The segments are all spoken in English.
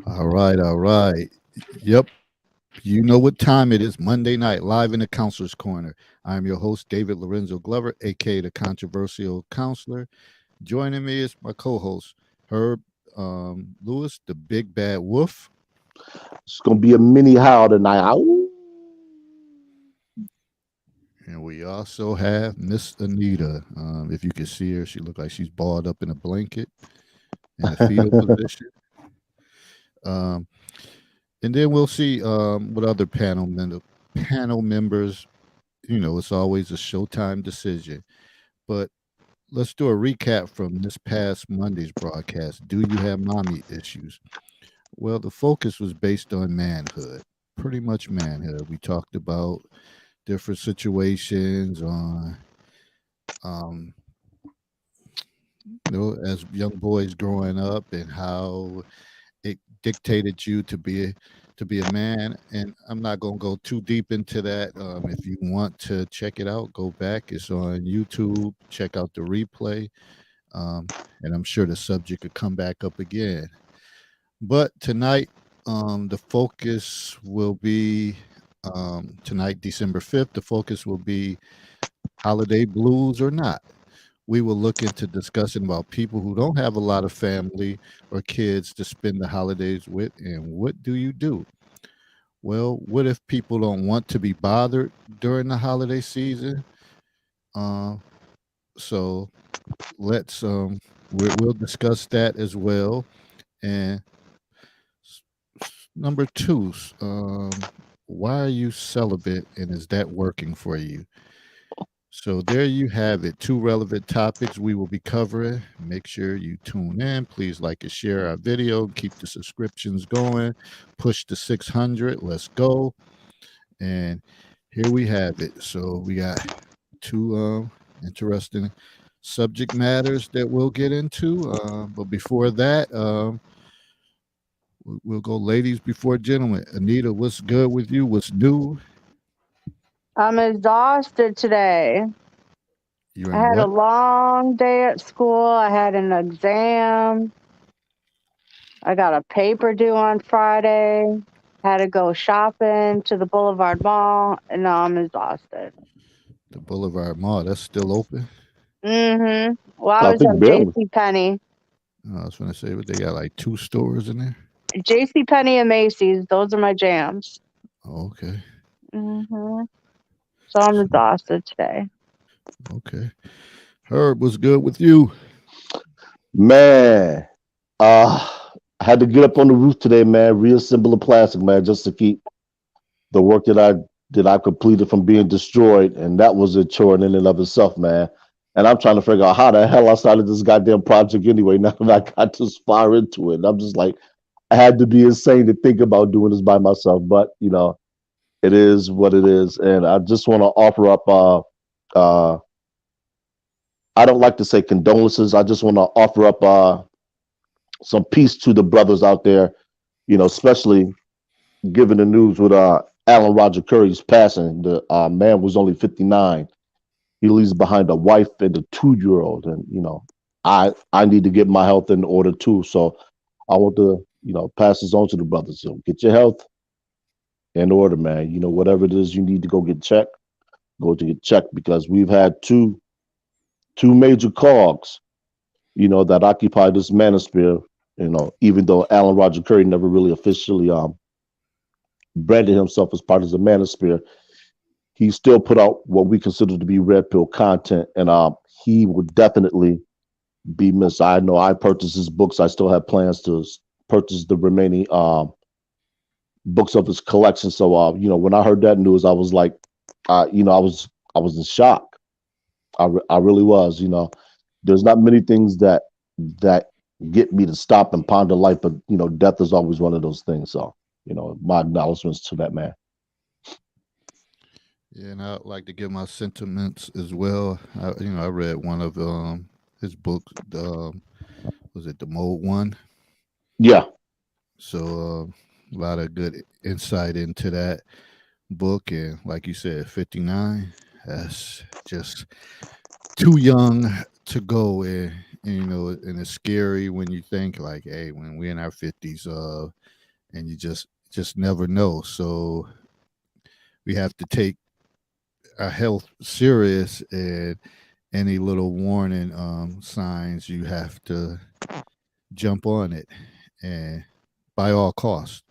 All right, all right. Yep, you know what time it is. Monday night, live in the Counselor's Corner. I'm your host, David Lorenzo Glover, aka the Controversial Counselor. Joining me is my co-host, Herb Lewis, the Big Bad Wolf. It's gonna be a mini howl tonight. Ow. And we also have Miss Anita. If you can see her, she looks like she's balled up in a blanket in a fetal position. Um, and then we'll see what other panel members. You know, it's always a Showtime decision. But let's do a recap from this past Monday's broadcast. Do you have mommy issues? Well, the focus was based on manhood, pretty much manhood. We talked about different situations on, um, as young boys growing up and how it dictated you to be a man. And I'm not going to go too deep into that. If you want to check it out, go back. It's on YouTube. Check out the replay. Um, and I'm sure the subject could come back up again. But tonight, the focus will be tonight, December 5th. The focus will be holiday blues or not. We will look into discussing about people who don't have a lot of family or kids to spend the holidays with, and what do you do? Well, what if people don't want to be bothered during the holiday season? Uh, so let's we'll discuss that as well. And number two, why are you celibate, and is that working for you? So there you have it. Two relevant topics we will be covering. Make sure you tune in. Please like and share our video. Keep the subscriptions going. Push the 600. Let's go. And here we have it. So we got two interesting subject matters that we'll get into. But before that, we'll go ladies before gentlemen. Anita, what's good with you? What's new? I'm exhausted today. You're I in had a what? long day at school. I had an exam. I got a paper due on Friday. Had to go shopping to the Boulevard Mall, and now I'm exhausted. The Boulevard Mall. That's still open. Well, I I was think at barely. J.C. Penney. I was going to say, but they got like two stores in there. J.C. Penney and Macy's. Those are my jams. Oh, okay. hmm So I'm exhausted today. Okay. Herb, what's good with you? Man, uh, I had to get up on the roof today, man. Reassemble the plastic, man, just to keep the work that I completed from being destroyed, and that was a chore in and of itself, man. And I'm trying to figure out how the hell I started this goddamn project anyway. Now that I got this far into it, and I'm just like, I had to be insane to think about doing this by myself, but it is what it is. And I just want to offer up. Uh, I don't like to say condolences. I just want to offer up some peace to the brothers out there. Especially given the news with Alan Roger Curry's passing. The man was only 59. He leaves behind a wife and a 2 year old, and I need to get my health in order too. So I want to pass this on to the brothers. So get your health in order, man. Whatever it is you need to go get checked, go to get checked because we've had two major cogs, that occupy this manosphere. Even though Alan Roger Curry never really officially branded himself as part of the manosphere, he still put out what we consider to be red pill content, and he would definitely be missed. I know I purchased his books. I still have plans to purchase the remaining books of his collection. So, when I heard that news, I was like, I was in shock. I really was. There's not many things that get me to stop and ponder life, but death is always one of those things. So, my acknowledgments to that man. Yeah, and I'd like to give my sentiments as well. I read one of his books. Was it the Mode One? Yeah. So a lot of good insight into that book, and like you said, 59. That's just too young to go and it's scary when you think like, hey, when we're in our 50s, and you just never know. So we have to take our health serious, and any little warning signs, you have to jump on it, and by all costs.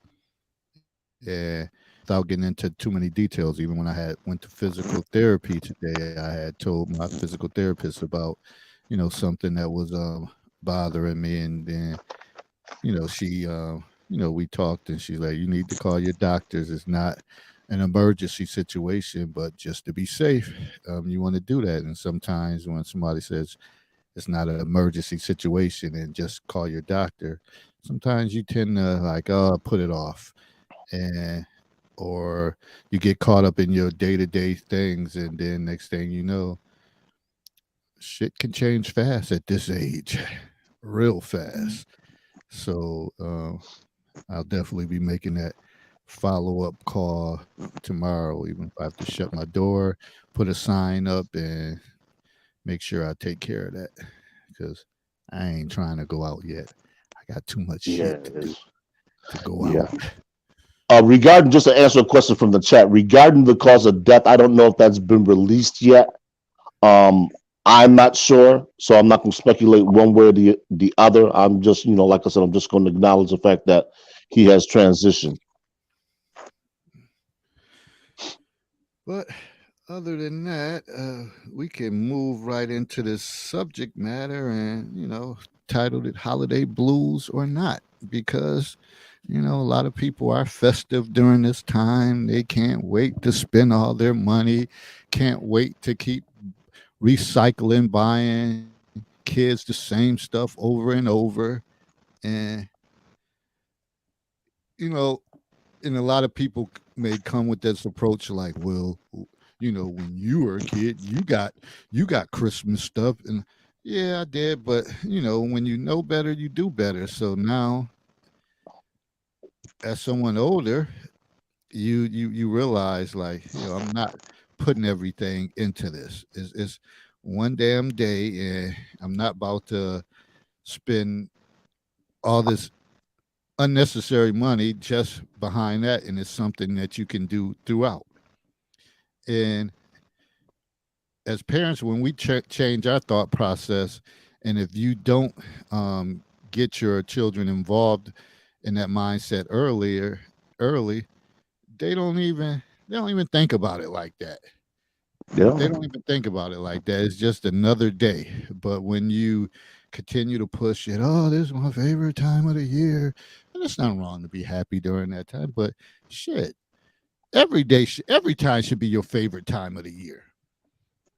And without getting into too many details, even when I had went to physical therapy today, I had told my physical therapist about, something that was bothering me, and then she we talked, and she's like, you need to call your doctors. It's not an emergency situation, but just to be safe, you want to do that. And sometimes when somebody says it's not an emergency situation and just call your doctor, sometimes you tend to like, oh, put it off, and or you get caught up in your day-to-day things, and then next thing you know, shit can change fast at this age, real fast. So I'll definitely be making that follow-up call tomorrow, even if I have to shut my door, put a sign up, and make sure I take care of that, because I ain't trying to go out yet. I got too much Yeah, shit to do it's, to go yeah. out. Regarding, just to answer a question from the chat, regarding the cause of death, I don't know if that's been released yet. Um, I'm not sure, so I'm not going to speculate one way or the other. I'm just, like I said, I'm just going to acknowledge the fact that he has transitioned. But other than that, we can move right into this subject matter, and, titled it Holiday Blues or Not, because, a lot of people are festive during this time. They can't wait to spend all their money, can't wait to keep recycling, buying kids the same stuff over and over. And, you know, and a lot of people may come with this approach like, well, when you were a kid, you got Christmas stuff, and yeah, I did, but when you know better, you do better. So now, as someone older, you realize, like, I'm not putting everything into this. It's one damn day, and I'm not about to spend all this unnecessary money just behind that, and it's something that you can do throughout. And as parents, when we change our thought process, and if you don't um, get your children involved in that mindset early, they don't even think about it like that. They Yeah, don't even think about it like that. It's just another day. But when you continue to push it, oh, this is my favorite time of the year, and it's not wrong to be happy during that time. But shit, every day, every time should be your favorite time of the year.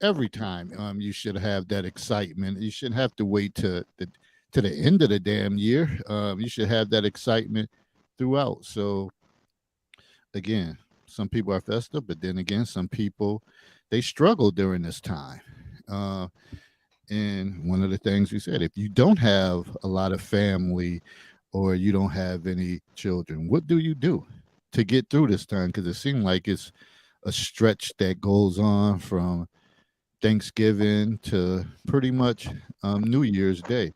Every time, you should have that excitement. You shouldn't have to wait to the end of the damn year. You should have that excitement throughout. So again, some people are festive, but then again, some people, they struggle during this time. Uh, and one of the things we said, if you don't have a lot of family, or you don't have any children, what do you do to get through this time? Because it seems like it's a stretch that goes on from Thanksgiving to pretty much New Year's Day,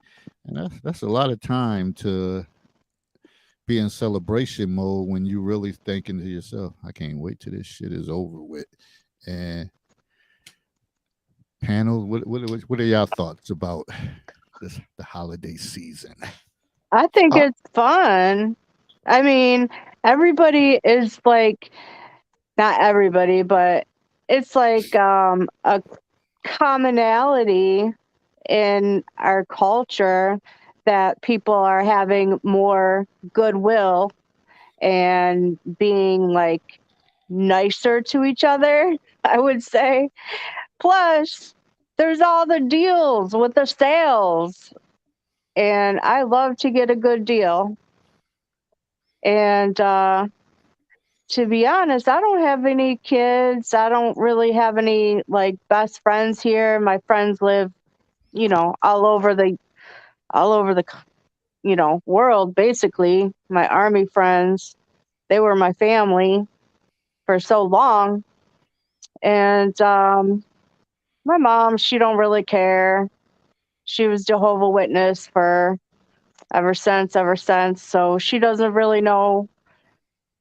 and that's a lot of time to be in celebration mode when you really thinking to yourself, "I can't wait till this shit is over with." And panel, what are y'all thoughts about the holiday season? I think uh, it's fun. I mean, everybody is like, not everybody, but it's like a commonality in our culture that people are having more goodwill and being like nicer to each other, I would say. Plus, there's all the deals with the sales, and I love to get a good deal. And to be honest, I don't have any kids. I don't really have any like best friends here. My friends live, all over the world basically. My army friends, they were my family for so long. And my mom, she don't really care. She was Jehovah Witness for ever since. So she doesn't really know.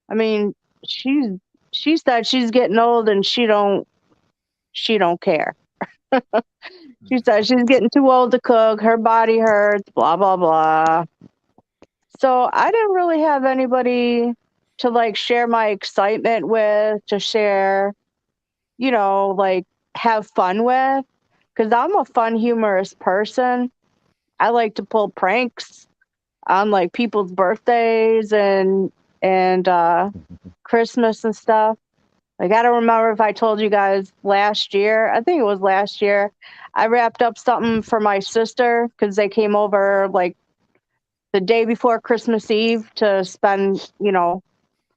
I mean, she said she's getting old and she don't care. She said she's getting too old to cook. Her body hurts. Blah blah blah. So I didn't really have anybody to like share my excitement with, to share, like have fun with, because I'm a fun, humorous person. I like to pull pranks on like people's birthdays and Christmas and stuff. Like, I don't remember if I told you guys last year. I think it was last year. I wrapped up something for my sister because they came over like the day before Christmas Eve to spend,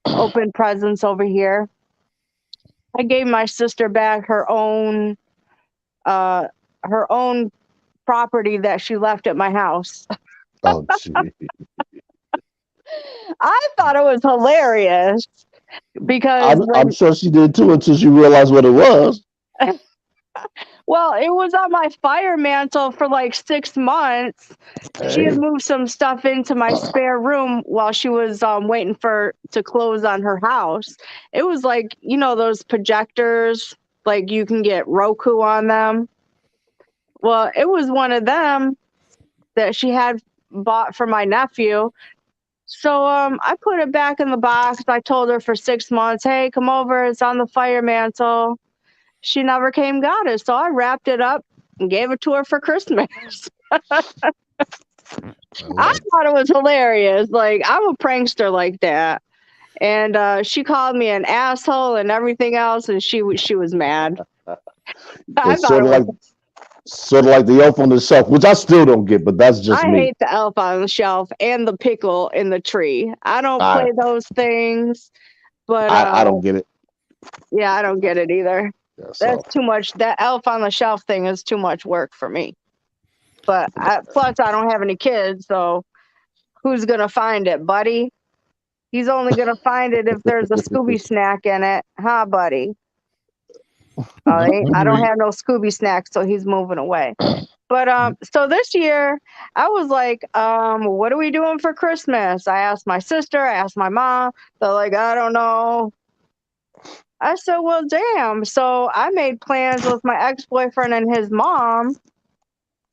open presents over here. I gave my sister back her own property that she left at my house. Oh, gee. I thought it was hilarious because I'm sure she did too until she realized what it was. well, it was on my fire mantle for like 6 months. She had moved some stuff into my spare room while she was waiting to close on her house. It was like, those projectors, like you can get Roku on them. Well, it was one of them that she had bought for my nephew. So I put it back in the box. I told her for 6 months, hey, come over. It's on the fire mantle. She never came, got it. So I wrapped it up and gave it to her for Christmas. I thought it was hilarious. Like, I'm a prankster like that. And she called me an asshole and everything else, and she was mad. It's sort of like the elf on the shelf, which I still don't get, but that's just me. I hate the elf on the shelf and the pickle in the tree. I don't play those things, but I don't get it. Yeah, I don't get it either. That's too much. That elf on the shelf thing is too much work for me. But plus, I don't have any kids, so who's gonna find it, buddy? He's only gonna find it if there's a Scooby snack in it, huh, buddy? I don't have no Scooby snack, so he's moving away. But so this year, I was like, what are we doing for Christmas? I asked my sister, I asked my mom. They're like, I don't know. I said, well, damn. So I made plans with my ex-boyfriend and his mom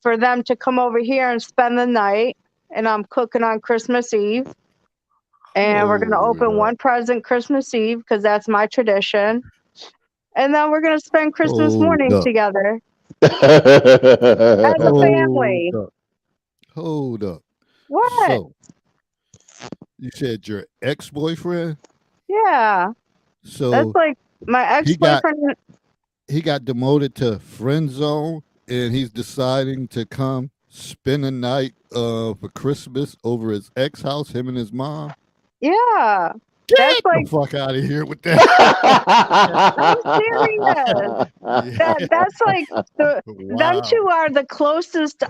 for them to come over here and spend the night. And I'm cooking on Christmas Eve. And we're going to open one present Christmas Eve because that's my tradition. And then we're going to spend Christmas morning together as a family. Hold up. What? So, you said your ex-boyfriend? Yeah. So that's like my ex-boyfriend. He got demoted to friend zone, and he's deciding to come spend a night for Christmas over his ex house, him and his mom. Yeah. Get the fuck out of here with that. I'm serious. That's like them two are the closest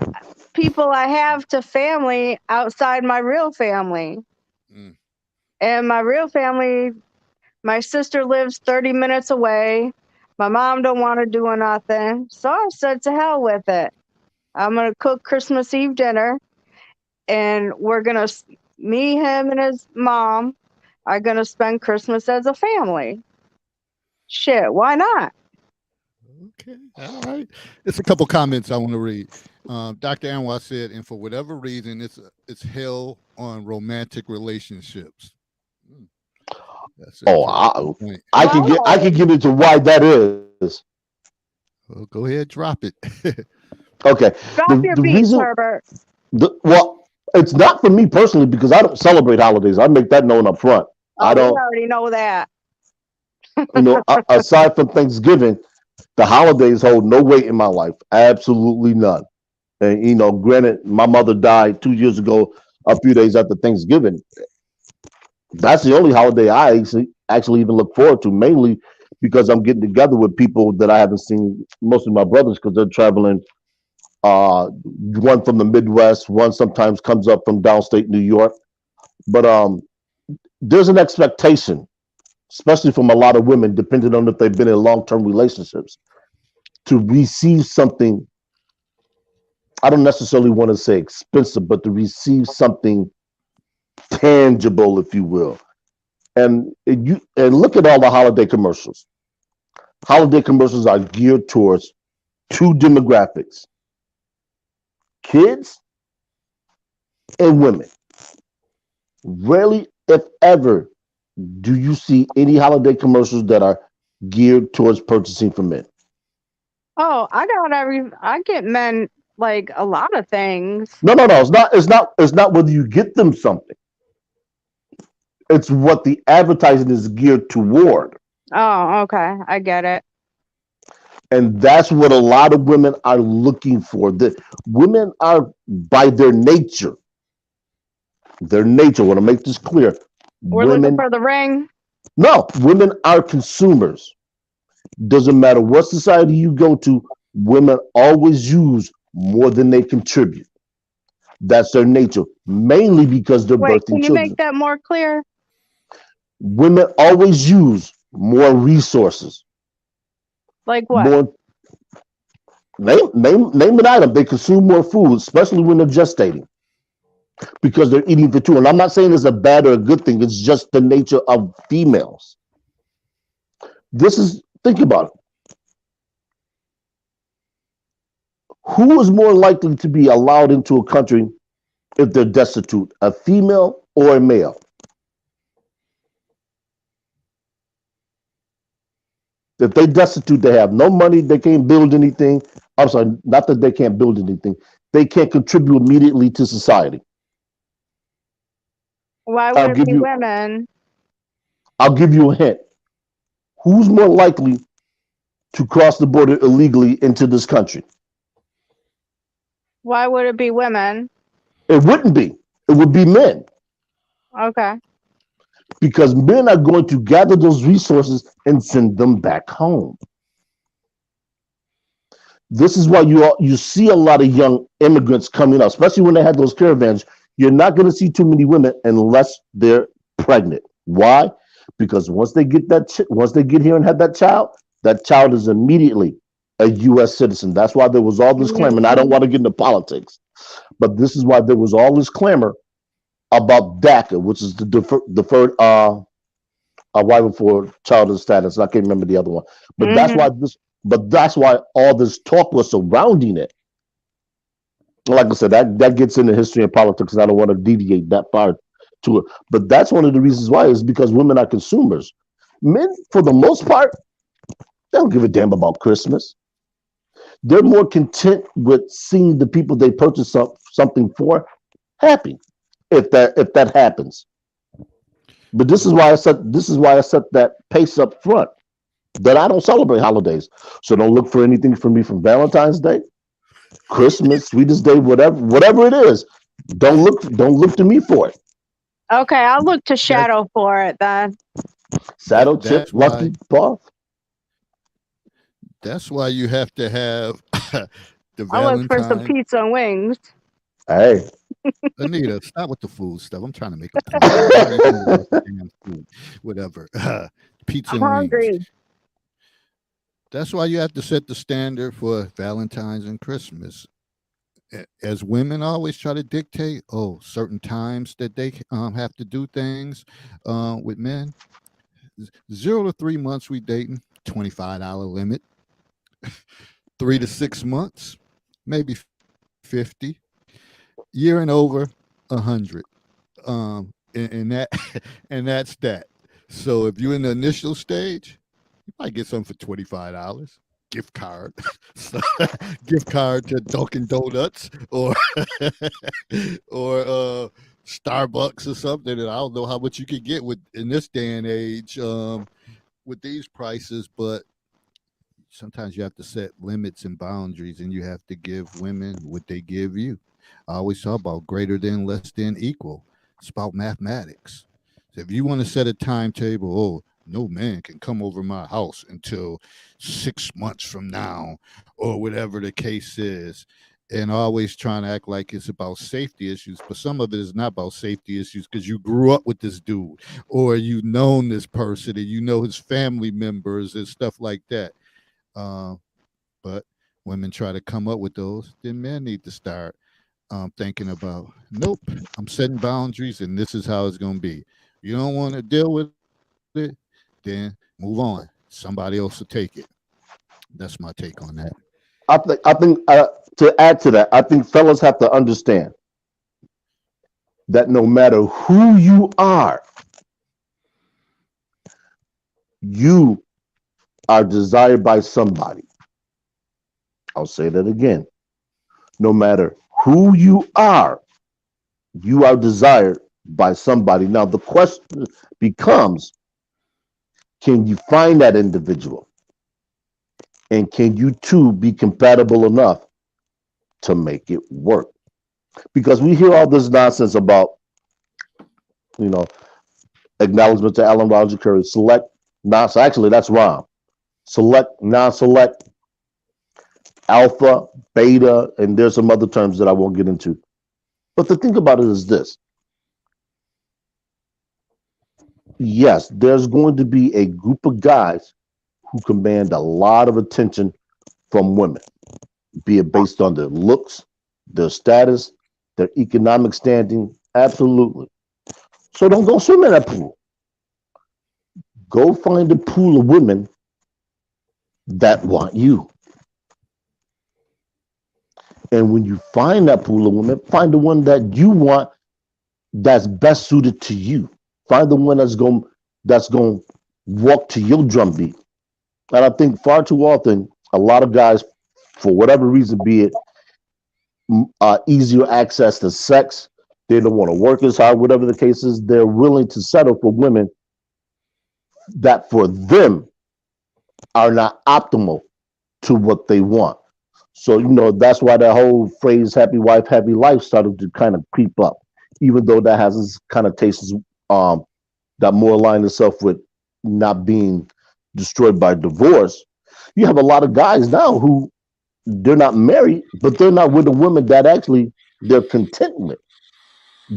people I have to family outside my real family. And my real family, my sister lives 30 minutes away. My mom don't want to do nothing. So I said, to hell with it. I'm going to cook Christmas Eve dinner. And we're going to, me, him, and his mom are going to spend Christmas as a family. Shit, why not? Okay, all right. It's a couple comments I want to read. Dr. Anwar said, and for whatever reason, it's hell on romantic relationships. I can get into why that is. Well, go ahead, drop it. Okay. Drop your beats, Herbert. Well, it's not for me personally because I don't celebrate holidays. I make that known up front. I don't. We already know that. Aside from Thanksgiving, the holidays hold no weight in my life. Absolutely none. And granted, my mother died 2 years ago, a few days after Thanksgiving. That's the only holiday I actually even look forward to, mainly because I'm getting together with people that I haven't seen, mostly my brothers, because they're traveling. One from the Midwest, one sometimes comes up from downstate New York. But there's an expectation, especially from a lot of women, depending on if they've been in long-term relationships, to receive something I don't necessarily want to say expensive, but to receive something tangible, if you will. And look at all the holiday commercials. Holiday commercials are geared towards two demographics: kids and women. Rarely, if ever, do you see any holiday commercials that are geared towards purchasing for men. Oh, I get men like a lot of things. No. It's not whether you get them something. It's what the advertising is geared toward. Oh, okay. I get it. And that's what a lot of women are looking for. The women are, by their nature, I want to make this clear. We're looking Women, for the ring. no, women are consumers. Doesn't matter what society you go to, women always use more than they contribute. That's their nature, mainly because they're Wait, birthing can you children. make that more clear? Women always use more resources, Like what? more name an item. They consume more food, especially when they're gestating, because they're eating for two. And I'm not saying it's a bad or a good thing. It's just the nature of females. Think about it. Who is more likely to be allowed into a country if they're destitute, a female or a male? If they destitute, they have no money, they can't build anything. I'm sorry, not that they can't build anything. They can't contribute immediately to society. Why I'll would it give be you women? I'll give you a hint. Who's more likely to cross the border illegally into this country? Why would it be women? It wouldn't be. It would be men, Okay. because men are going to gather those resources and send them back home. This is why you see a lot of young immigrants coming up, especially when they have those caravans. You're not going to see too many women unless they're pregnant. Why? Because once they get here and have that child is immediately a U.S. citizen. That's why there was all this clamor. And I don't want to get into politics, but this is why there was all this clamor about DACA, which is the deferred arrival for childhood status. I can't remember the other one, but that's why all this talk was surrounding it. Like I said, that gets into history and politics, and I don't want to deviate that far to it. But that's one of the reasons why, is because women are consumers. Men, for the most part, they don't give a damn about Christmas. They're more content with seeing the people they purchase something for happy, if that happens. But this is why I set that pace up front, that I don't celebrate holidays. So don't look for anything from me from Valentine's Day, Christmas, Sweetest Day, whatever it is. Don't look to me for it. Okay, I'll look to Shadow for it then. Saddle, Chip, Lucky, Paul. That's why you have to have the I'll look for some Valentine. pizza and wings. Hey, Anita, stop with the food stuff. I'm trying to make a point. Why are you doing about the damn food? Whatever. Pizza I'm and hungry. wings. That's why you have to set the standard for Valentine's and Christmas. As women always try to dictate, certain times that they have to do things with men. 0 to 3 months we dating, $25 limit. 3 to 6 months, maybe 50. Year and over, 100. And that and that's that. So if you're in the initial stage, you might get something for $25. Gift card, gift card to Dunkin' Donuts or or Starbucks or something. And I don't know how much you can get with in this day and age with these prices, but sometimes you have to set limits and boundaries, and you have to give women what they give you. I always talk about greater than, less than, equal. It's about mathematics. So if you want to set a timetable, no man can come over my house until 6 months from now, or whatever the case is, and always trying to act like it's about safety issues, but some of it is not about safety issues because you grew up with this dude, or you known this person, and you know his family members and stuff like that. But women try to come up with those, then men need to start thinking about, nope, I'm setting boundaries and this is how it's going to be. You don't want to deal with it, then move on. Somebody else will take it. That's my take on that. I think to add to that, I think fellas have to understand that no matter who you are, you are desired by somebody. I'll say that again. No matter who you are desired by somebody. Now, the question becomes, can you find that individual? And can you two be compatible enough to make it work? Because we hear all this nonsense about, you know, acknowledgement to Alan Roger Curry, select, non, so actually that's wrong. Select, non-select, alpha, beta, and there's some other terms that I won't get into. But the thing about it is this. Yes, there's going to be a group of guys who command a lot of attention from women, be it based on their looks, their status, their economic standing. Absolutely. So don't go swim in that pool. Go find a pool of women that want you. And when you find that pool of women, find the one that you want that's best suited to you. Find the one that's going to walk to your drumbeat. And I think far too often, a lot of guys, for whatever reason, be it easier access to sex, they don't want to work as hard, whatever the case is, they're willing to settle for women that for them are not optimal to what they want. So, that's why that whole phrase happy wife, happy life started to kind of creep up, even though that has its connotations that more align itself with not being destroyed by divorce. You have a lot of guys now who they're not married, but they're not with a woman that actually they're content with,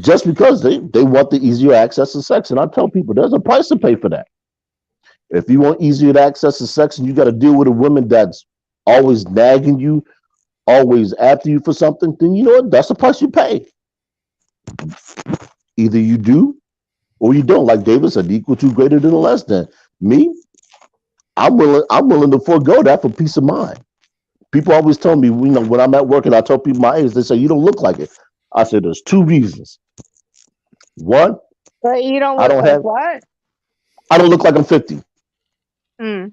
just because they want the easier access to sex. And I tell people there's a price to pay for that. If you want easier access to sex and you got to deal with a woman that's always nagging you, always after you for something, then you know what? That's the price you pay. Either you do or you don't. Like David said, equal to, greater than, or less than. Me, I'm willing to forego that for peace of mind. People always tell me, when I'm at work and I tell people my age, they say, you don't look like it. I said, there's two reasons. One, But you don't I look don't like have, what? I don't look like I'm 50. Mm.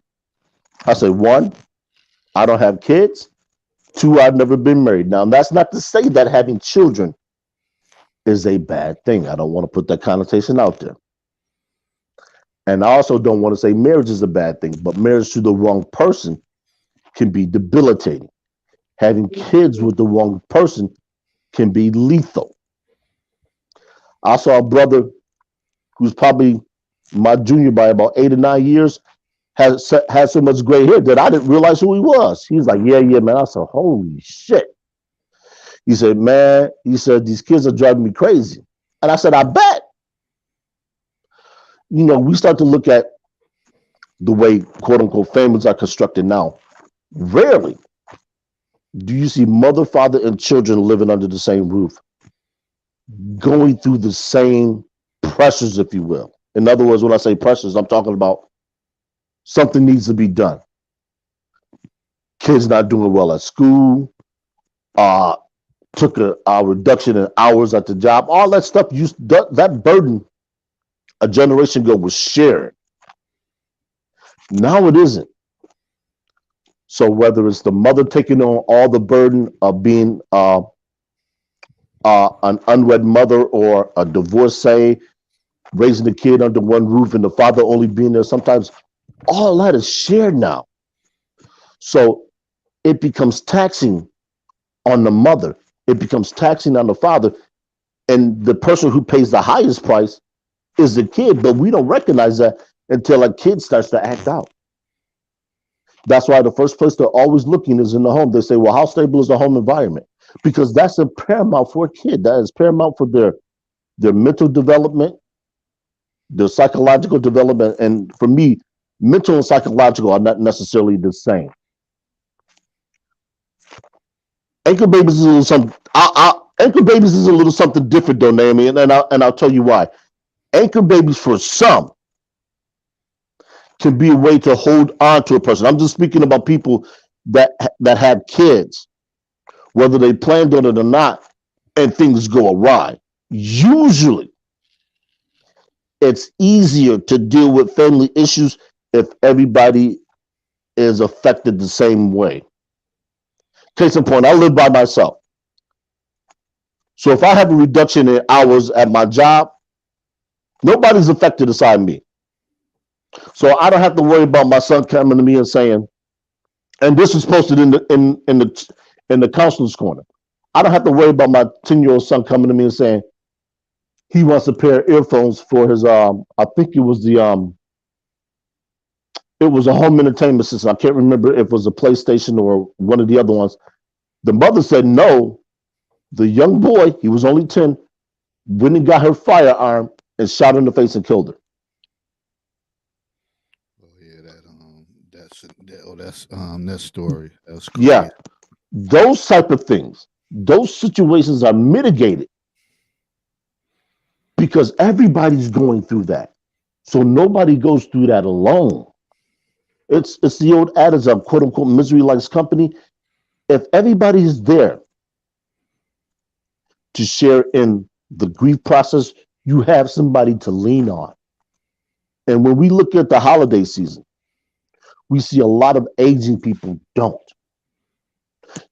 I said, one, I don't have kids. Two, I've never been married. Now, that's not to say that having children is a bad thing. I don't want to put that connotation out there. And I also don't want to say marriage is a bad thing, but marriage to the wrong person can be debilitating. Having kids with the wrong person can be lethal. I saw a brother who's probably my junior by about 8 or 9 years, had so much gray hair that I didn't realize who he was. He's like, yeah, man. I said, holy shit. He said, man, these kids are driving me crazy. And I said, I bet. We start to look at the way, quote unquote, families are constructed now. Rarely do you see mother, father, and children living under the same roof, going through the same pressures, if you will. In other words, when I say pressures, I'm talking about something needs to be done. Kids not doing well at school, took a reduction in hours at the job, all that stuff. That burden a generation ago was shared. Now it isn't. So whether it's the mother taking on all the burden of being an unwed mother, or a divorcee raising the kid under one roof and the father only being there sometimes, all that is shared now. So it becomes taxing on the mother. It becomes taxing on the father. And the person who pays the highest price is the kid, but we don't recognize that until a kid starts to act out. That's why the first place they're always looking is in the home. They say, well, how stable is the home environment? Because that's a paramount for a kid. That is paramount for their mental development, their psychological development. And for me, mental and psychological are not necessarily the same. Anchor babies is a little something. Anchor babies is a little something different, though, Naomi, and I'll tell you why. Anchor babies for some can be a way to hold on to a person. I'm just speaking about people that have kids, whether they planned on it or not, and things go awry. Usually, it's easier to deal with family issues if everybody is affected the same way. Case in point, I live by myself. So if I have a reduction in hours at my job, nobody's affected aside me. So I don't have to worry about my son coming to me and saying, and this is posted in the counselor's corner. I don't have to worry about my 10-year-old son coming to me and saying he wants a pair of earphones for his I think it was a home entertainment system. I can't remember if it was a PlayStation or one of the other ones. The mother said no. The young boy, he was only 10, went and got her firearm and shot her in the face and killed her. Oh yeah, that story. That's Yeah, crazy. those type of things, those situations are mitigated because everybody's going through that. So nobody goes through that alone. It's the old adage of quote unquote misery likes company. If everybody is there to share in the grief process, you have somebody to lean on. And when we look at the holiday season, we see a lot of aging people don't.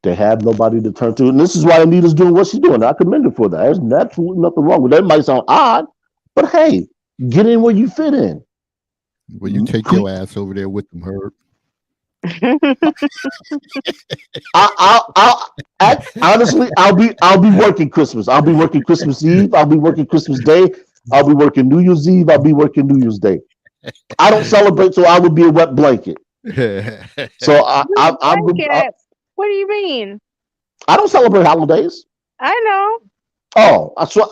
They have nobody to turn to. And this is why Anita's doing what she's doing. I commend her for that. There's absolutely nothing wrong with that. It might sound odd, but hey, get in where you fit in. Well, you take your ass over there with them, Herb. Honestly, I'll be working Christmas. I'll be working Christmas Eve. I'll be working Christmas Day. I'll be working New Year's Eve. I'll be working New Year's Day. I don't celebrate, so I would be a wet blanket. So I'm What do you mean? I don't celebrate holidays. I know. Oh, I swear.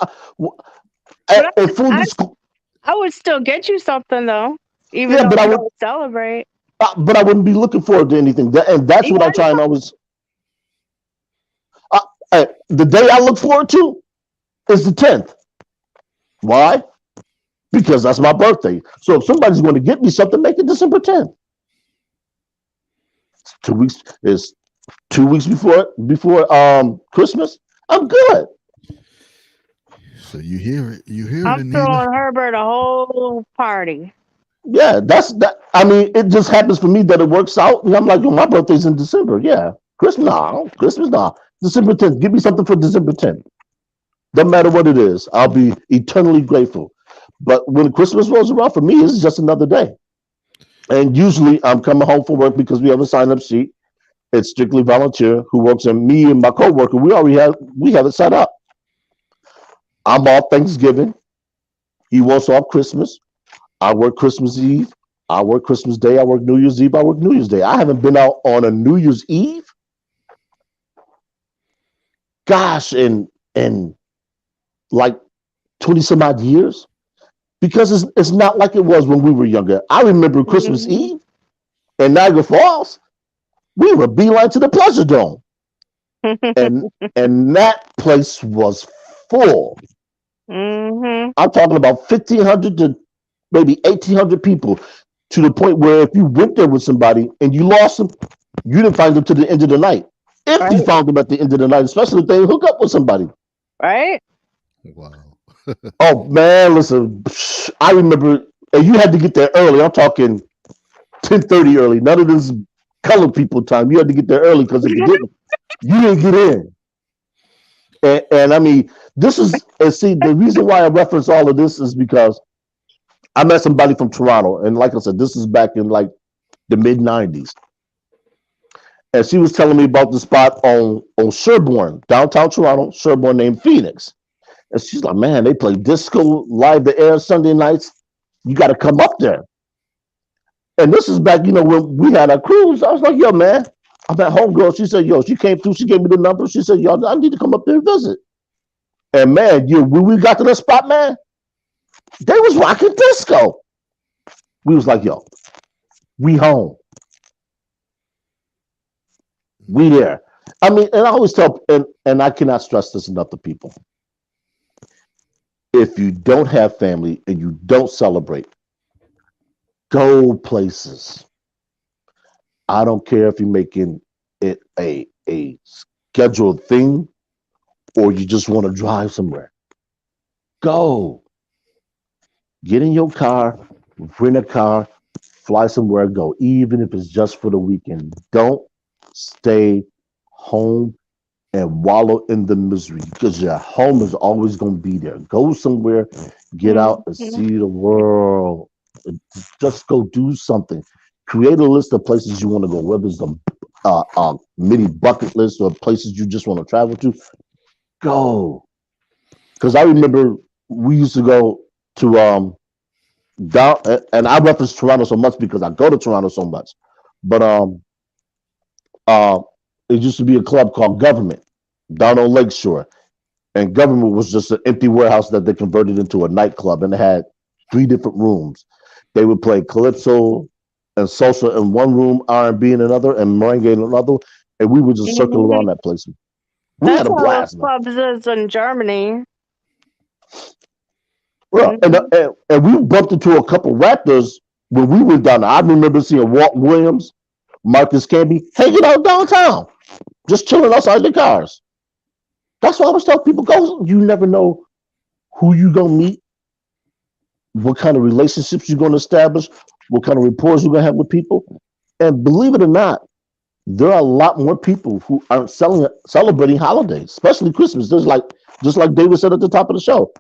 I would still get you something though, even Yeah, though but I don't celebrate. but I wouldn't be looking forward to anything. And that's what I try and always. The day I look forward to is the 10th. Why? Because that's my birthday. So if somebody's going to get me something, make it December 10th. It's 2 weeks before Christmas. I'm good. So you hear it. You hear it, I'm Anita. throwing Herbert a whole party. Yeah, that's that. I mean, it just happens for me that it works out. And I'm like, my birthday's in December. Yeah, Christmas, no. December 10th. Give me something for December 10th. Doesn't matter what it is. I'll be eternally grateful. But when Christmas rolls around, for me, it's just another day. And usually I'm coming home from work because we have a sign-up sheet. It's strictly volunteer who works, and me and my coworker, we have it set up. I'm off Thanksgiving. He works off Christmas. I work Christmas Eve. I work Christmas Day. I work New Year's Eve. I work New Year's Day. I haven't been out on a New Year's Eve. Gosh, in like 20 some odd years. Because it's not like it was when we were younger. I remember Christmas Eve in Niagara Falls. We were beeline to the Pleasure Dome. and that place was full. Mm-hmm. I'm talking about 1,500 to maybe 1,800 people, to the point where if you went there with somebody and you lost them, you didn't find them to the end of the night. If you found them at the end of the night, especially if they hook up with somebody. Right? Wow. Oh man, listen, I remember, and you had to get there early. I'm talking 10:30 early. None of this colored people time. You had to get there early because if you didn't, you didn't get in. And I mean, this is, and see, the reason why I reference all of this is because I met somebody from Toronto, and like I said, this is back in like the mid '90s, and she was telling me about the spot on Sherbourne, downtown Toronto, Sherbourne, named Phoenix. And she's like, man, they play disco live the air Sunday nights. You got to come up there. And this is back, when we had our cruise. I was like, yo, man, I'm at home, girl. She said, yo, she came through. She gave me the number. She said, yo, I need to come up there and visit. And man, when we got to the spot, man, they was rocking disco. We was like, yo, we home. We there. I mean, and I always tell, and I cannot stress this enough to people. If you don't have family and you don't celebrate, go places. I don't care if you're making it a scheduled thing or you just want to drive somewhere. Go. Get in your car, rent a car, fly somewhere, go, even if it's just for the weekend. Don't stay home and wallow in the misery because your home is always going to be there. Go somewhere, get out and Mhm. see the world. Just go do something. Create a list of places you want to go, whether it's a mini bucket list or places you just want to travel to. Go. Because I remember we used to go to down, and I reference Toronto so much because I go to Toronto so much. But uh, it used to be a club called Government down on Lakeshore, and Government was just an empty warehouse that they converted into a nightclub, and it had 3 different rooms. They would play calypso and salsa in one room, R&B in another, and merengue in another, and we would just circle Mhm. around that place. We had That's a how those blast, man. clubs is in Germany. Well, Mhm. and we bumped into a couple Raptors when we went down there. I remember seeing Walt Williams, Marcus Camby hanging out downtown, just chilling outside the cars. That's why I always tell people, go. You never know who you gonna meet, what kind of relationships you're gonna establish, what kind of rapport you're gonna have with people. And believe it or not, there are a lot more people who aren't celebrating holidays, especially Christmas. There's like just like David said at the top of the show.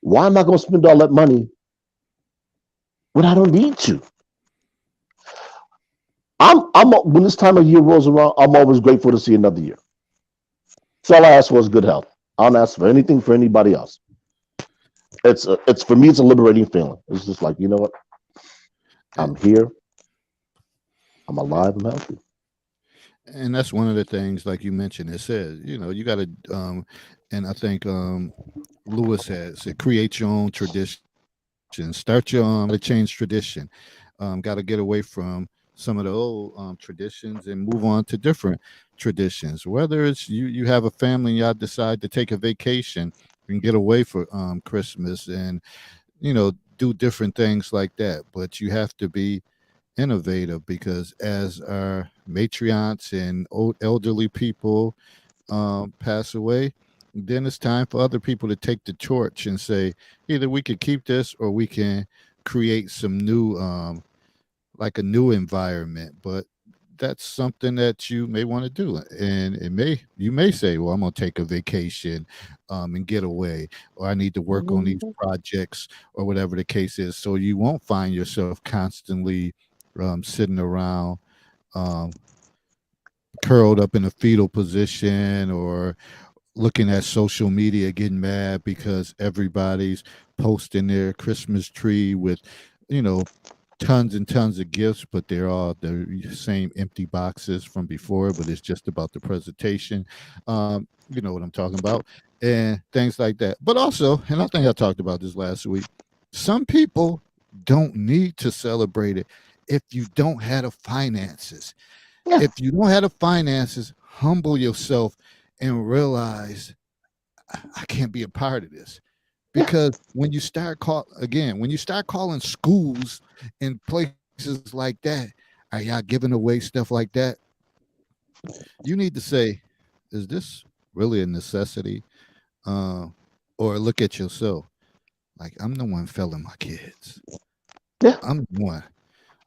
Why am I gonna spend all that money when I don't need to? I'm when this time of year rolls around, I'm always grateful to see another year. So all I ask for is good health. I don't ask for anything for anybody else. It's for me, it's a liberating feeling. It's just like, you know what? And, I'm here. I'm alive. I'm healthy. and that's one of the things, like you mentioned, it says, you got to, and I think Lewis has said, create your own tradition, start your own, to change tradition. Got to get away from some of the old traditions and move on to different traditions. Whether it's you have a family and y'all decide to take a vacation and get away for Christmas and do different things like that. But you have to be innovative because as our matriarchs and old elderly people pass away, then it's time for other people to take the torch and say either we can keep this or we can create some new like a new environment. But that's something that you may want to do, and you may say, well, I'm going to take a vacation and get away, or I need to work on these Mhm. projects, or whatever the case is, so you won't find yourself constantly sitting around um, curled up in a fetal position, or looking at social media getting mad because everybody's posting their Christmas tree with you know tons and tons of gifts, but they're all the same empty boxes from before, but it's just about the presentation. You know what I'm talking about, and things like that. But also, and I think I talked about this last week, some people don't need to celebrate it if you don't have the finances. Yeah. If you don't have the finances, humble yourself and realize I can't be a part of this. Yeah. Because when you start calling schools and places like that, are y'all giving away stuff like that? You need to say, is this really a necessity? Uh, or look at yourself. Like, I'm the one failing my kids. Yeah. I'm the one.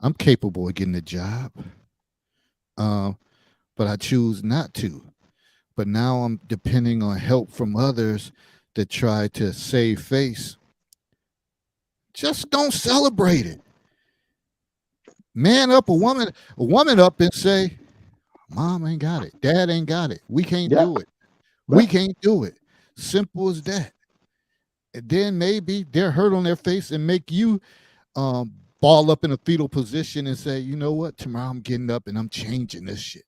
I'm capable of getting a job. Uh, but I choose not to. But now I'm depending on help from others to try to save face. Just don't celebrate it. Man up, a woman up and say, Mom ain't got it. Dad ain't got it. We can't Yeah. do it. We Right. can't do it. Simple as that. And then maybe they're hurt on their face and make you um, ball up in a fetal position and say, you know what? Tomorrow I'm getting up and I'm changing this shit.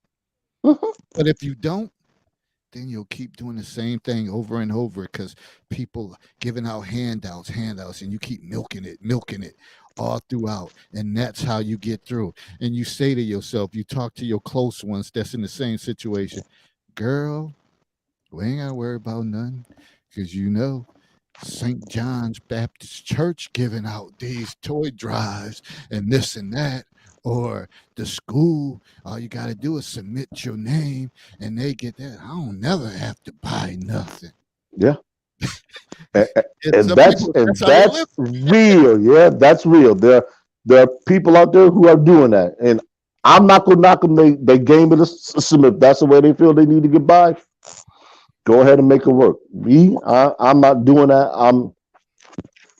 Mhm. But if you don't, then you'll keep doing the same thing over and over because people giving out handouts, and you keep milking it all throughout. And that's how you get through. And you say to yourself, you talk to your close ones that's in the same situation, girl, we ain't gotta worry about nothing, because St. John's Baptist Church giving out these toy drives and this and that, or the school, all you got to do is submit your name and they get that. I don't never have to buy nothing. Yeah. And, And some that's people, and that's how they that's live. real. Yeah, that's real. There are people out there who are doing that, and I'm not gonna knock them. They game of the system. If that's the way they feel they need to get by, go ahead and make it work. I'm not doing that.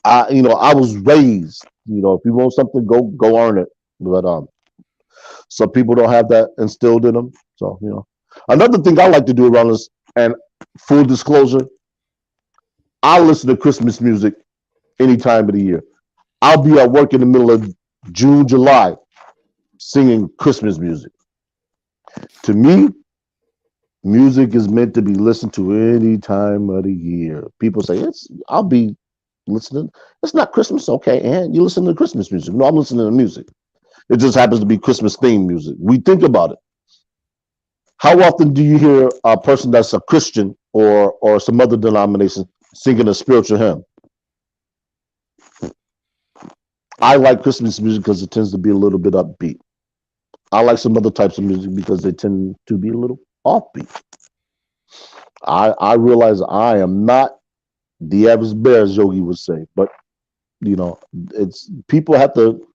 I was raised. If you want something, go earn it. But some people don't have that instilled in them. So another thing I like to do around this, and full disclosure, I listen to Christmas music any time of the year. I'll be at work in the middle of June, July, singing Christmas music. To me, music is meant to be listened to any time of the year. People say I'll be listening. It's not Christmas, okay? And you listen to Christmas music. No, I'm listening to music. It just happens to be Christmas themed music. We think about it. How often do you hear a person that's a Christian or some other denomination singing a spiritual hymn? I like Christmas music because it tends to be a little bit upbeat. I like some other types of music because they tend to be a little offbeat. I realize I am not the average bear, as Yogi would say, but it's people have to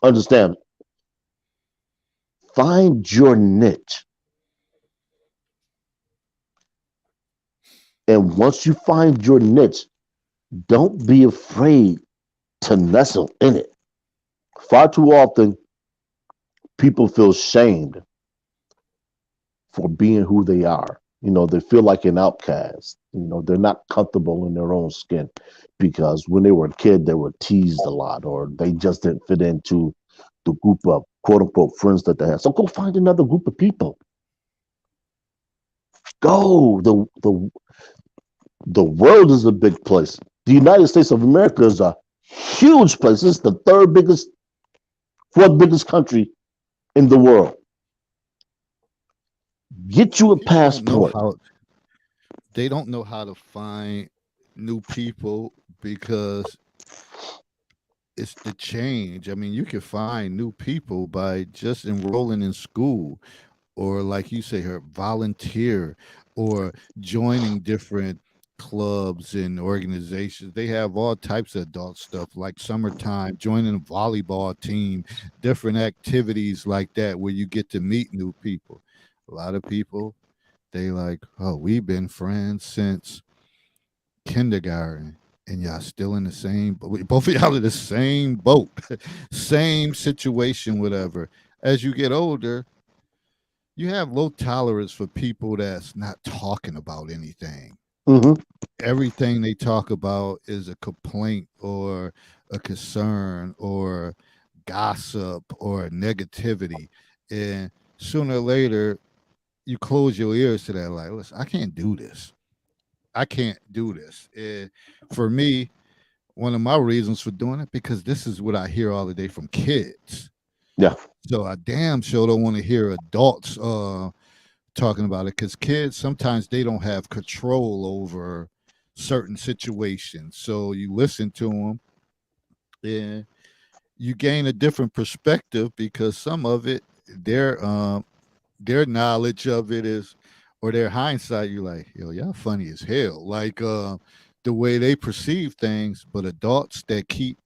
understand. Find your niche. And once you find your niche, don't be afraid to nestle in it. Far too often, people feel shamed for being who they are. They feel like an outcast. They're not comfortable in their own skin because when they were a kid, they were teased a lot or they just didn't fit into the group of quote unquote friends that they had. So go find another group of people. Go. The world is a big place. The United States of America is a huge place. It's the fourth biggest country in the world. Get you a People don't know passport. how they don't know how to find new people because it's the change. I mean, you can find new people by just enrolling in school, or like you say, her volunteer, or joining different clubs and organizations. They have all types of adult stuff like summertime, joining a volleyball team, different activities like that where you get to meet new people. A lot of people, they like, oh, we've been friends since kindergarten, and y'all still in the same both of y'all in the same boat, same situation, whatever. As you get older, you have low tolerance for people that's not talking about anything. Hmm. Everything they talk about is a complaint or a concern or gossip or negativity. And sooner or later, you close your ears to that. Like, listen, I can't do this. I can't do this. And for me, one of my reasons for doing it, because this is what I hear all the day from kids. Yeah. So I damn sure don't want to hear adults talking about it, because kids sometimes they don't have control over certain situations. So you listen to them and you gain a different perspective, because some of it, their knowledge of it is, or their hindsight, you're like, yo, y'all funny as hell. Like the way they perceive things, but adults that keep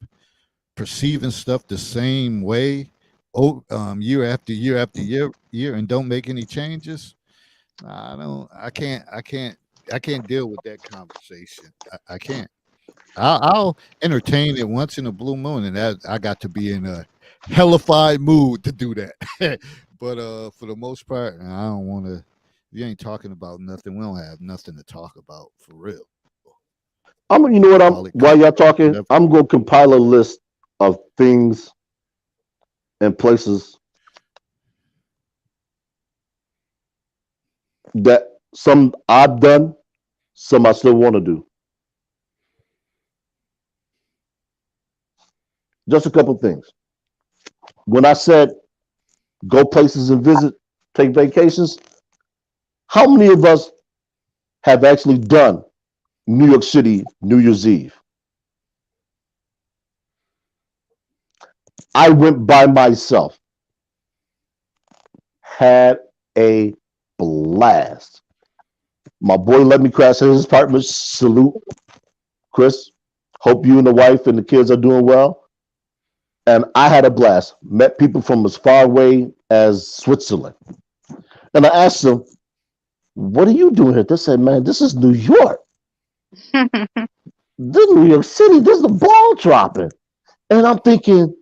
perceiving stuff the same way, year after year after year, and don't make any changes. I can't deal with that conversation. I can't. I'll entertain it once in a blue moon, and that I got to be in a hellified mood to do that. But for the most part, I don't want to. If you ain't talking about nothing, we don't have nothing to talk about for real. You know what? Call it While y'all talking, whatever. I'm gonna compile a list of things and places that some I've done, some I still want to do. Just a couple things. When I said go places and visit, take vacations, How many of us have actually done New York City New Year's Eve? I went by myself, had a blast. My boy let me crash at his apartment. Salute, Chris. Hope you and the wife and the kids are doing well. And I had a blast. Met people from as far away as Switzerland. And I asked them, "What are you doing here?" They said, "Man, this is New York. This is New York City. This is the ball dropping." And I'm thinking,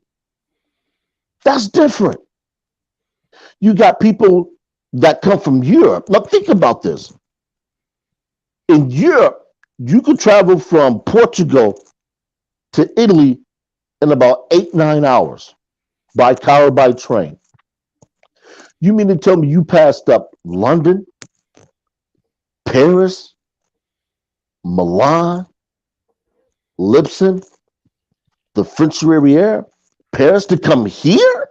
that's different. You got people that come from Europe. Now think about this. In Europe, you could travel from Portugal to Italy in about 8, 9 hours by car or by train. You mean to tell me you passed up London, Paris, Milan, Lipson, the French Riviera, Paris to come here?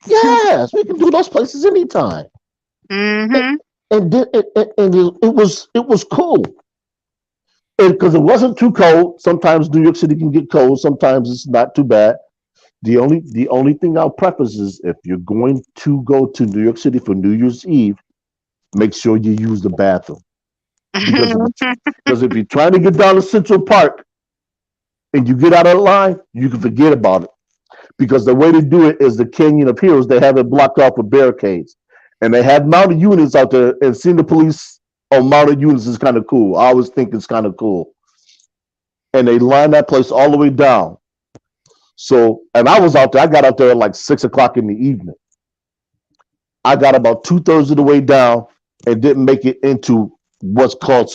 Yes, we can do those places anytime. Mm-hmm. And it was cool because it wasn't too cold. Sometimes New York City can get cold. Sometimes it's not too bad. The only thing I'll preface is if you're going to go to New York City for New Year's Eve, make sure you use the bathroom because if you're trying to get down to Central Park and you get out of the line, you can forget about it because the way to do it is the Canyon of Heroes. They have it blocked off with barricades, and they have mounted units out there. And seeing the police on mounted units is kind of cool. I always think it's kind of cool, and they line that place all the way down. So, and I was out there. I got out there at like 6 o'clock in the evening. I got about 2/3 of the way down and didn't make it into what's called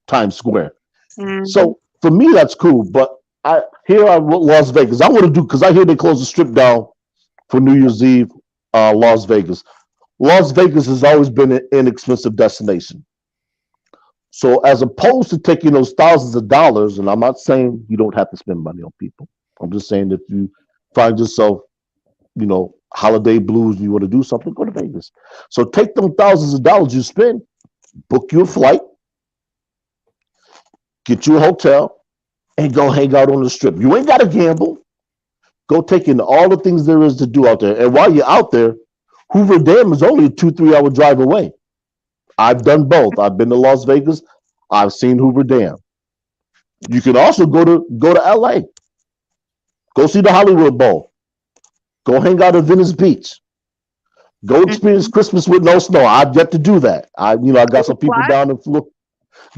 Times Square. Mm-hmm. So for me, that's cool. But here in Las Vegas, I want to do because I hear they close the strip down for New Year's Eve. Las Vegas. Las Vegas has always been an inexpensive destination. So as opposed to taking those thousands of dollars, and I'm not saying you don't have to spend money on people. I'm just saying if you find yourself, holiday blues and you want to do something, go to Vegas. So take them thousands of dollars you spend, book you a flight, get you a hotel, and go hang out on the strip. You ain't got to gamble. Go take in all the things there is to do out there. And while you're out there, Hoover Dam is only a 2-3 hour drive away. I've done both. I've been to Las Vegas. I've seen Hoover Dam. You can also go to LA. Go see the Hollywood Bowl. Go hang out at Venice Beach. Go experience Christmas with no snow. I've yet to do that. I got some people down in Florida.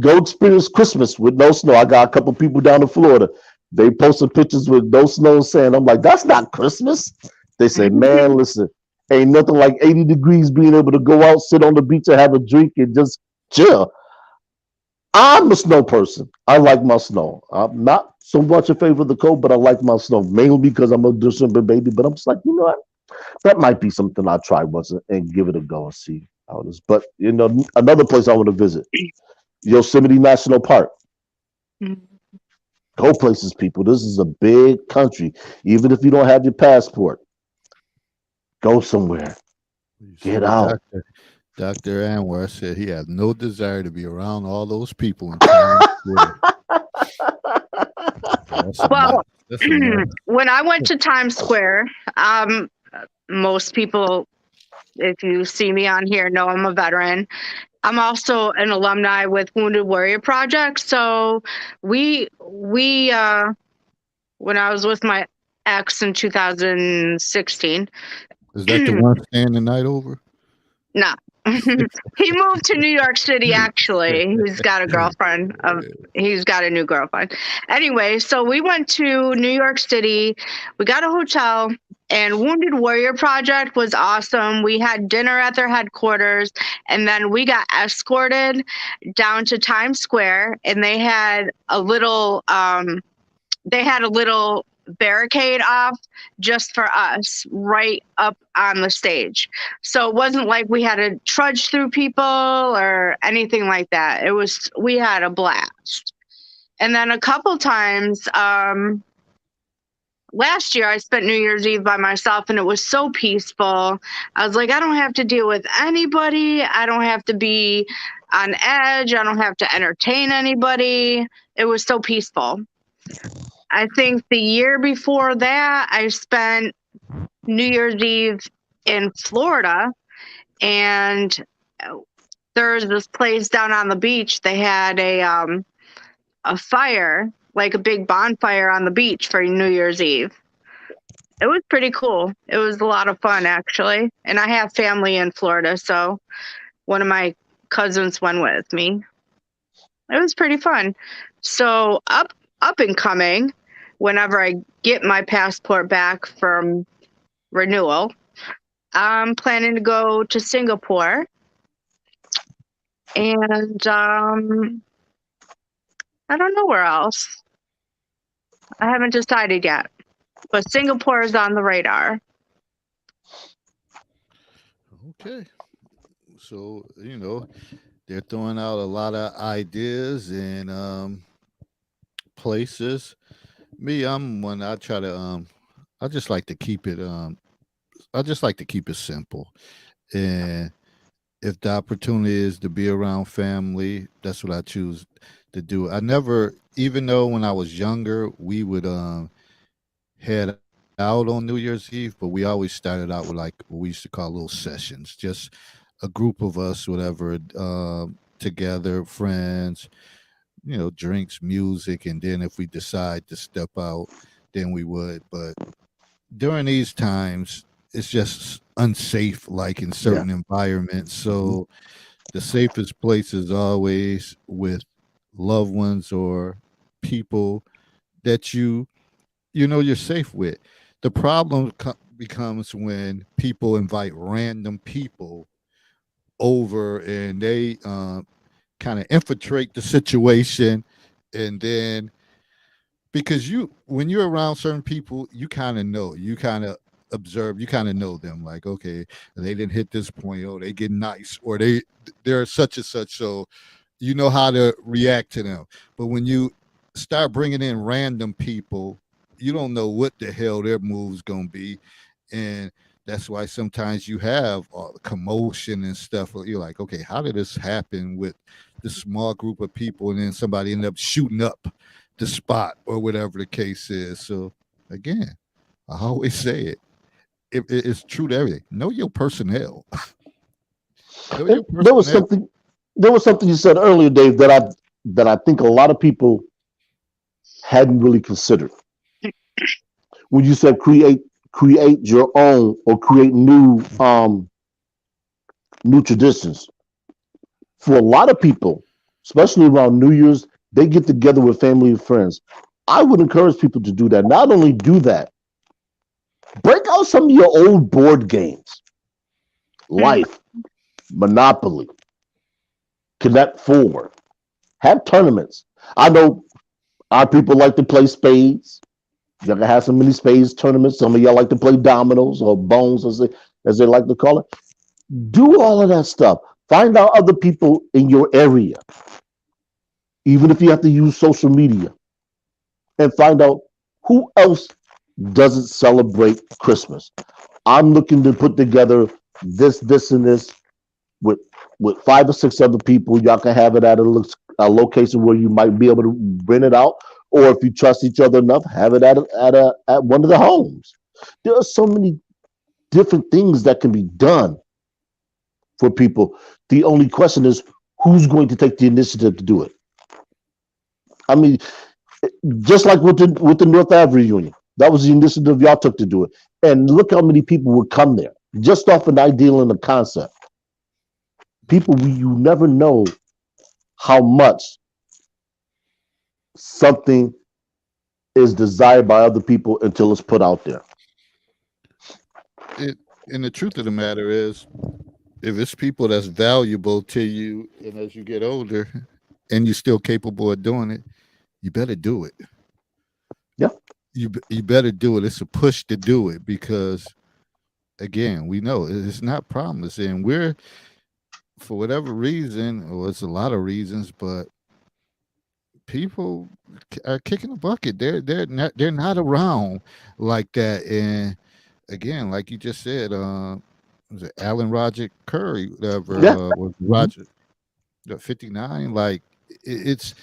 Go experience Christmas with no snow. I got a couple people down in Florida. They posted pictures with no snow and sand. I'm like, that's not Christmas. They say, man, listen, ain't nothing like 80 degrees being able to go out, sit on the beach and have a drink and just chill. I'm a snow person. I like my snow. I'm not so much in favor of the cold, but I like my snow, mainly because I'm a December baby. But I'm just like, you know what? That might be something I'll try once and give it a go and see how it is. But, another place I want to visit, Yosemite National Park. Go places, people. This is a big country. Even if you don't have your passport, go somewhere. Get out. Dr. Anwar said he has no desire to be around all those people in Times Square. Well, when I went to Times Square, most people, if you see me on here, know I'm a veteran. I'm also an alumni with Wounded Warrior Project. So we when I was with my ex in 2016. Is that the one staying the night over? No. He moved to New York City, actually. He's got a girlfriend. He's got a new girlfriend. Anyway, so we went to New York City. We got a hotel, and Wounded Warrior Project was awesome. We had dinner at their headquarters, and then we got escorted down to Times Square, and they had a little barricade off just for us right up on the stage. So it wasn't like we had to trudge through people or anything like that. We had a blast. And then a couple times last year I spent New Year's Eve by myself and it was so peaceful. I was like, I don't have to deal with anybody. I don't have to be on edge. I don't have to entertain anybody. It was so peaceful. I think the year before that, I spent New Year's Eve in Florida, and there's this place down on the beach. They had a fire, like a big bonfire on the beach for New Year's Eve. It was pretty cool. It was a lot of fun, actually. And I have family in Florida, so one of my cousins went with me. It was pretty fun. So up and coming, whenever I get my passport back from renewal, I'm planning to go to Singapore. And I don't know where else. I haven't decided yet. But Singapore is on the radar. Okay. So, they're throwing out a lot of ideas and places. Me, I'm one I try to I just like to keep it I just like to keep it simple. And if the opportunity is to be around family, that's what I choose to do. I never, even though when I was younger, we would head out on New Year's Eve, but we always started out with like what we used to call little sessions, just a group of us, whatever, together, friends, drinks, music, and then if we decide to step out, then we would. But during these times, it's just unsafe, like in Yeah. certain environments. So the safest place is always with loved ones or people that you're safe with. The problem becomes when people invite random people over and they kind of infiltrate the situation, and then because when you're around certain people, you kind of know, you kind of observe, you kind of know them, like, okay, they didn't hit this point, or they get nice, or they're such and such, so you know how to react to them. But when you start bringing in random people, you don't know what the hell their move's gonna be, and that's why sometimes you have commotion and stuff. You're like, okay, how did this happen with this small group of people, and then somebody ended up shooting up the spot or whatever the case is. So again, I always say it's true to everything. Know your personnel. Know And your personnel. there was something you said earlier, Dave, that I think a lot of people hadn't really considered. When you said create your own or create new traditions. For a lot of people, especially around New Year's, they get together with family and friends. I would encourage people to do that. Not only do that, break out some of your old board games, Mm. Life, Monopoly, Connect Four, have tournaments. I know our people like to play spades. Y'all can have some mini spades tournaments. Some of y'all like to play dominoes or bones, as they like to call it. Do all of that stuff. Find out other people in your area, even if you have to use social media, and find out who else doesn't celebrate Christmas. I'm looking to put together this, and this with five or six other people. Y'all can have it at a location where you might be able to rent it out, or if you trust each other enough, have it at one of the homes. There are so many different things that can be done for people. The only question is who's going to take the initiative to do it. I mean, just like with the North Ave reunion, that was the initiative y'all took to do it, and look how many people would come there just off an ideal and a concept. People, you never know how much something is desired by other people until it's put out there. It, and the truth of the matter is, if it's people that's valuable to you, and as you get older, and you're still capable of doing it, you better do it. Yeah. You better do it. It's a push to do it because, again, we know it's not promised, and we're for whatever reason, or it's a lot of reasons, but people are kicking the bucket. They're not around like that. And again, like you just said, was it Alan Roger Curry, whatever, Yeah. was Roger the 59? Like it's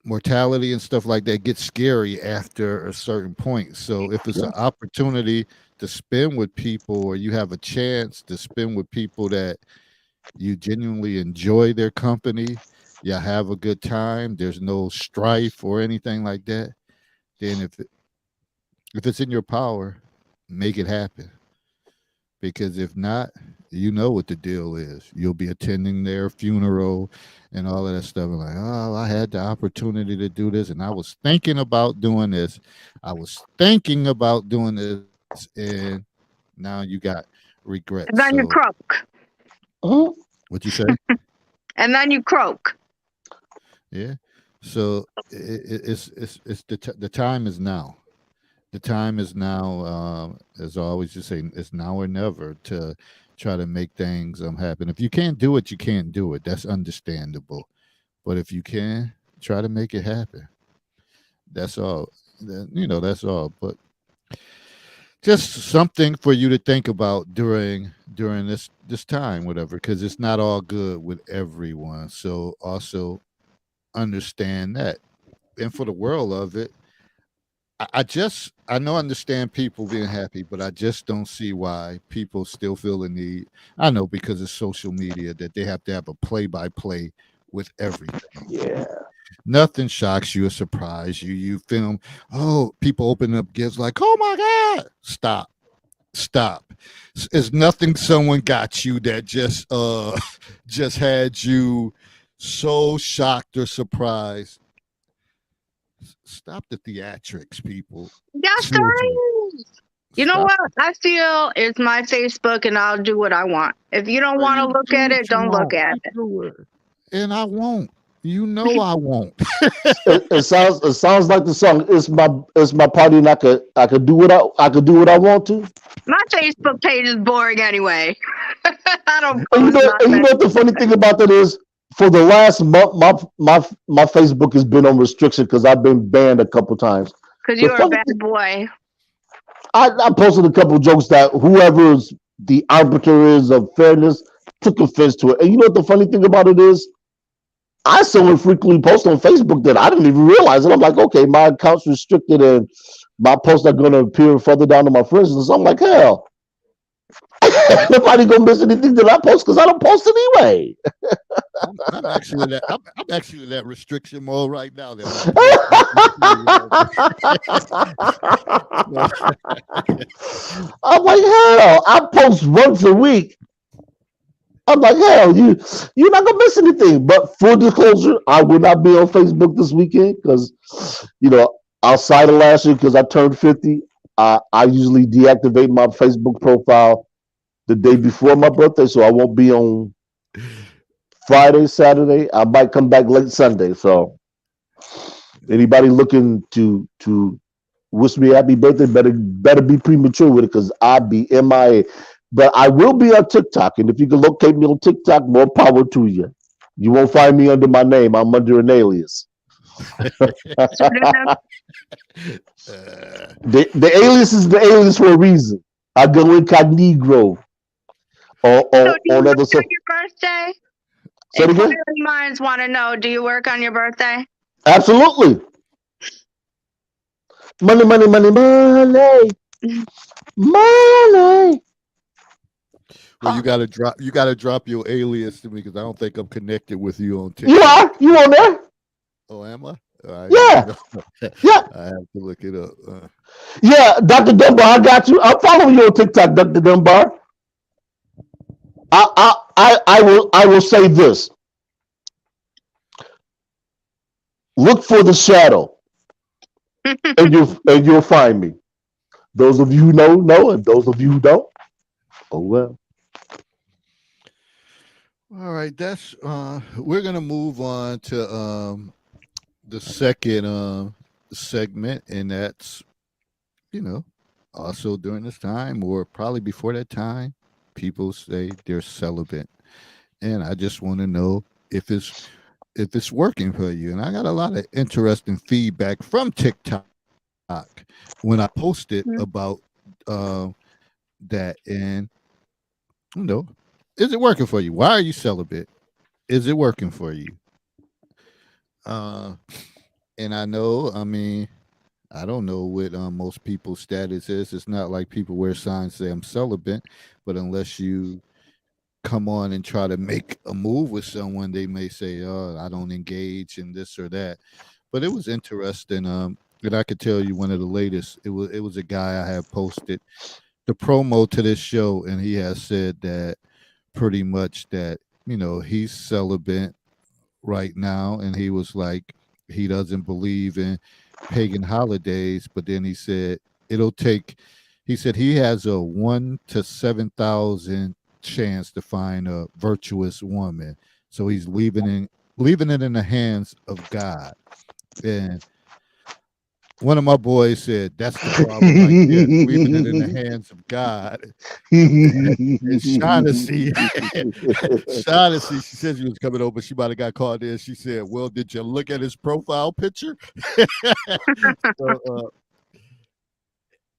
mortality and stuff like that gets scary after a certain point. So if it's Yeah. an opportunity to spend with people, or you have a chance to spend with people that you genuinely enjoy their company, you have a good time, there's no strife or anything like that, then if it's in your power, make it happen. Because if not, you know what the deal is. You'll be attending their funeral and all of that stuff. And like, oh, I had the opportunity to do this, and I was thinking about doing this. I was thinking about doing this, and now you got regrets. And then you So, croak. Mhm. what you say? And then you croak. Yeah. So it's the time is now. The time is now. As I always just say, it's now or never to try to make things happen. If you can't do it, you can't do it. That's understandable. But if you can, try to make it happen. That's all. That's all. But just something for you to think about during this time, whatever, because it's not all good with everyone. So also understand that. And for the world of it, I know understand people being happy, but I just don't see why people still feel the need. I know because of social media that they have to have a play by play with everything. Yeah. Nothing shocks you or surprise you. You film, oh, people open up gifts like, oh my God. Stop. It's nothing someone got you that just just had you so shocked or surprised. Stop the theatrics, people. Yes, Seriously. there is. You know Stop. what? I feel it's my Facebook and I'll do what I want. If you don't want to You look do at what it, you don't look want. at You it. do it. And I won't. You know I won't. It sounds like the song. It's my party, and I could do what I want to. My Facebook page is boring anyway. I don't And you post know, and you nothing. know what the funny thing about that is, for the last month, my Facebook has been on restriction because I've been banned a couple times. Because The you're a funny bad thing, boy. I posted a couple jokes that whoever's the arbiter is of fairness took offense to it. And you know what the funny thing about it is? I so infrequently post on Facebook that I didn't even realize it. I'm like, okay, my account's restricted and my posts are going to appear further down to my friends list. I'm like, hell, nobody gonna miss anything that I post because I don't post anyway. I'm actually in that. I'm actually in that restriction mode right now. That I'm like, hell, I post once a week. I'm like, hell, you're not gonna miss anything. But full disclosure, I will not be on Facebook this weekend because, outside of last year, because I turned 50, I usually deactivate my Facebook profile the day before my birthday, so I won't be on Friday, Saturday. I might come back late Sunday. So anybody looking to wish me happy birthday better be premature with it because I'll be MIA. But I will be on TikTok, and if you can locate me on TikTok, more power to you. You won't find me under my name. I'm under an alias. Pseudonym. The alias is the alias for a reason. I go incognito So do you on work other on stuff. your birthday? Say it If again. family minds want to know, do you work on your birthday? Absolutely. Money, money, money, money, money. well, you gotta drop. You gotta drop your alias to me because I don't think I'm connected with you on You TikTok. are. You on there? Oh, am I? I Yeah. Yeah. I have to look it up. Yeah. Dr. Dunbar, I got you. I'm following you on TikTok, Dr. Dunbar. I will say this. Look for the shadow, and you'll find me. Those of you who know, and those of you who don't, oh well. All right, that's we're gonna move on to the second segment, and that's you know also during this time or probably before that time, people say they're celibate, and I just want to know if it's if it's working for you. And I got a lot of interesting feedback from TikTok when I posted Mhm. about uh, that. And you know, is it working for you? Why are you celibate? Is it working for you? Uh, and I know, I mean, I don't know what most people's status is. It's not like people wear signs say I'm celibate, but unless you come on and try to make a move with someone, they may say, "Oh, I don't engage in this or that." But it was interesting. And I could tell you one of the latest. It was a guy I had posted the promo to this show, and he has said that pretty much that he's celibate right now, and he was like he doesn't believe in pagan holidays, but then he said it'll take. He said he has a 1 to 7,000 chance to find a virtuous woman, so he's leaving it in the hands of God. And one of my boys said that's the problem right there, leaving it in the hands of God. And Shaughnessy, Shaughnessy, she said she was coming over. She might have got called in. She said, "Well, did you look at his profile picture?" So,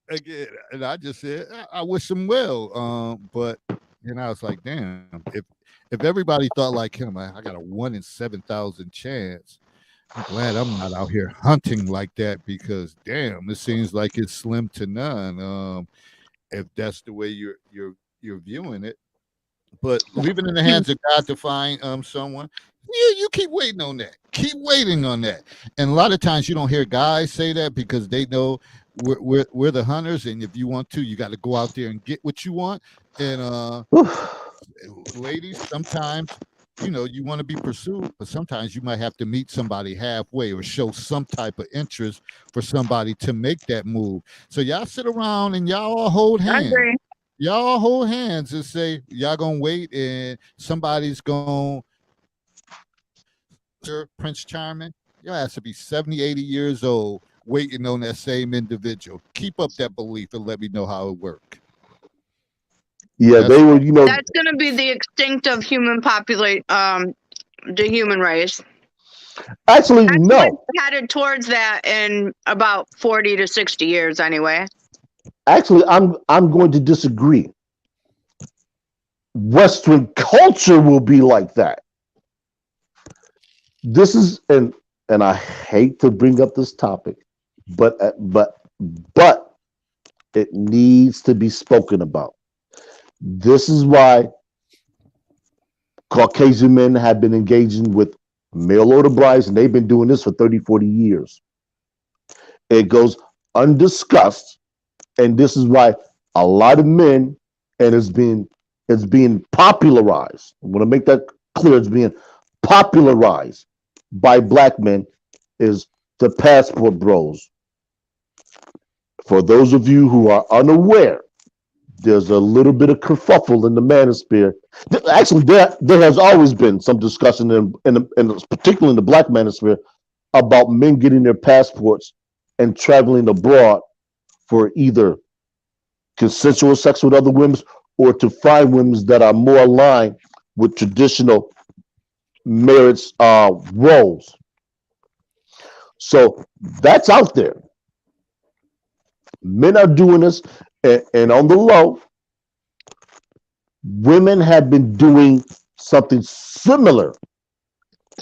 again, and I just said, I wish him well. But I was like, damn, if everybody thought like him, I got a 1 in 7,000 chance. I'm glad I'm not out here hunting like that because damn, it seems like it's slim to none. If that's the way you're viewing it. But leaving in the hands of God to find someone, you keep waiting on that. Keep waiting on that. And a lot of times you don't hear guys say that because they know we're the hunters, and if you want to, you got to go out there and get what you want. And ladies, sometimes you want to be pursued, but sometimes you might have to meet somebody halfway or show some type of interest for somebody to make that move. So y'all sit around and y'all all hold I hands. agree. Y'all hold hands and say y'all gonna wait and somebody's gonna Prince Charming. Y'all has to be 70, 80 years old waiting on that same individual. Keep up that belief and let me know how it worked. Yeah, That's they were, That's going to be the extinct of the human race. actually, That's no. headed towards that in about 40 to 60 years, anyway. Actually, I'm going to disagree. Western culture will be like that. This is and I hate to bring up this topic, but it needs to be spoken about. This is why Caucasian men have been engaging with mail order brides, and they've been doing this for 30, 40 years. It goes undiscussed, and this is why a lot of men, and it's being popularized. I want to make that clear. It's being popularized by black men is the passport bros. For those of you who are unaware, there's a little bit of kerfuffle in the manosphere. Actually, there has always been some discussion, particularly in the black manosphere, about men getting their passports and traveling abroad for either consensual sex with other women or to find women that are more aligned with traditional marriage roles. So that's out there. Men are doing this, and on the low, women have been doing something similar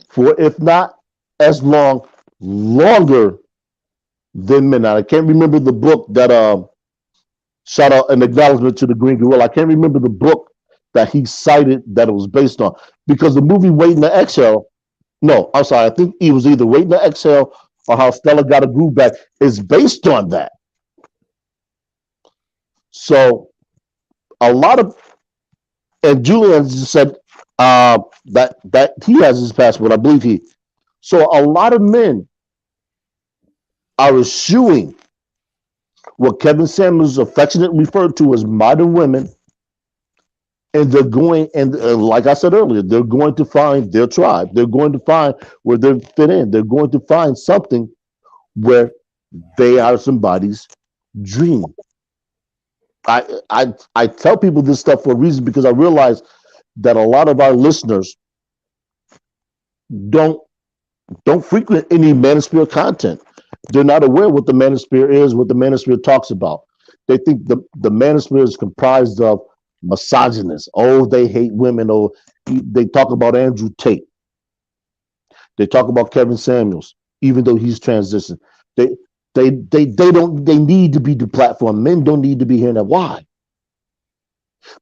for, if not as longer than men. Now, I can't remember the book that shout out an acknowledgement to the Green Gorilla. I can't remember the book that he cited that it was based on, because the movie Waiting to Exhale, no, I'm sorry, I think it was either Waiting to Exhale or How Stella Got a Groove Back is based on that. So a lot of, and Julian just said that he has his passport, I believe he. So a lot of men are eschewing what Kevin Samuels affectionately referred to as modern women, and they're going, and like I said earlier, they're going to find their tribe. They're going to find where they fit in. They're going to find something where they are somebody's dream. I tell people this stuff for a reason, because I realize that a lot of our listeners don't frequent any manosphere content. They're not aware what the manosphere is, what the manosphere talks about. They think the manosphere is comprised of misogynists. Oh, they hate women. Oh, they talk about Andrew Tate. They talk about Kevin Samuels, even though he's transitioned. They need to be deplatformed. Men don't need to be hearing that. Why?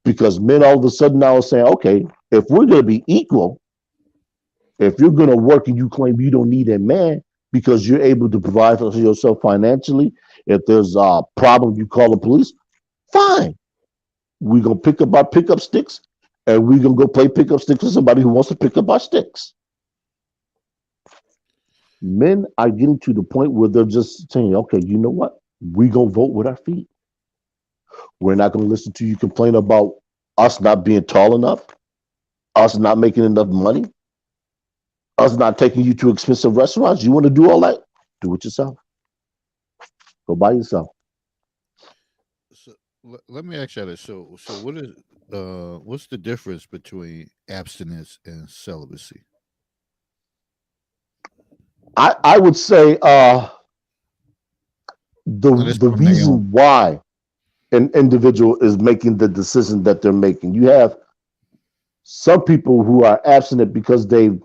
Because men all of a sudden now are saying, okay, if we're going to be equal, if you're going to work and you claim you don't need a man because you're able to provide for yourself financially, if there's a problem, you call the police, fine. We're going to pick up our pickup sticks and we're going to go play pickup sticks with somebody who wants to pick up our sticks. Men are getting to the point where they're just saying, okay, you know what? We're going to vote with our feet. We're not going to listen to you complain about us not being tall enough, us not making enough money, us not taking you to expensive restaurants. You want to do all that? Do it yourself. Go by yourself. So let me ask you this. So what is what's the difference between abstinence and celibacy? I would say Now, this the from Naomi. reason why an individual is making the decision that they're making. You have some people who are abstinent because they've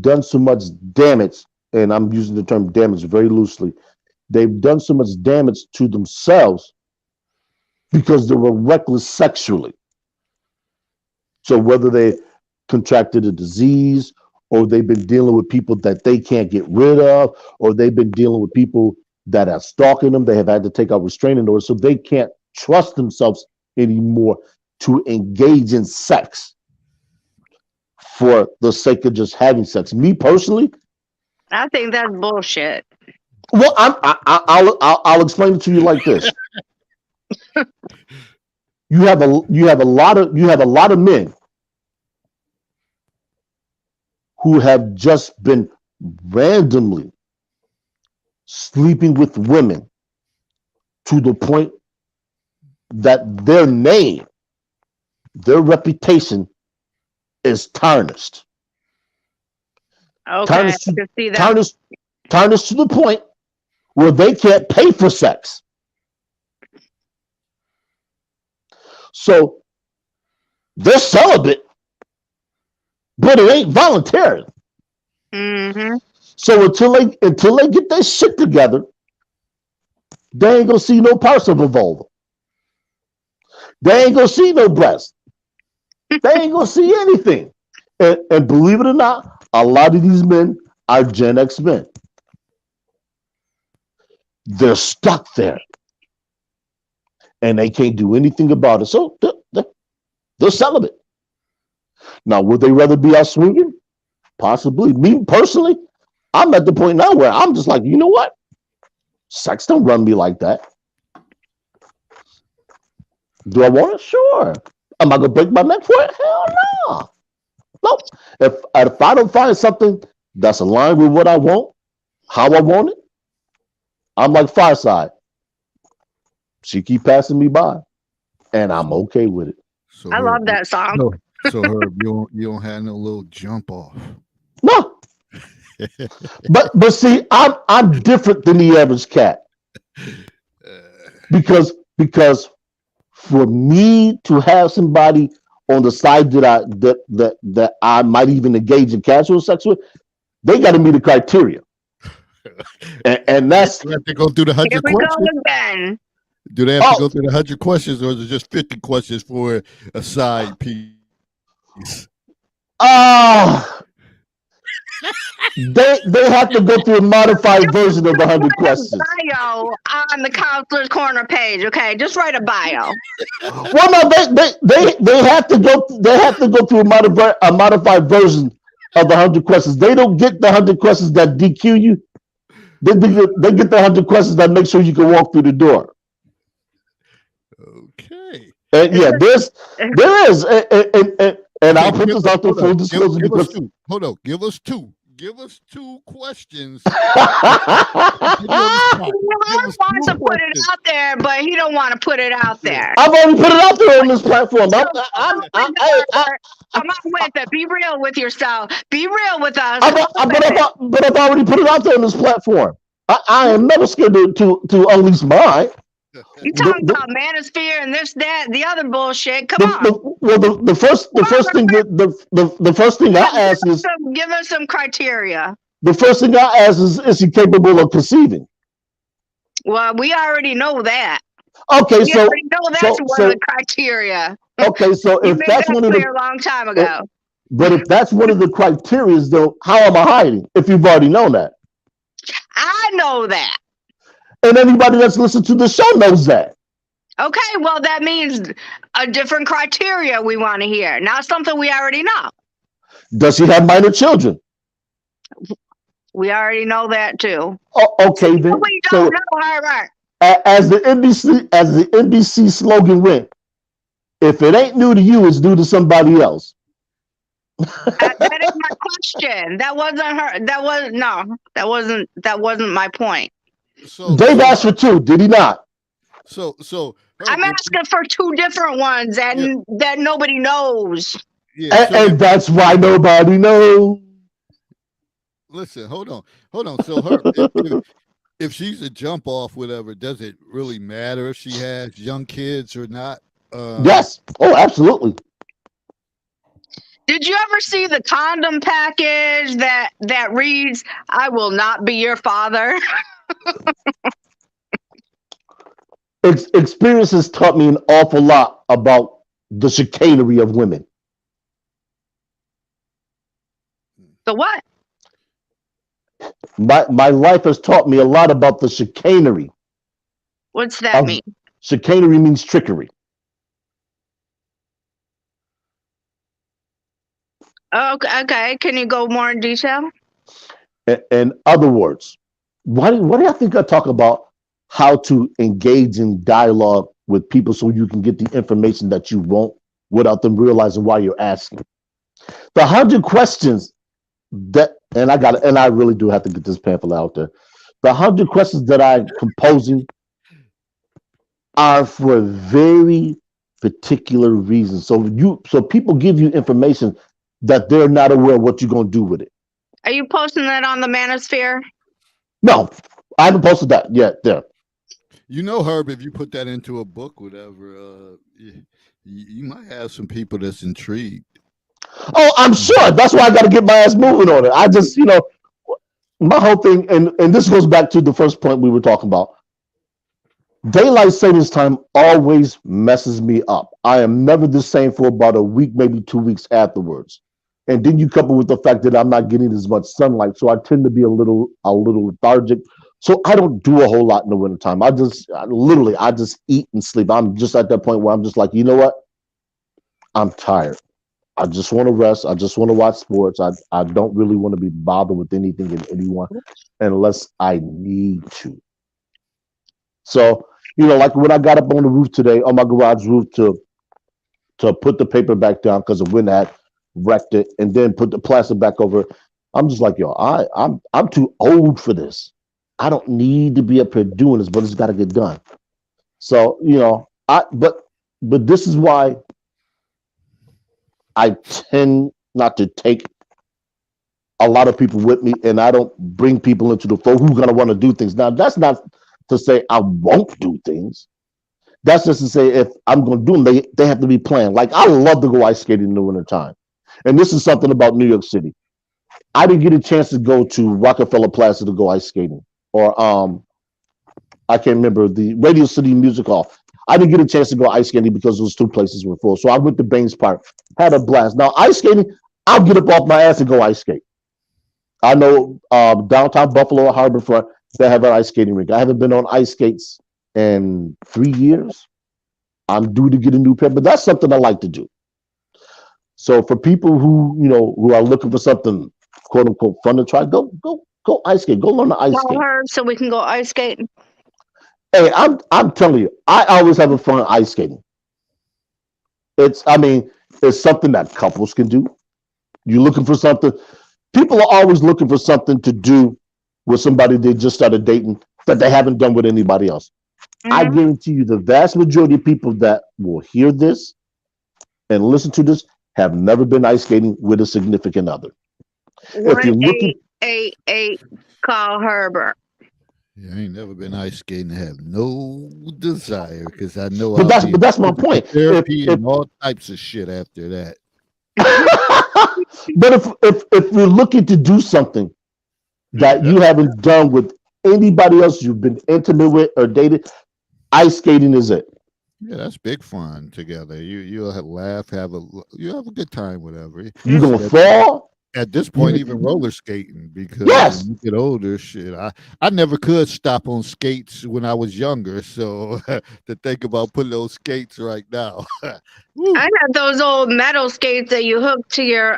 done so much damage, and I'm using the term damage very loosely. They've done so much damage to themselves because they were reckless sexually. So whether they contracted a disease, or they've been dealing with people that they can't get rid of, or they've been dealing with people that are stalking them, they have had to take out restraining orders, so they can't trust themselves anymore to engage in sex for the sake of just having sex. Me personally, I think that's bullshit. well, I'll explain it to you like this. You have a lot of men who have just been randomly sleeping with women to the point that their name, their reputation is tarnished. Okay, Tarnished I can see that. tarnished to the point where they can't pay for sex. So they're celibate, but it ain't voluntary. Mm-hmm. So until they get their shit together, they ain't gonna see no parts of a vulva. They ain't gonna see no breast. They ain't gonna see anything. And believe it or not, a lot of these men are Gen X men. They're stuck there, and they can't do anything about it. So they're celibate. Now, would they rather be out swinging? Possibly. Me personally, I'm at the point now where I'm just like, you know what? Sex don't run me like that. Do I want it? Sure. Am I gonna break my neck for it? Hell no. Nope. If I don't find something that's aligned with what I want, how I want it, I'm like Fireside. She keep passing me by, and I'm okay with it. So I love that song. So Herb, you don't have no little jump off. No. But see, I'm different than the average cat because for me to have somebody on the side that I might even engage in casual sex with, they got to meet the criteria, and that's Do they have to go through the 100 Here we go questions? again. Do they have to go through the 100 questions, or is it just 50 questions for a side piece? They have to go through a modified version of the 100 questions. Bio on the Counselor's Corner page. Okay, just write a bio. Well, no, they have to go through a modified version of the 100 questions. They don't get the 100 questions that DQ you. They get the 100 questions that make sure you can walk through the door. Okay. And yeah, there is, and I'll put this out there full disclosure because Hold on, give us two. Give us two questions. He wants to put it out there, but he don't want to put it out there. I've already put it out there on this platform. Come on with it. Be real with yourself. Be real with us. But I've already put it out there on this platform. I am never scared to unleash mine. You talking about manosphere and this, that, the other bullshit? Come on. The first thing I ask is, give us some criteria. the first thing I ask is he capable of conceiving? Well, we already know that. Okay, We already know that's one of the criteria. Okay, so You if made that's that one of clear the, a long time ago. but if that's one of the criteria, though, how am I hiding if you've already known that? I know that. And anybody that's listened to the show knows that. Okay, well, that means a different criteria we want to hear, not something we already know. Does he have minor children? We already know that too. Oh, okay, then. We don't know, Herbert. As the NBC slogan went, if it ain't new to you, it's new to somebody else. That is my question. That wasn't her. That wasn't my point. Dave asked for two, did he not? So I'm asking for two different ones and that nobody knows. Yeah, and that's why nobody knows. Listen, hold on. So if she's a jump off, whatever, does it really matter if she has young kids or not? Yes. Oh, absolutely. Did you ever see the condom package that reads, "I will not be your father"? Experience has taught me an awful lot about the chicanery of women. The what? My life has taught me a lot about the chicanery. What's that mean? Chicanery means trickery. Okay. Can you go more in detail? In other words, what do you think I talk about how to engage in dialogue with people so you can get the information that you want without them realizing why you're asking? The 100 questions that, and I really do have to get this pamphlet out there. The 100 questions that I'm composing are for very particular reasons. So people give you information that they're not aware of what you're going to do with it. Are you posting that on the Manosphere? No, I haven't posted that yet. There. You know, Herb, if you put that into a book, whatever, you might have some people that's intrigued. Oh, I'm sure. That's why I got to get my ass moving on it. I just, my whole thing, and this goes back to the first point we were talking about. Daylight savings time always messes me up. I am never the same for about a week, maybe 2 weeks afterwards. And then you couple with the fact that I'm not getting as much sunlight, so I tend to be a little lethargic. So I don't do a whole lot in the wintertime. I just eat and sleep. I'm just at that point where I'm just like, you know what? I'm tired. I just want to rest. I just want to watch sports. I don't really want to be bothered with anything and anyone unless I need to. So, like when I got up on the roof today, on my garage roof to put the paper back down because the wind had wrecked it, and then put the plastic back over it, I'm just like, yo, I'm too old for this. I don't need to be up here doing this, but it's got to get done. So, but this is why I tend not to take a lot of people with me, and I don't bring people into the flow who's going to want to do things. Now, that's not to say I won't do things. That's just to say if I'm going to do them, they have to be planned. Like, I love to go ice skating in the wintertime. And this is something about New York City. I didn't get a chance to go to Rockefeller Plaza to go ice skating. Or I can't remember, the Radio City Music Hall. I didn't get a chance to go ice skating because those two places were full. So I went to Baines Park, had a blast. Now, ice skating, I'll get up off my ass and go ice skate. I know downtown Buffalo Harborfront, they have an ice skating rink. I haven't been on ice skates in 3 years. I'm due to get a new pair, but that's something I like to do. So for people who are looking for something quote unquote fun to try, go ice skate. Go learn to ice skate. Her so we can go ice skating. Hey, I'm telling you, I always have a fun ice skating. It's something that couples can do. You're looking for something. People are always looking for something to do with somebody they just started dating that they haven't done with anybody else. Mm-hmm. I guarantee you the vast majority of people that will hear this and listen to this have never been ice skating with a significant other. If you're looking, 1888, call Herbert. Yeah, I ain't never been ice skating. Have no desire because I know but I'll be that's my point. therapy and all types of shit after that. But if you're looking to do something that you haven't done with anybody else you've been intimate with or dated, ice skating is it. Yeah, that's big fun together. You'll laugh, you have a good time, whatever. You're gonna fall. At this point, even roller skating, because Yes. when you get older, shit, I never could stop on skates when I was younger. So to think about putting those skates right now, woo. I had those old metal skates that you hook to your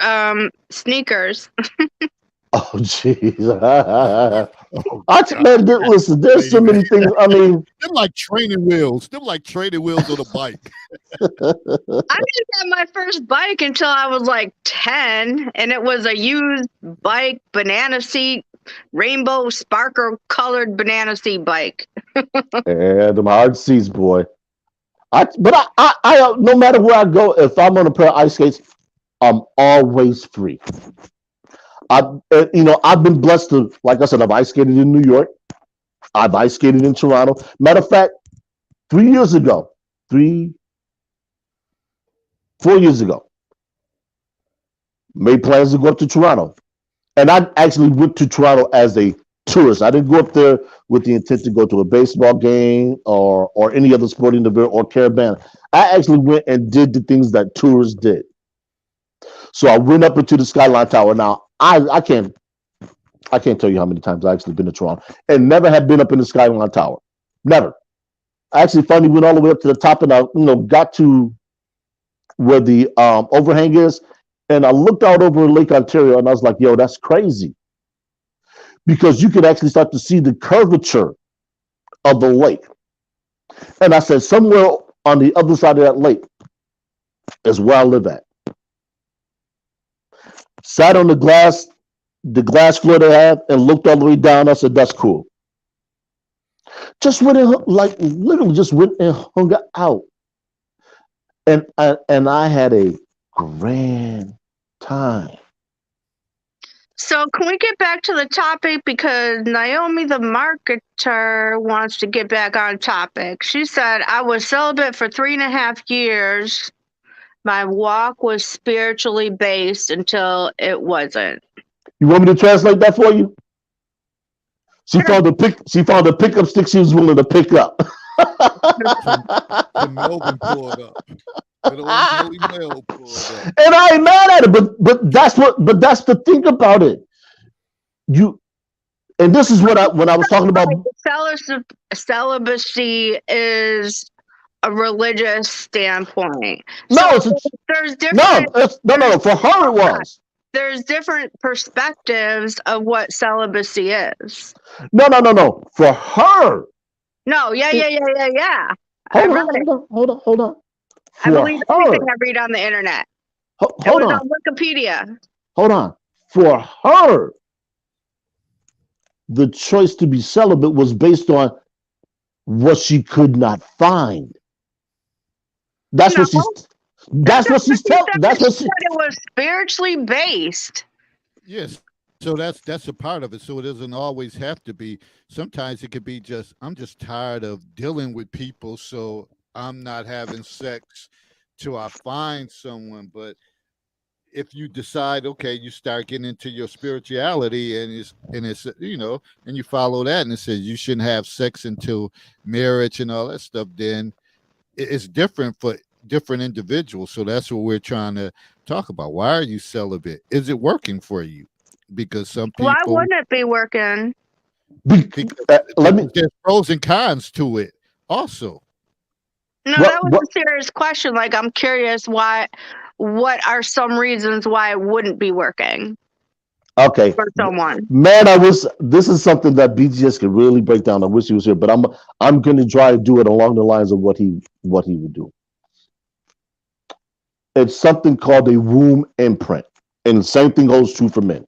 sneakers. Oh jeez. Oh, Man, listen, there's so many things. I mean, them like training wheels. Them like training wheels on a bike. I didn't have my first bike until I was like 10, and it was a used bike, banana seat, rainbow sparkle colored banana seat bike. and them hard seats, boy. I no matter where I go, if I'm on a pair of ice skates, I'm always free. I've been blessed to, like I said, I've ice skated in New York. I've ice skated in Toronto. Matter of fact, 4 years ago, made plans to go up to Toronto. And I actually went to Toronto as a tourist. I didn't go up there with the intent to go to a baseball game or any other sporting event or caravan. I actually went and did the things that tourists did. So I went up into the Skyline Tower. Now, I can't tell you how many times I actually been to Toronto and never had been up in the Skyline Tower. Never. I actually finally went all the way up to the top and I got to where the overhang is, and I looked out over Lake Ontario and I was like, yo, that's crazy. Because you could actually start to see the curvature of the lake. And I said, somewhere on the other side of that lake is where I live at. Sat on the glass floor they have and looked all the way down. I said, that's cool. Just went and literally just went and hung out. And I had a grand time. So can we get back to the topic, because Naomi the marketer wants to get back on topic. She said, I was celibate for 3.5 years. My walk was spiritually based until it wasn't. You want me to translate that for you? She found a pickup stick she was willing to pick up. And Melvin pulled up. And I ain't mad at it, but that's the thing about it. And this is when I was talking about celibacy is a religious standpoint. No, there's different. No. For her, it was. There's different perspectives of what celibacy is. No. For her. No, yeah. Hold on. I believe everything I read on the internet. Hold on. On Wikipedia. Hold on. For her, the choice to be celibate was based on what she could not find. That's what she's telling. That's what she said. It was spiritually based. Yes. So that's a part of it. So it doesn't always have to be. Sometimes it could be just, I'm just tired of dealing with people, so I'm not having sex till I find someone. But if you decide, okay, you start getting into your spirituality and it's and you follow that, and it says you shouldn't have sex until marriage and all that stuff, then it's different for different individuals. So that's what we're trying to talk about. Why are you celibate? Is it working for you? Because some people. Why wouldn't it be working? There's pros and cons to it also. No, that was a serious question. Like, I'm curious what are some reasons why it wouldn't be working? Okay. For someone. Man, this is something that BGS could really break down. I wish he was here, but I'm gonna try to do it along the lines of what he would do. It's something called a womb imprint. And the same thing holds true for men.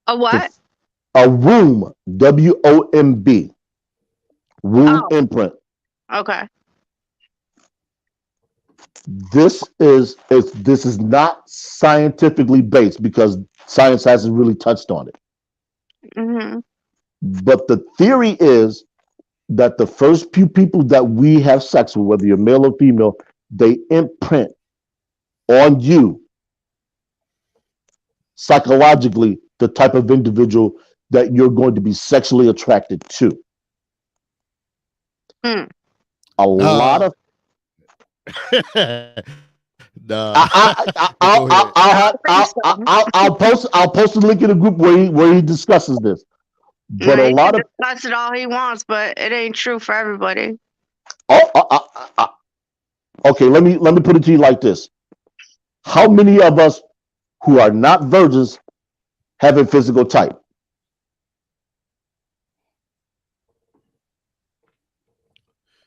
A what? A womb, WOMB. Womb imprint. Okay. This is not scientifically based because science hasn't really touched on it. Hmm. But the theory is that the first few people that we have sex with, whether you're male or female, they imprint on you psychologically the type of individual that you're going to be sexually attracted to. Mm. A lot of Nah. I'll, Go ahead. I'll post a link in the group where he discusses this. But a He lot can of discuss it all he wants, but it ain't true for everybody. Okay, let me put it to you like this: how many of us who are not virgins have a physical type?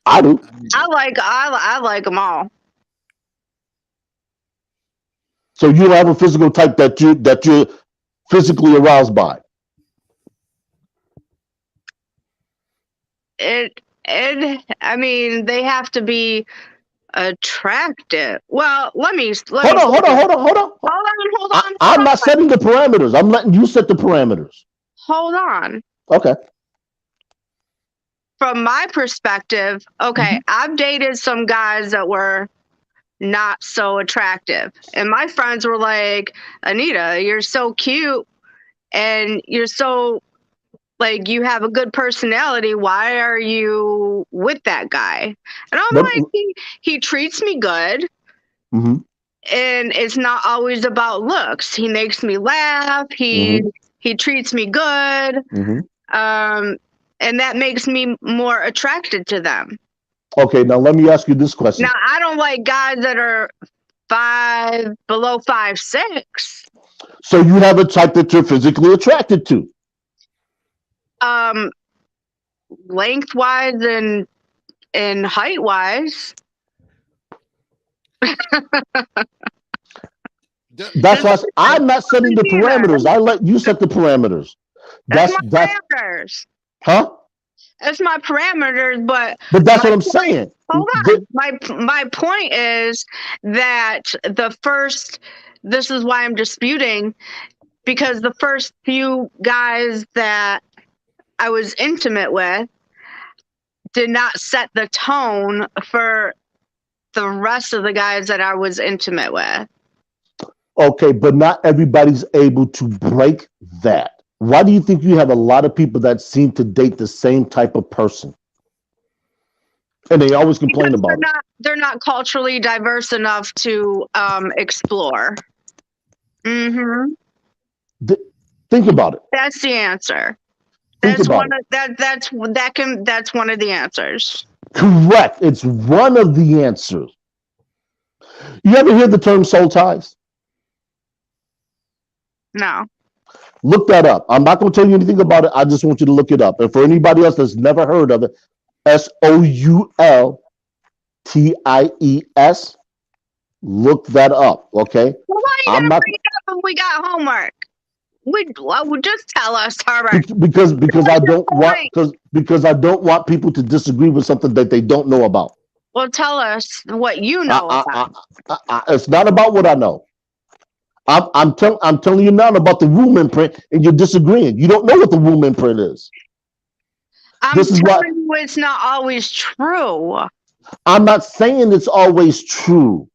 I do. I like them all. So you don't have a physical type that you're physically aroused by. I mean, they have to be attractive. Well, let me Hold on. hold on. I'm not setting the parameters. I'm letting you set the parameters. Hold on. Okay. From my perspective, okay, I've dated some guys that were not so attractive. And my friends were like, Anita, you're so cute and you're so, like, you have a good personality. Why are you with that guy? And I'm like, he treats me good. Mm-hmm. And it's not always about looks. He makes me laugh. He treats me good. Mm-hmm. And that makes me more attracted to them. Okay, now let me ask you this question. Now, I don't like guys that are below 5'6". So you have a type that you're physically attracted to? Lengthwise and height-wise. That's why I'm not setting the parameters. I let you set the parameters. That's my parameters. Huh? That's my parameters, but that's what I'm saying. Hold on. My point is that this is why I'm disputing, because the first few guys that I was intimate with did not set the tone for the rest of the guys that I was intimate with. Okay, but not everybody's able to break that. Why do you think you have a lot of people that seem to date the same type of person? And they always complain about it. They're not culturally diverse enough to explore. Mm-hmm. Think about it. That's the answer. That's one of the answers. Correct. It's one of the answers. You ever hear the term soul ties? No. Look that up. I'm not going to tell you anything about it. I just want you to look it up. And for anybody else that's never heard of it, SOULTIES, look that up. Okay. Well, why are you going to bring it up if we got homework? Would just tell us, Herbert. Because I don't want people to disagree with something that they don't know about. Well, tell us what you know about. It's not about what I know. I'm telling you now about the womb imprint, and you're disagreeing. You don't know what the womb imprint is. I'm telling you it's not always true. I'm not saying it's always true.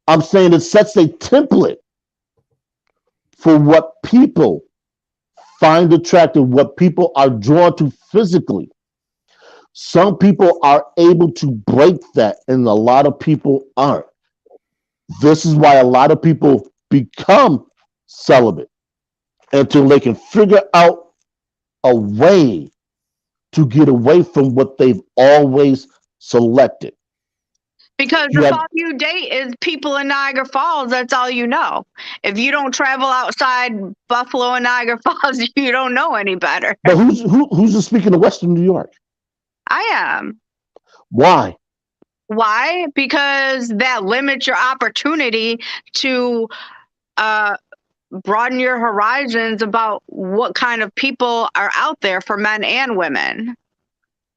I'm saying it sets a template for what people find attractive, what people are drawn to physically. Some people are able to break that, and a lot of people aren't. This is why a lot of people become celibate until they can figure out a way to get away from what they've always selected. Because if all you date is people in Niagara Falls, that's all you know. If you don't travel outside Buffalo and Niagara Falls, you don't know any better. But who's speaking of Western New York? I am. Why? Why? Because that limits your opportunity to broaden your horizons about what kind of people are out there for men and women.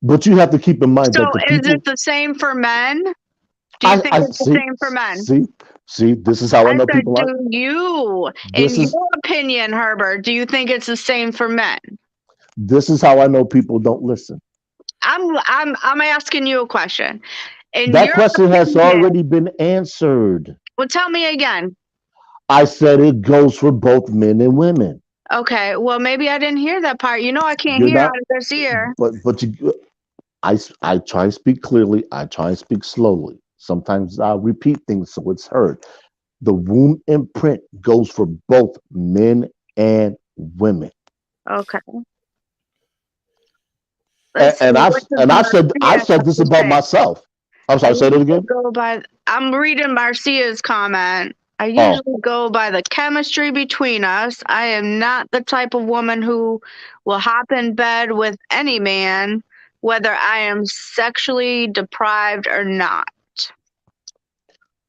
But you have to keep in mind that is it the same for men? Do you think it's the see, same for men? see, this is how I I know said, people are. do you, This in is your opinion, Herbert, do you think it's the same for men? this is how I know people don't listen. I'm asking you a question. In That your question has opinion, already been answered. well, tell me again. I said it goes for both men and women. Okay, well, maybe I didn't hear that part. You know, I can't You're hear not, out of this ear. but you, I try and speak clearly. I try and speak slowly. Sometimes I repeat things so it's heard. The womb imprint goes for both men and women. Okay. Let's see. And What does I've Marcia said have this to about say? myself. I'm I sorry, say that usually again. go by. I'm reading Marcia's comment. I Oh, usually go by the chemistry between us. I am not the type of woman who will hop in bed with any man, whether I am sexually deprived or not.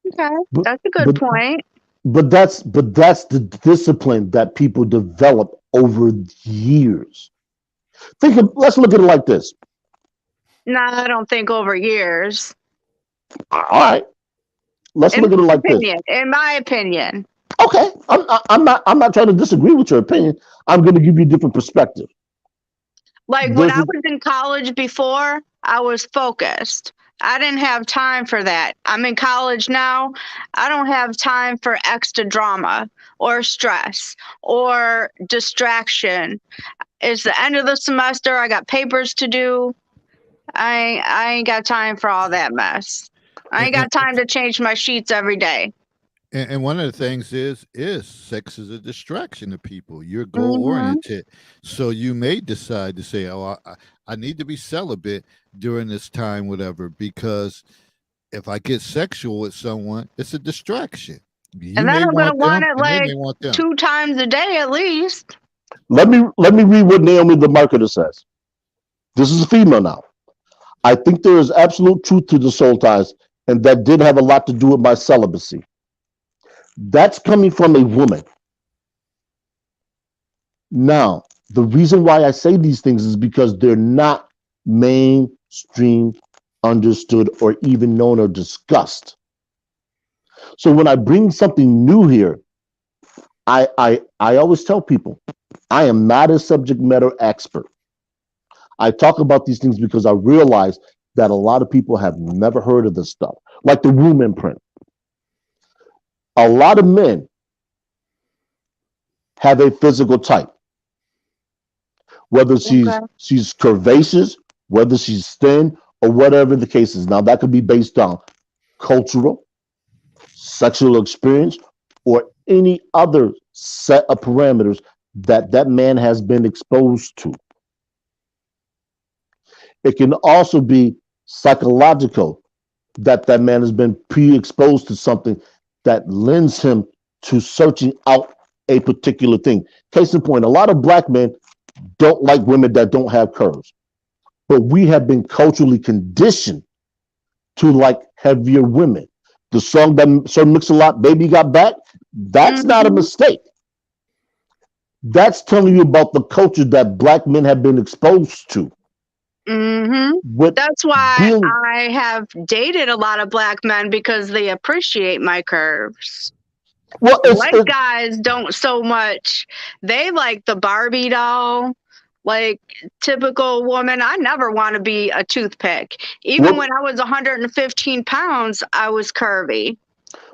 Okay, but that's a good but point. that's the discipline that people develop over years. Let's look at it like this. No, I don't think over years. All right, let's In look at it like this. my opinion. Okay, I'm not trying to disagree with your opinion. I'm going to give you a different perspective. Like when There's I a, was in college before, I was focused. I didn't have time for that. I'm in college now. I don't have time for extra drama or stress or distraction. It's the end of the semester. I got papers to do. I ain't got time for all that mess. I ain't And, got time to change my sheets every day. and one of the things is sex is a distraction to people. You're goal Mm-hmm. oriented, so you may decide to say, "Oh, I need to be celibate during this time, whatever," because if I get sexual with someone, it's a distraction. You And then may I'm gonna want want them, it and they like may want them. 2 times a day at least. let me read what Naomi the marketer says. This is a female now. I think there is absolute truth to the soul ties, and that did have a lot to do with my celibacy. That's coming from a woman. Now, the reason why I say these things is because they're not mainstream understood or even known or discussed. So when I bring something new here, I always tell people I am not a subject matter expert. I talk about these things because I realize that a lot of people have never heard of this stuff, like the womb imprint. A lot of men have a physical type, whether she's curvaceous, whether she's thin, or whatever the case is. Now that could be based on cultural, sexual experience, or any other set of parameters that man has been exposed to. It can also be psychological, that man has been pre-exposed to something that lends him to searching out a particular thing. Case in point, a lot of black men don't like women that don't have curves, but we have been culturally conditioned to like heavier women. The song that Sir Mix-a-Lot, Baby Got Back, that's not a mistake. That's telling you about the culture that black men have been exposed to. That's why I have dated a lot of black men, because they appreciate my curves. Well, white guys don't so much. They like the Barbie doll, like typical woman. I never want to be a toothpick. Even when I was 115 pounds, I was curvy.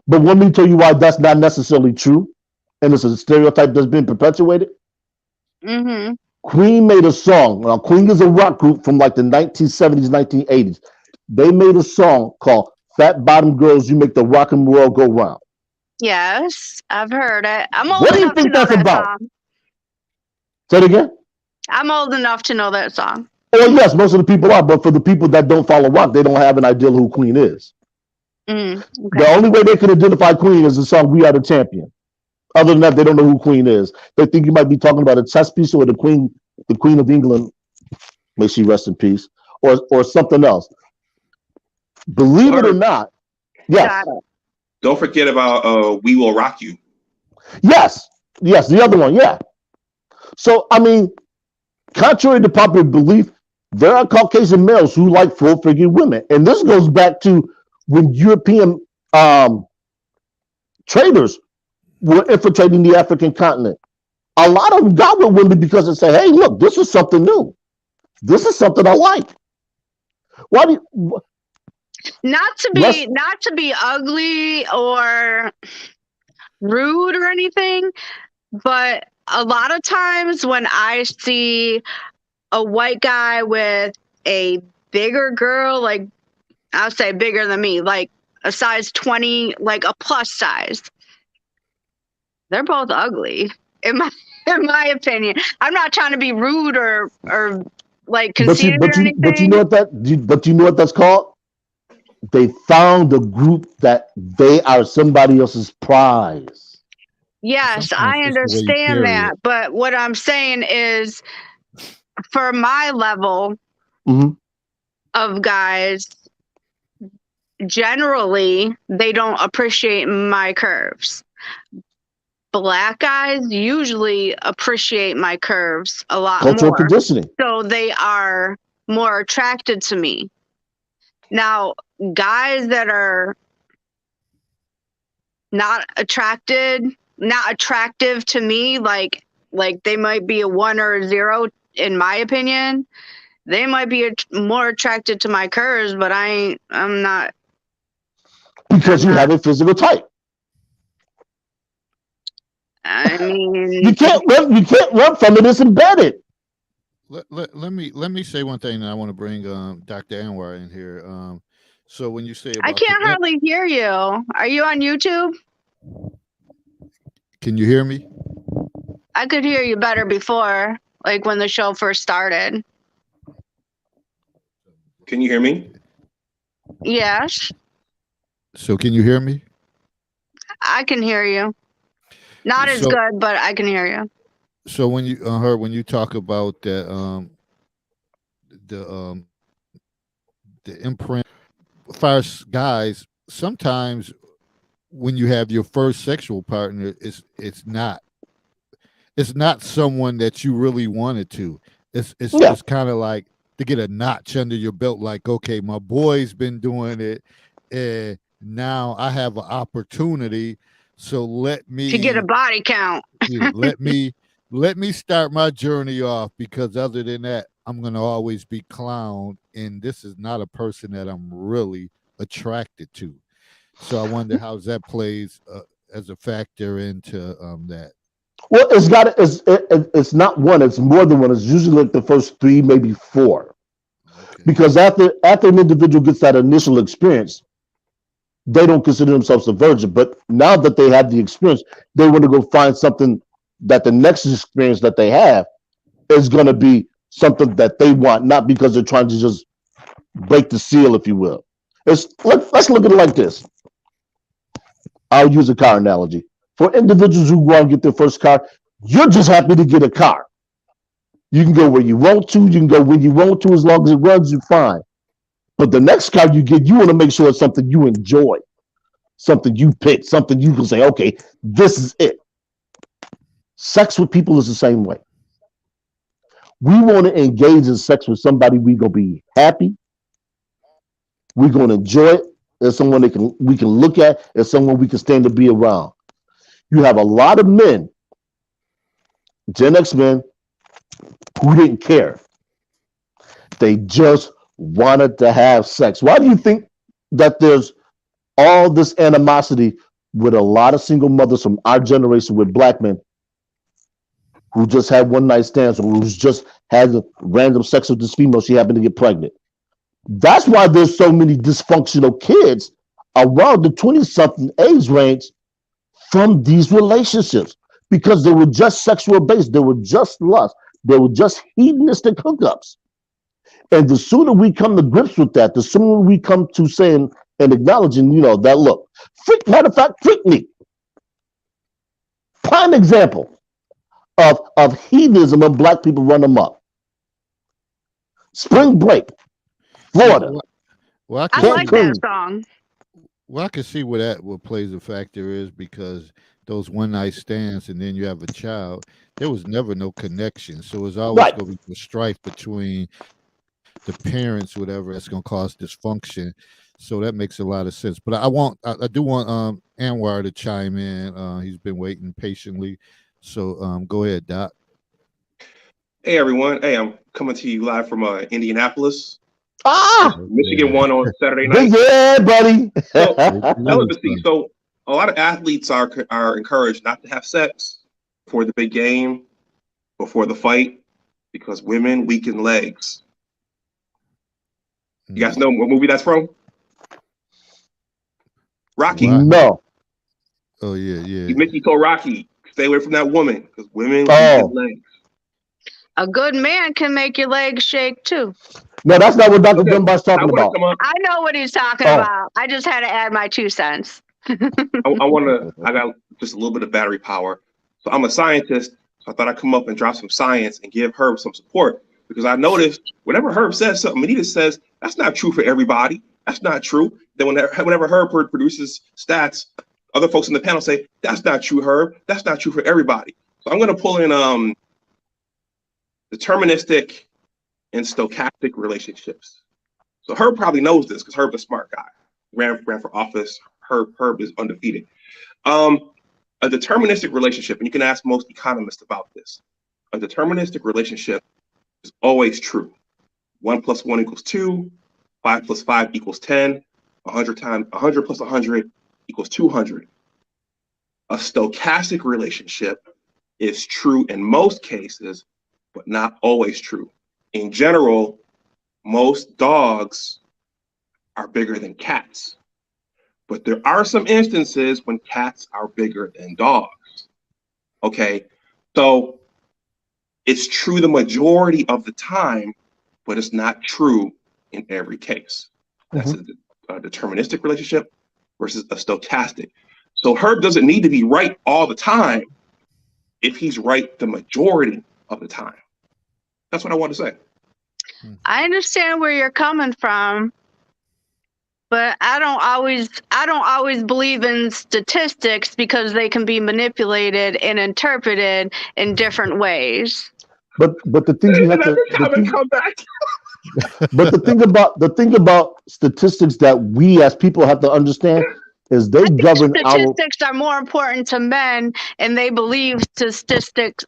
But let me tell you why that's not necessarily true, and it's a stereotype that's been perpetuated. Queen made a song. Now, Queen is a rock group from like the 1970s, 1980s. They made a song called "Fat Bottom Girls, You Make the Rock and Roll Go Round." Yes, I've heard it. I'm old What do you enough to think know that's that about? song. Say it again. I'm old enough to know that song. Oh yes, most of the people are, but for the people that don't follow rock, they don't have an idea who Queen is. Okay. The only way they can identify Queen is the song "We Are the Champion." Other than that, they don't know who Queen is. They think you might be talking about a chess piece or the Queen of England, may she rest in peace, or something else. Believe it or not, yes. Don't forget about "We Will Rock You." Yes, the other one, yeah. So I mean, contrary to popular belief, there are Caucasian males who like full-figured women, and this goes back to when European traders were infiltrating the African continent. A lot of them got with women because they say, "Hey, look, this is something new. This is something I like." Why do you, Not to be ugly or rude or anything, but a lot of times when I see a white guy with a bigger girl, like I'll say bigger than me, like a size 20, like a plus size, they're both ugly in my opinion. I'm not trying to be rude or like conceited or anything. but you know what that's called? They found a group that they are somebody else's prize. Yes, Sometimes I it's the way you understand carry that, it. but what I'm saying is, for my level Mhm. of guys, generally they don't appreciate my curves. Black guys usually appreciate my curves a lot Cultural more, conditioning. so they are more attracted to me. Now, guys that are not attractive to me, like they might be a 1 or a 0 in my opinion. They might be more attracted to my curves, but I'm not. Because you have a physical type. I mean, You can't run from it. It's embedded. Let me say one thing, and I want to bring Dr. Anwar in here. So when you say I about can't hardly hear you. Are you on YouTube? can you hear me? I could hear you better before, like when the show first started. Can you hear me? Yes, So can you hear me? I can hear you. Not as So- good, but I can hear you. So when you when you talk about that the imprint, first guys, sometimes when you have your first sexual partner, it's not someone that you really wanted to. It's Yeah. it's kind of like to get a notch under your belt, like, okay, my boy's been doing it, and now I have an opportunity. So let me To get a body count. yeah, let me start my journey off, because other than that, I'm gonna always be clowned, and this is not a person that I'm really attracted to. So I wonder how that plays as a factor into that. Well, it's not one. It's more than one. It's usually like the first 3, maybe 4. Okay. Because after an individual gets that initial experience, they don't consider themselves a virgin. But now that they have the experience, they want to go find something that the next experience that they have is going to be something that they want, not because they're trying to just break the seal, if you will. Let's look at it like this. I'll use a car analogy. For individuals who go out and get their first car, you're just happy to get a car. You can go where you want to. You can go when you want to. As long as it runs, you're fine. But the next car you get, you want to make sure it's something you enjoy, something you pick, something you can say, okay, this is it. Sex with people is the same way. We want to engage in sex with somebody we're going to be happy. We're going to enjoy it. As someone we can look at, as someone we can stand to be around. You have a lot of men, Gen X men, who didn't care. They just wanted to have sex. Why do you think that there's all this animosity with a lot of single mothers from our generation with black men who just had one night stands, or who's just had random sex with this female, she happened to get pregnant? That's why there's so many dysfunctional kids around the 20-something age range from these relationships, because they were just sexual based. They were just lust. They were just hedonistic hookups. And the sooner we come to grips with that, the sooner we come to saying and acknowledging, that look, matter of fact, Freaknik, prime example of hedonism of black people run amok. Spring Break, Florida. Well, I like that song. Well, I can see what plays a factor is, because those one night stands and then you have a child, there was never no connection. So it's always Right. going to be a strife between the parents, whatever, that's going to cause dysfunction. So that makes a lot of sense. But I do want Anwar to chime in. He's been waiting patiently. So go ahead, Doc. Hey everyone. Hey, I'm coming to you live from Indianapolis. Ah, Michigan won on Saturday night. yeah, buddy. So, celibacy. So a lot of athletes are encouraged not to have sex before the big game, before the fight, because women weaken legs. You guys know what movie that's from? Rocky. Wow. No. Oh yeah. Mickey told Rocky, stay away from that woman because women Oh. weaken legs. A good man can make your legs shake too. No, that's not what Dr. Okay. Dunbar's I talking want to about. come up. I know what he's talking Oh. about. I just had to add my 2 cents. I got just a little bit of battery power. So I'm a scientist. So I thought I'd come up and drop some science and give Herb some support, because I noticed whenever Herb says something, Anita says, that's not true for everybody. That's not true. Then whenever Herb produces stats, other folks in the panel say, that's not true, Herb. That's not true for everybody. So I'm going to pull in deterministic and stochastic relationships. So Herb probably knows this because Herb's a smart guy. Ran for office. Herb is undefeated. A deterministic relationship, and you can ask most economists about this. A deterministic relationship is always true. 1 + 1 = 2. 5 + 5 = 10. 100 + 100 = 200. A stochastic relationship is true in most cases, but not always true. In general, most dogs are bigger than cats. But there are some instances when cats are bigger than dogs. Okay, so it's true the majority of the time, but it's not true in every case. That's a deterministic relationship versus a stochastic. So Herb doesn't need to be right all the time if he's right the majority of the time. That's what I want to say. I understand where you're coming from, but I don't always believe in statistics because they can be manipulated and interpreted in different ways. But the thing you have to Come back. but the thing about statistics that we as people have to understand is they govern our. Statistics are more important to men, and they believe statistics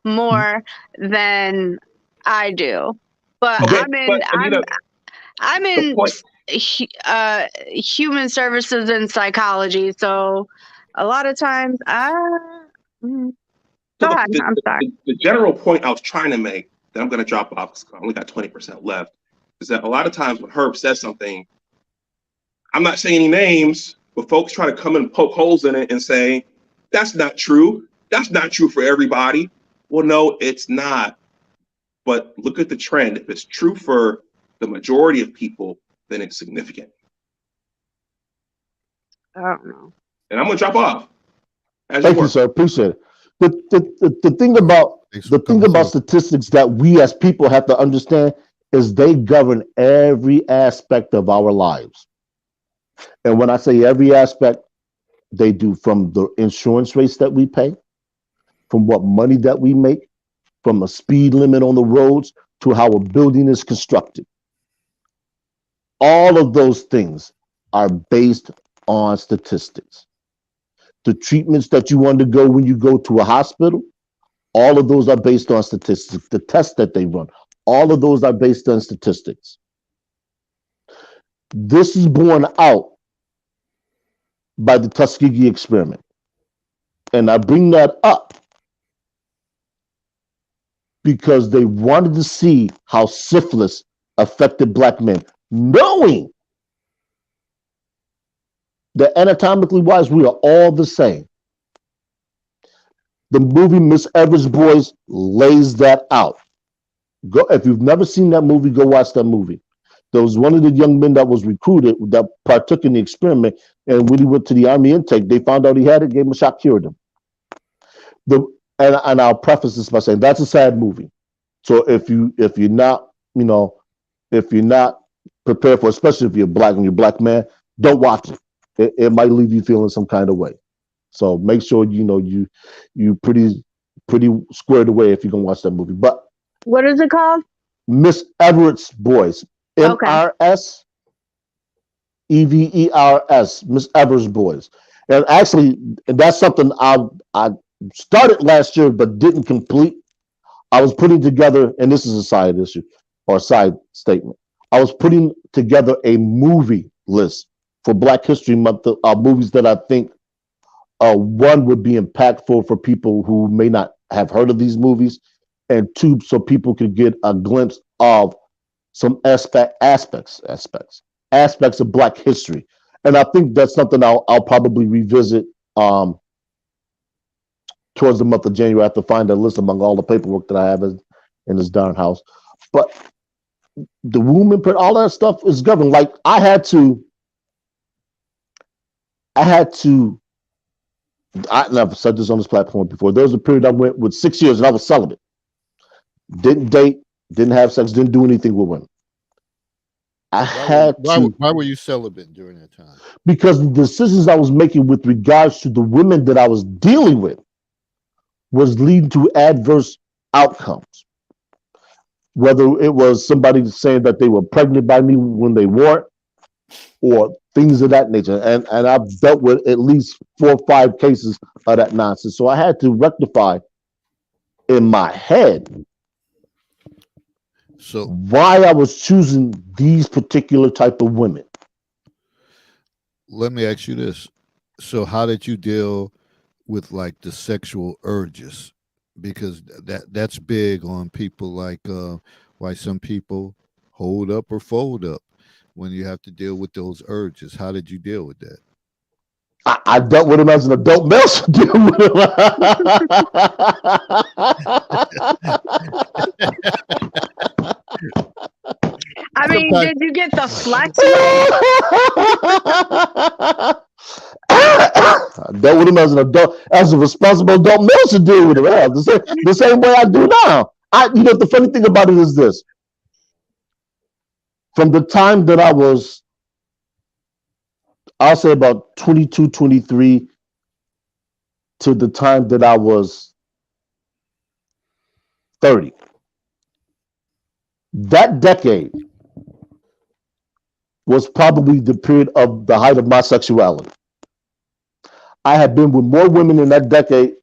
more than I do. But Okay, I'm in human services and psychology, so a lot of times go ahead. I'm sorry. The general point I was trying to make, that I'm going to drop off because I only got 20% left, is that a lot of times when Herb says something, I'm not saying any names, but folks try to come and poke holes in it and say, that's not true. That's not true for everybody. Well, no, it's not. But look at the trend. If it's true for the majority of people, then it's significant. I don't know. And I'm going to drop off. Thank you, sir. Appreciate it. The thing about statistics that we as people have to understand is they govern every aspect of our lives. And when I say every aspect, they do from the insurance rates that we pay, from what money that we make, from a speed limit on the roads to how a building is constructed. All of those things are based on statistics. The treatments that you undergo when you go to a hospital, all of those are based on statistics. The tests that they run, all of those are based on statistics. This is borne out by the Tuskegee experiment. And I bring that up because they wanted to see how syphilis affected Black men, knowing that anatomically wise, we are all the same. The movie Miss Evers Boys lays that out. Go, if you've never seen that movie, go watch that movie. There was one of the young men that was recruited that partook in the experiment, and when he went to the Army intake, they found out he had it, gave him a shot, cured him. And I'll preface this by saying that's a sad movie. So if you're not prepared for, especially if you're Black and you're a Black man, don't watch it. It might leave you feeling some kind of way. So make sure you pretty squared away if you're gonna watch that movie. But what is it called? Miss Everett's Boys. Okay. Mrsever's, Miss Everett's Boys. And actually, that's something I started last year but didn't complete. I was putting together, and this is a side issue or side statement. I was putting together a movie list for Black History Month of movies that I think one would be impactful for people who may not have heard of these movies, and two, so people could get a glimpse of some aspects of Black history. And I think that's something I'll probably revisit towards the month of January. I have to find a list among all the paperwork that I have in this darn house. But the woman, all that stuff is governed. Like I had to. I've said this on this platform before. There was a period I went with 6 years and I was celibate. Didn't date, didn't have sex, didn't do anything with women. Why were you celibate during that time? Because the decisions I was making with regards to the women that I was dealing with was leading to adverse outcomes. Whether it was somebody saying that they were pregnant by me when they weren't, or things of that nature. And I've dealt with at least 4 or 5 cases of that nonsense. So I had to rectify in my head why I was choosing these particular type of women. Let me ask you this. So how did you deal with like the sexual urges? Because that's big on people, like why some people hold up or fold up when you have to deal with those urges. How did you deal with that? I dealt with him as an adult male. I mean, did you get the flex? I dealt with him as an adult, as a responsible adult male should deal with him. Yeah, the same way I do now. The funny thing about it is this. From the time that I was, I'll say about 22, 23, to the time that I was 30. That decade was probably the period of the height of my sexuality. I have been with more women in that decade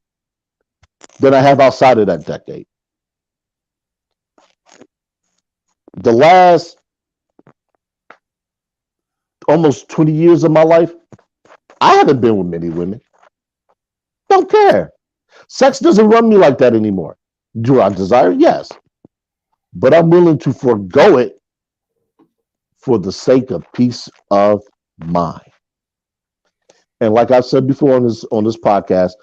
than I have outside of that decade. The last almost 20 years of my life, I haven't been with many women. Don't care. Sex doesn't run me like that anymore. Do I desire? Yes. But I'm willing to forego it for the sake of peace of mind. And like I've said before on this podcast,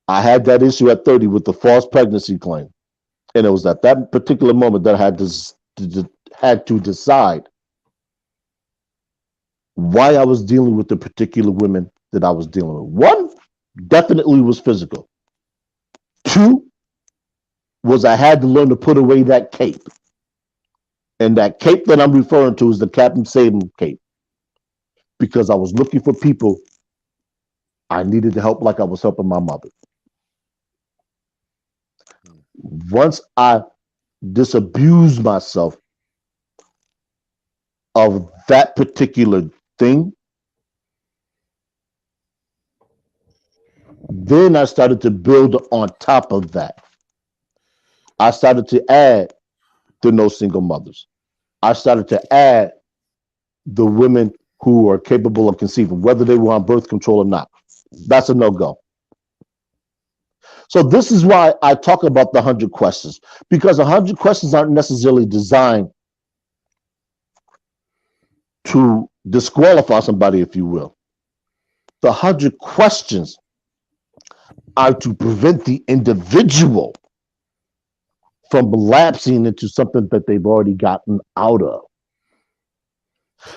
I had that issue at 30 with the false pregnancy claim. And it was at that particular moment that I had to decide why I was dealing with the particular women that I was dealing with. One, definitely was physical. 2, was I had to learn to put away that cape. And that cape that I'm referring to is the Captain Sable cape. Because I was looking for people I needed to help like I was helping my mother. Once I disabused myself of that particular thing, then I started to build on top of that. I started to add the no single mothers. I started to add the women who are capable of conceiving, whether they were on birth control or not. That's a no-go. So this is why I talk about the 100 questions, because 100 questions aren't necessarily designed to disqualify somebody, if you will. The 100 questions are to prevent the individual from lapsing into something that they've already gotten out of.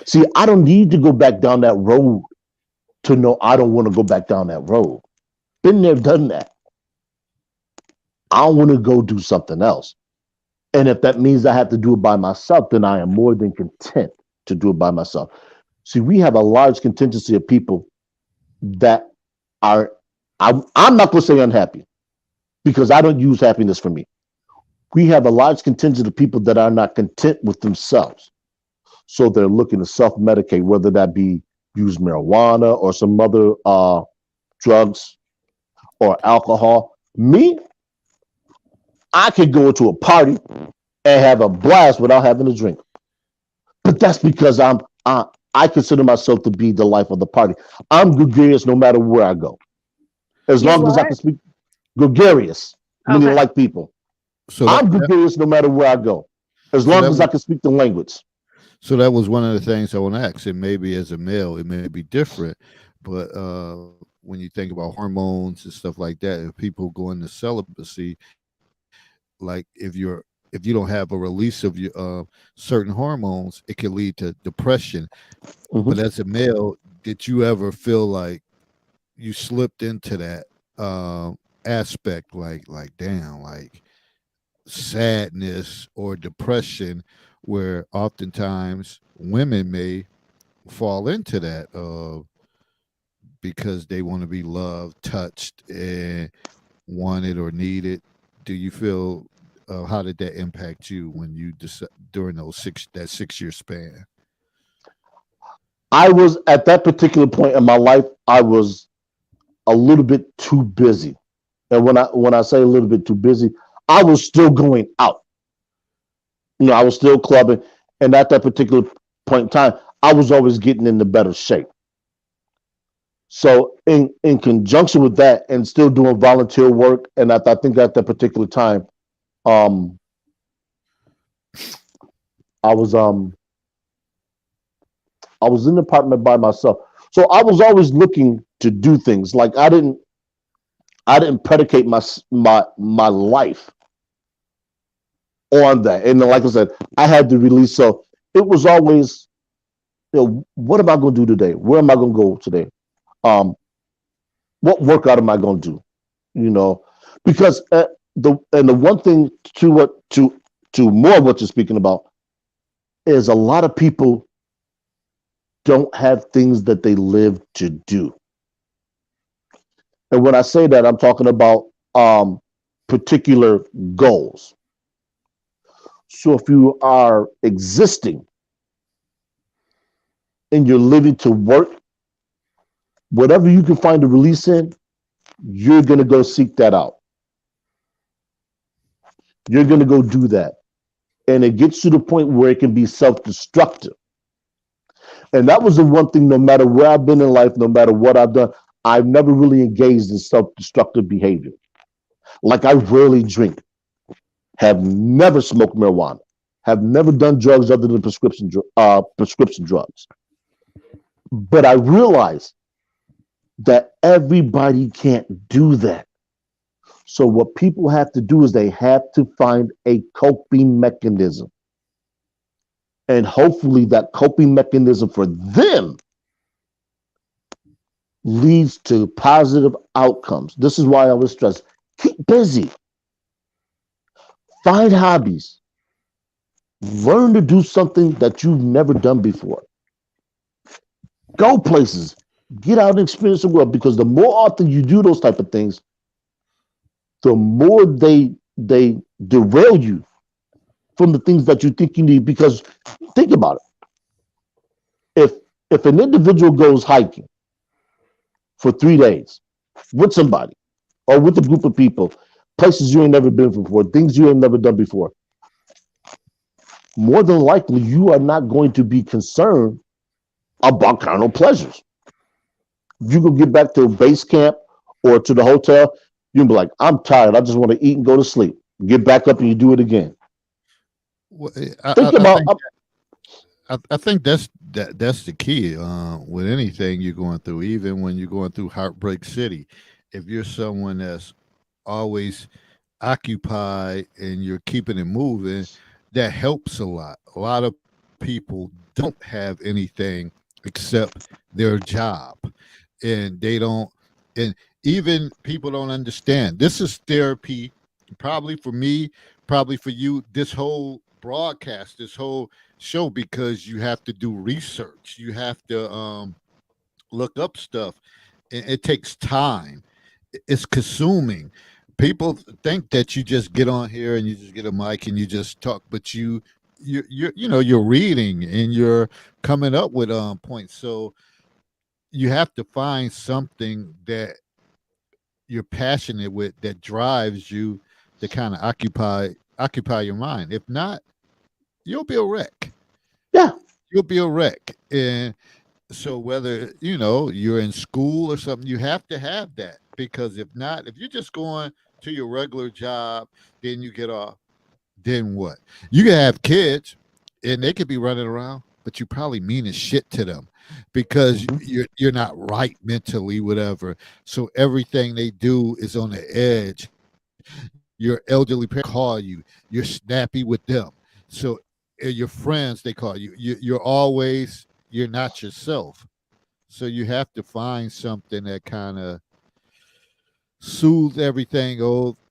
See, I don't need to go back down that road to know I don't want to go back down that road. Been there, done that. I want to go do something else. And if that means I have to do it by myself, then I am more than content to do it by myself. See, we have a large contingency of people that are, I'm not going to say unhappy, because I don't use happiness for me. we have a large contingent of people that are not content with themselves. So they're looking to self-medicate, whether that be use marijuana or some other drugs or alcohol. Me, I could go to a party and have a blast without having a drink. But that's because I consider myself to be the life of the party. I'm gregarious no matter where I go. As You long as I what? can speak gregarious, meaning Okay. like people. So I'm that, gregarious no matter where I go. As so long that as was I can speak the language. so that was one of the things I want to ask. And maybe as a male, it may be different, but when you think about hormones and stuff like that, if people go into celibacy, like if you don't have a release of your certain hormones, it can lead to depression. Mhm. But as a male, did you ever feel like you slipped into that aspect, like damn, like sadness or depression, where oftentimes women may fall into that because they want to be loved, touched, and wanted or needed. Do you feel how did that impact you when you during those 6 year span? I was at that particular point in my life, I was a little bit too busy. And when I say a little bit too busy, I was still going out. I was still clubbing. And at that particular point in time, I was always getting into better shape. So in conjunction with that and still doing volunteer work, and I think at that particular time, um, I was um I was in the apartment by myself. So I was always looking to do things. Like I didn't predicate my life on that. And then, like I said, I had to release. So it was always, what am I going to do today? Where am I going to go today? Um, what workout am I going to do? You know, because the one thing to more of what you're speaking about is a lot of people don't have things that they live to do. And when I say that, I'm talking about particular goals. So if you are existing and you're living to work, whatever you can find a release in, you're going to go seek that out. You're going to go do that. And it gets to the point where it can be self destructive. And that was the one thing, no matter where I've been in life, no matter what I've done, I've never really engaged in self destructive behavior. Like I rarely drink, have never smoked marijuana, have never done drugs other than prescription drugs. But I realized that everybody can't do that. So what people have to do is they have to find a coping mechanism. And hopefully that coping mechanism for them leads to positive outcomes. This is why I always stress, keep busy, find hobbies, learn to do something that you've never done before. Go places, get out and experience the world, because the more often you do those type of things, the more they derail you from the things that you think you need. Because think about it. If an individual goes hiking for 3 days with somebody or with a group of people, places you ain't never been before, things you ain't never done before, more than likely you are not going to be concerned about carnal pleasures. You can get back to base camp or to the hotel, you can be like, I'm tired. I just want to eat and go to sleep. Get back up and you do it again. Well, Think about I think that's the key with anything you're going through, even when you're going through Heartbreak City. If you're someone that's always occupied and you're keeping it moving, that helps a lot. A lot of people don't have anything except their job, and they don't, and even people don't understand. This is therapy, probably for me, probably for you. This whole broadcast, this whole show, because you have to do research, you have to look up stuff. It takes time. It's consuming. people think that you just get on here and you just get a mic and you just talk, but you're reading and you're coming up with points. So you have to find something that you're passionate with that drives you to kind of occupy your mind. If not, you'll be a wreck. Yeah. You'll be a wreck. And so whether you're in school or something, you have to have that, because if not, if you're just going to your regular job, then you get off, then what? You can have kids and they could be running around, but you probably mean as shit to them because you're not right mentally, whatever. So everything they do is on the edge. Your elderly parents call you, you're snappy with them. So your friends, they call you, you're not yourself. So you have to find something that kind of soothes everything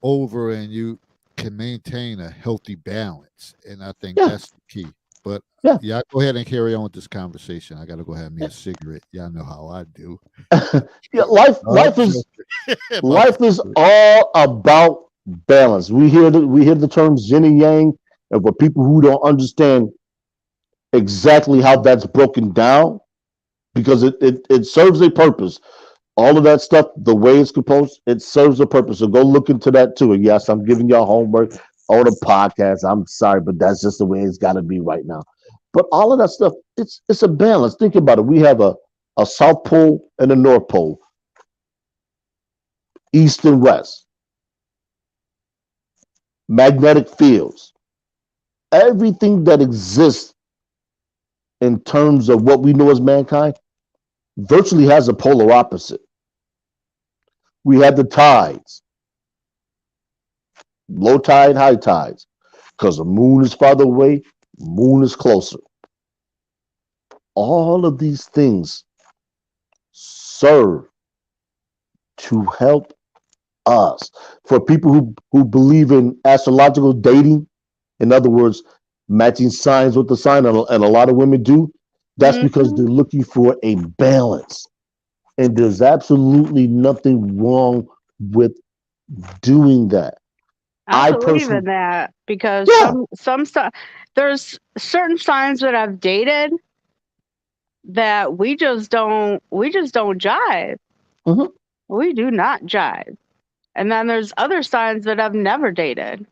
over, and you can maintain a healthy balance. And I think that's the key. But yeah, go ahead and carry on with this conversation. I got to go have me a cigarette. Y'all know how I do. Yeah, life is all about balance. We hear the terms yin and yang, and for people who don't understand exactly how that's broken down, because it serves a purpose. All of that stuff, the way it's composed, it serves a purpose. So go look into that too. And yes, I'm giving y'all homework on the podcast. I'm sorry, but that's just the way it's got to be right now. But all of that stuff, it's a balance. Think about it. We have a South Pole and a North Pole, East and West, magnetic fields, everything that exists in terms of what we know as mankind virtually has a polar opposite. We have the tides, low tide, high tides, because the moon is farther away, moon is closer. All of these things serve to help us. For people who believe in astrological dating, in other words, matching signs with the sign, and a lot of women do, that's because they're looking for a balance. And there's absolutely nothing wrong with doing that. I believe in that, because there's certain signs that I've dated that we just don't jive. Mm-hmm. We do not jive. And then there's other signs that I've never dated,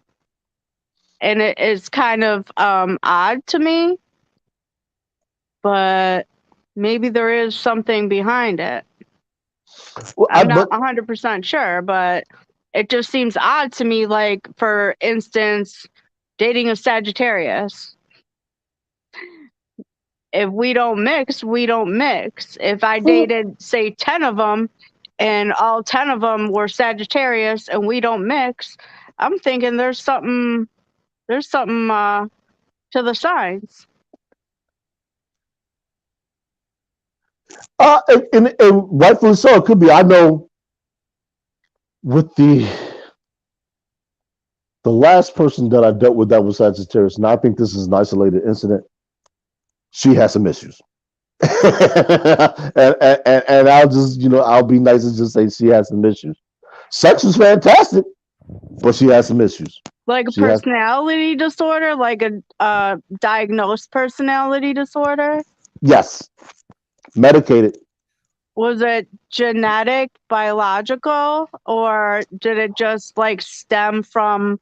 and it is kind of odd to me, but maybe there is something behind it. Well, I'm not 100% sure, but it just seems odd to me. Like, for instance, dating a Sagittarius. If we don't mix, we don't mix. If I dated, say, 10 of them, and all 10 of them were Sagittarius and we don't mix, I'm thinking there's something to the signs. And rightfully so, it could be. I know with the last person that I dealt with that was Sagittarius, and I think this is an isolated incident, she has some issues. and I'll just, I'll be nice and just say she has some issues. Sex is fantastic, but she has some issues. Like a personality disorder, like a diagnosed personality disorder? Yes. Medicated. Was it genetic, biological, or did it just like stem from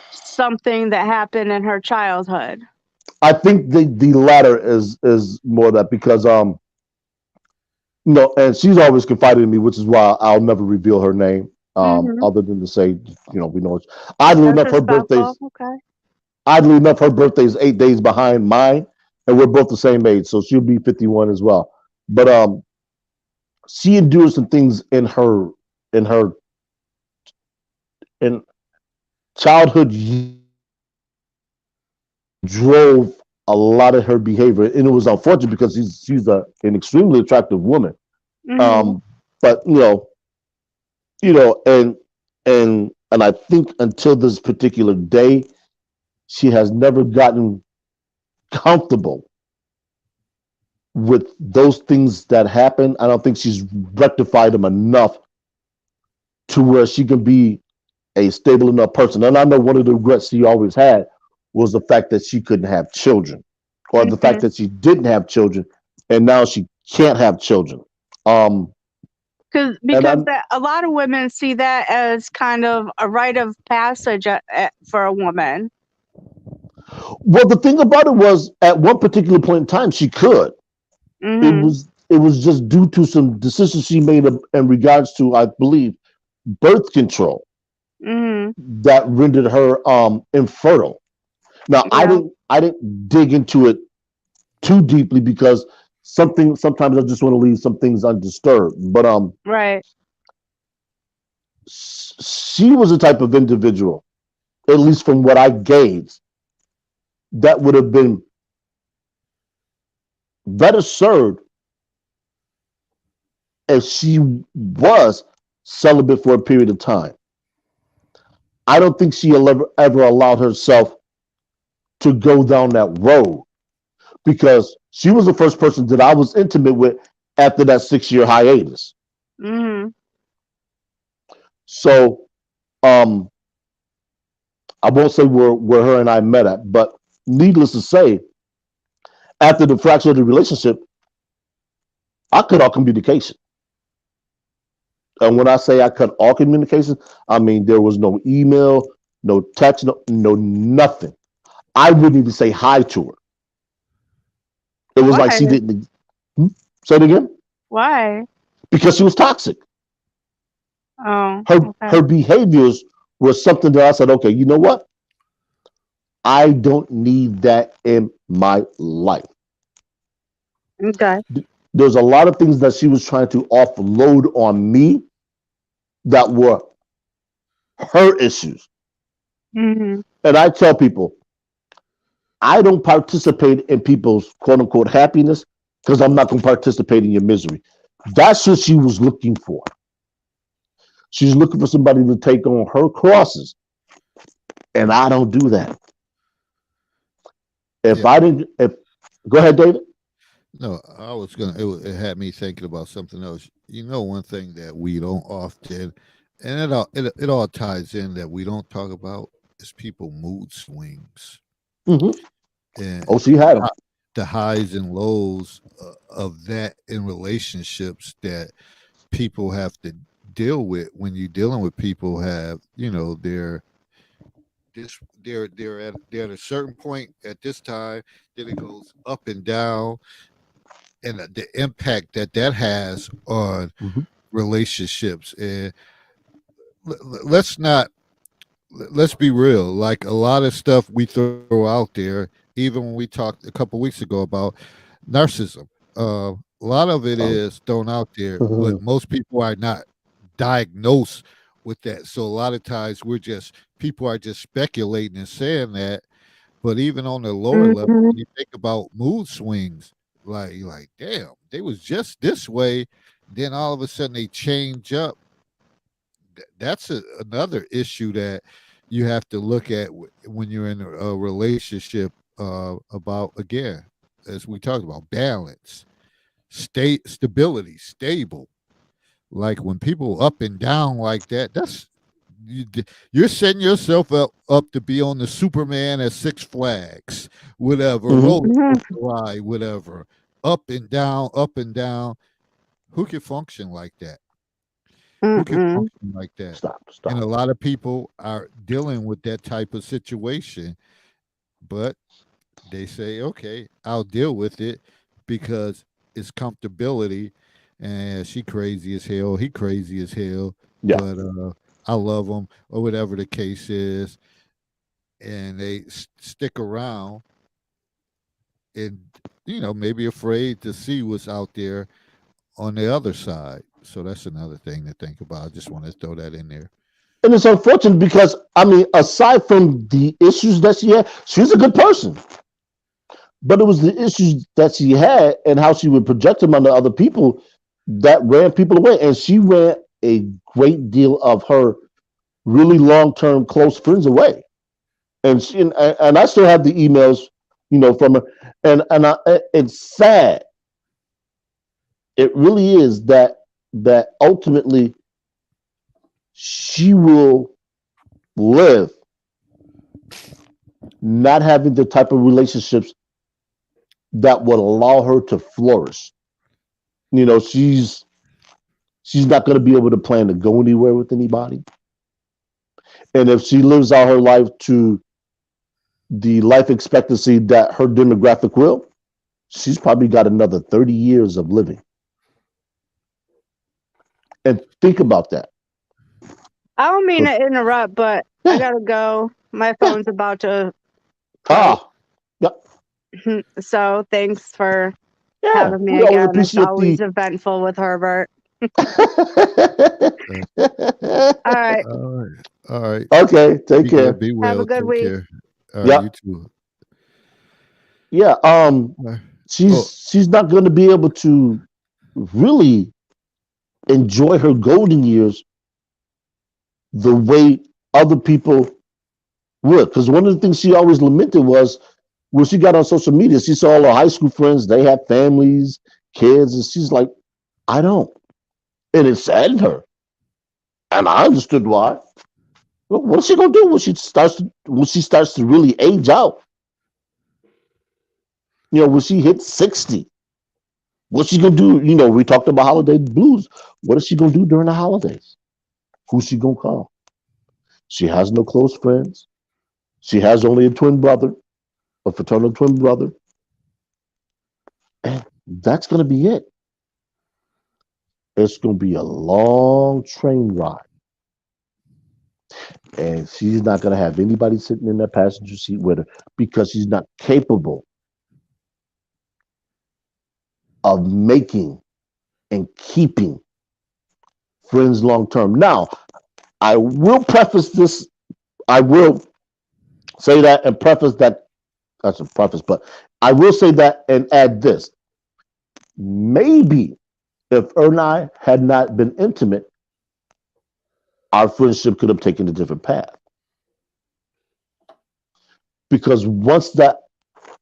something that happened in her childhood? I think the latter is more that, because and she's always confided in me, which is why I'll never reveal her name, other than to say, we know. Oddly enough, her birthday's oddly enough, her birthday's 8 days behind mine, and we're both the same age, so she'll be 51 as well. But she endured some things in childhood, drove a lot of her behavior, and it was unfortunate because she's an extremely attractive woman. But and I think until this particular day, she has never gotten comfortable with those things that happen. I don't think she's rectified them enough to where she can be a stable enough person. And I know one of the regrets she always had was the fact that she couldn't have children, or the fact that she didn't have children, and now she can't have children. Um, Because and because I'm that, a lot of women see that as kind of a rite of passage for a woman. well, the thing about it was, at one particular point in time, she could. Hmm. It was just due to some decisions she made in regards to, I believe, birth control Hmm. that rendered her infertile. Now, Yeah. I didn't dig into it too deeply because sometimes I just want to leave some things undisturbed. But Right. she was the type of individual, at least from what I gauged, that would have been better served if she was celibate for a period of time. I don't think she ever allowed herself to go down that road because she was the first person that I was intimate with after that 6 year hiatus. Hmm. So I won't say where her and I met at, but needless to say, after the fracture of the relationship, I cut all communication. And when I say I cut all communication, I mean there was no email, no text, no nothing. I wouldn't even say hi to her. It was like Why? she didn't. Say it again. Why? Because she was toxic. Oh, Her okay. behaviors were something that I said, okay, you know what? I don't need that in my life. Okay. There's a lot of things that she was trying to offload on me that were her issues. Hmm. And I tell people, I don't participate in people's quote unquote happiness because I'm not going to participate in your misery. That's what she was looking for. She's looking for somebody to take on her crosses. And I don't do that. If Yeah. I didn't, if Go ahead, David. No, I was gonna. It had me thinking about something else. You know, one thing that we don't often, and it all ties in that we don't talk about is people mood swings Mm-hmm. and Oh, she had them. the highs and lows of that in relationships that people have to deal with when you're dealing with people have they're at a certain point at this time, then it goes up and down, and the impact that has on Mm-hmm. relationships. And let's not let's be real, like a lot of stuff we throw out there, even when we talked a couple weeks ago about narcissism, a lot of it Oh. is thrown out there, but most people are not diagnosed with that. So a lot of times people are just speculating and saying that. But even on the lower level, Hmm. when you think about mood swings, like you're like, damn, they was just this way, then all of a sudden they change up. That's another issue that you have to look at when you're in a relationship. About, again, as we talked about, balance, stability, stable. Like when people up and down like that, you're setting yourself up to be on the Superman at Six Flags, whatever, Mm-hmm. roller Hmm. coaster ride, whatever, up and down, up and down. Who can function like that? Who can Mm-mm. function like that? Stop. And Stop. a lot of people are dealing with that type of situation, but they say, okay, I'll deal with it because it's comfortability. And she crazy as hell, he crazy as hell, Yeah. but I love him, or whatever the case is, and they stick around, and maybe afraid to see what's out there on the other side. So that's another thing to think about. I just want to throw that in there. And it's unfortunate because, I mean, aside from the issues that she had, she's a good person. But it was the issues that she had and how she would project them onto other people that ran people away. And she ran a great deal of her really long term close friends away. And I still have the emails, from her. It's sad. It really is that ultimately she will live not having the type of relationships that would allow her to flourish. You know, she's not going to be able to plan to go anywhere with anybody. And if she lives out her life to the life expectancy that her demographic will, she's probably got another 30 years of living. And think about that. I don't mean to interrupt, but I gotta go. My phone's about to. Ah, So thanks for yeah. having me We always again. It's appreciate always eventful with Herbert. the. All right. All right. Okay, take Be care. good. Be well. Have a good Take week. care. All right. Yep. You too. Yeah. All right. She's not going to be able to really enjoy her golden years the way other people would. Because one of the things she always lamented was when she got on social media, she saw all her high school friends, they had families, kids, and she's like, I don't. And it saddened her. And I understood why. Well, what's she gonna do when she starts to really age out? You know, when she hits 60, what's she gonna do? You know, we talked about holiday blues. What is she gonna do during the holidays? Who's she gonna call? She has no close friends. She has only a twin brother, a fraternal twin brother. And that's gonna be it. It's gonna be a long train ride. And she's not gonna have anybody sitting in that passenger seat with her because she's not capable of making and keeping friends long term. Now, I will preface this, I will say that and preface that, that's a preface, but I will say that and add this. Maybe if her and I had not been intimate, our friendship could have taken a different path. Because once that,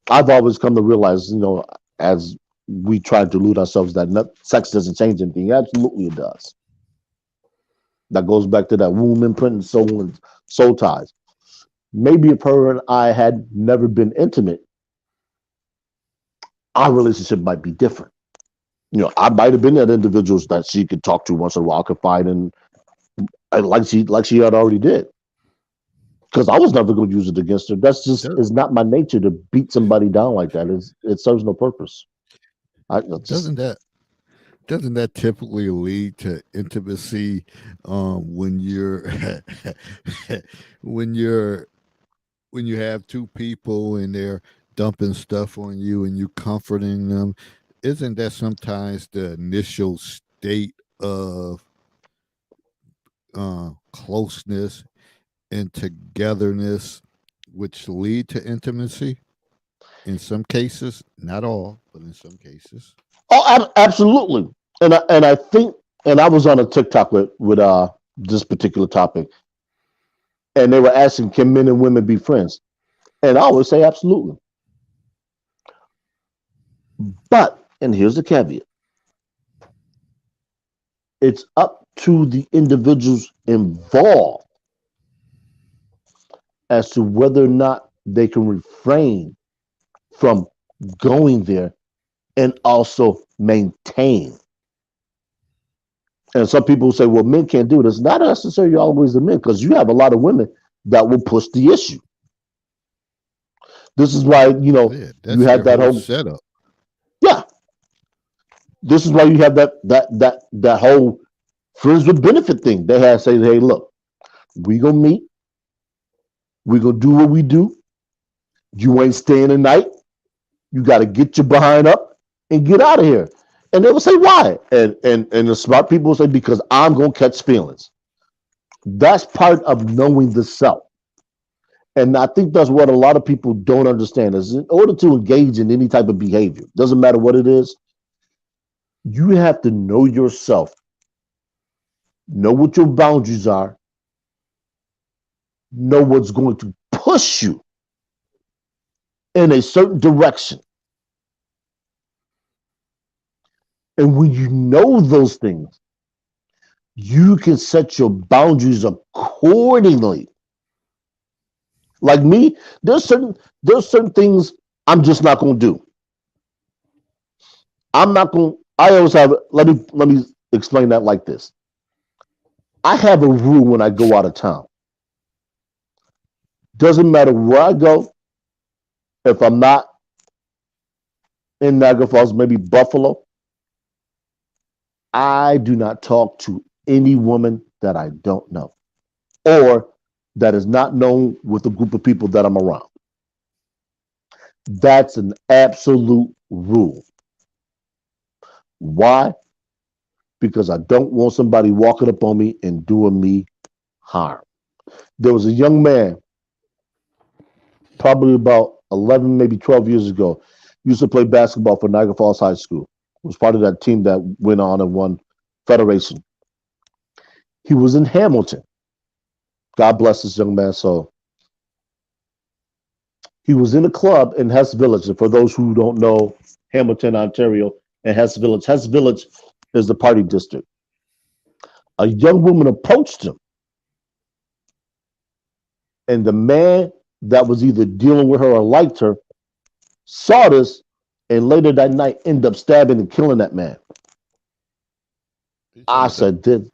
I've always come to realize, you know, as we try to delude ourselves that sex doesn't change anything. Absolutely, it does. That goes back to that womb imprint and soul ties. Maybe if her and I had never been intimate, our relationship might be different. You know, I might have been that individual that she could talk to once in a while, confide in, like she had already did. Because I was never going to use it against her. That's just it's not my nature to beat somebody down like that. It serves no purpose. Doesn't that typically lead to intimacy when you're when you have two people and they're dumping stuff on you and you comforting them? Isn't that sometimes the initial state of closeness and togetherness which lead to intimacy? In some cases, not all, but in some cases. Oh, absolutely. And I think, and I was on a TikTok with this particular topic, and they were asking, can men and women be friends? And I always say absolutely. But, and here's the caveat, it's up to the individuals involved as to whether or not they can refrain from going there and also maintain. And some people say, well, men can't do this. Not necessarily always the men, because you have a lot of women that will push the issue. This is why, you know, you had that whole setup. Yeah. This is why you have that whole friends with benefit thing. They had to say, hey, look, we gonna meet, we gonna do what we do. You ain't staying the night. You got to get your behind up and get out of here. And they will say, why? And the smart people will say, because I'm going to catch feelings. That's part of knowing the self. And I think that's what a lot of people don't understand is in order to engage in any type of behavior, doesn't matter what it is, you have to know yourself, know what your boundaries are, know what's going to push you in a certain direction. And when you know those things, you can set your boundaries accordingly Like me, there's certain things I'm just not gonna do. I'm not gonna. I always have. Let me explain that like this. I have a rule when I go out of town. Doesn't matter where I go. If I'm not in Niagara Falls, maybe Buffalo, I do not talk to any woman that I don't know or that is not known with a group of people that I'm around. That's an absolute rule. Why? Because I don't want somebody walking up on me and doing me harm. There was a young man, probably about 11, maybe 12 years ago, used to play basketball for Niagara Falls High School. Was part of that team that went on and won Federation. He was in Hamilton. God bless this young man. So he was in a club in Hess Village. And for those who don't know Hamilton, Ontario, and Hess Village is the party district. A young woman approached him, and the man that was either dealing with her or liked her saw this, and later that night ended up stabbing and killing that man. You talking I about the said, "Did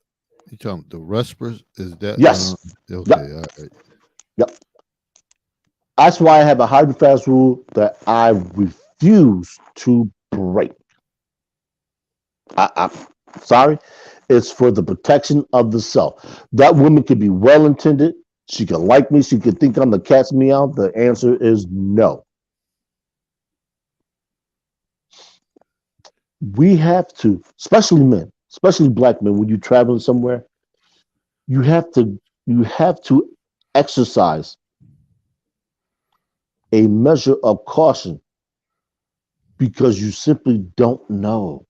you talking about the Ruspers? Is that yes, okay, yep, all right. yep." That's why I have a hard and fast rule that I refuse to break. I'm sorry. It's for the protection of the self. That woman could be well intended. She could like me. She could think I'm the cat's meow. The answer is no. We have to, especially men, especially black men, when you're traveling somewhere, you have to you have to exercise a measure of caution because you simply don't know.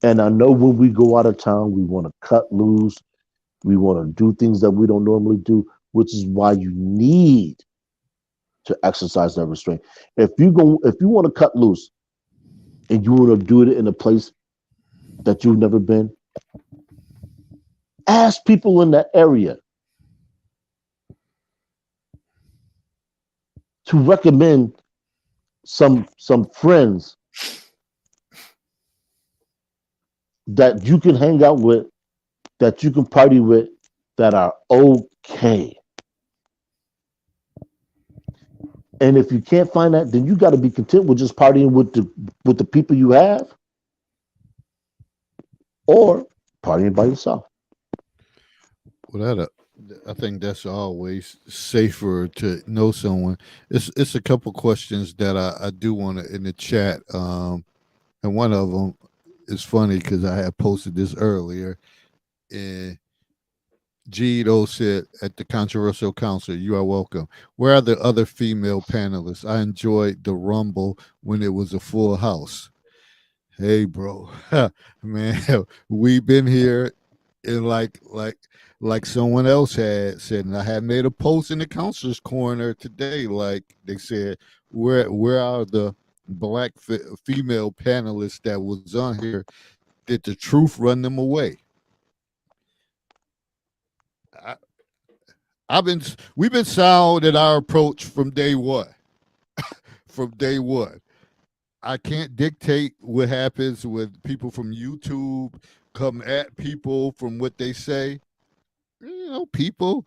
And I know when we go out of town, we want to cut loose. We want to do things that we don't normally do, which is why you need to exercise that restraint. If you want to cut loose and you want to do it in a place that you've never been, ask people in that area to recommend some friends that you can hang out with, that you can party with, that are okay. And if you can't find that, then you got to be content with just partying with the people you have, or partying by yourself. Well, I think that's always safer to know someone. It's a couple questions that I do want to in the chat. And one of them is funny because I had posted this earlier. And Gito said at the controversial council, "You are welcome. Where are the other female panelists? I enjoyed the Rumble when it was a full house." Hey, bro, man, we've been here and like someone else had said, and I had made a post in the counselor's corner today. Like they said, where are the black female panelists that was on here? Did the truth run them away? I, we've been sound in our approach from day one. From day one, I can't dictate what happens when people from YouTube come at people from what they say. People.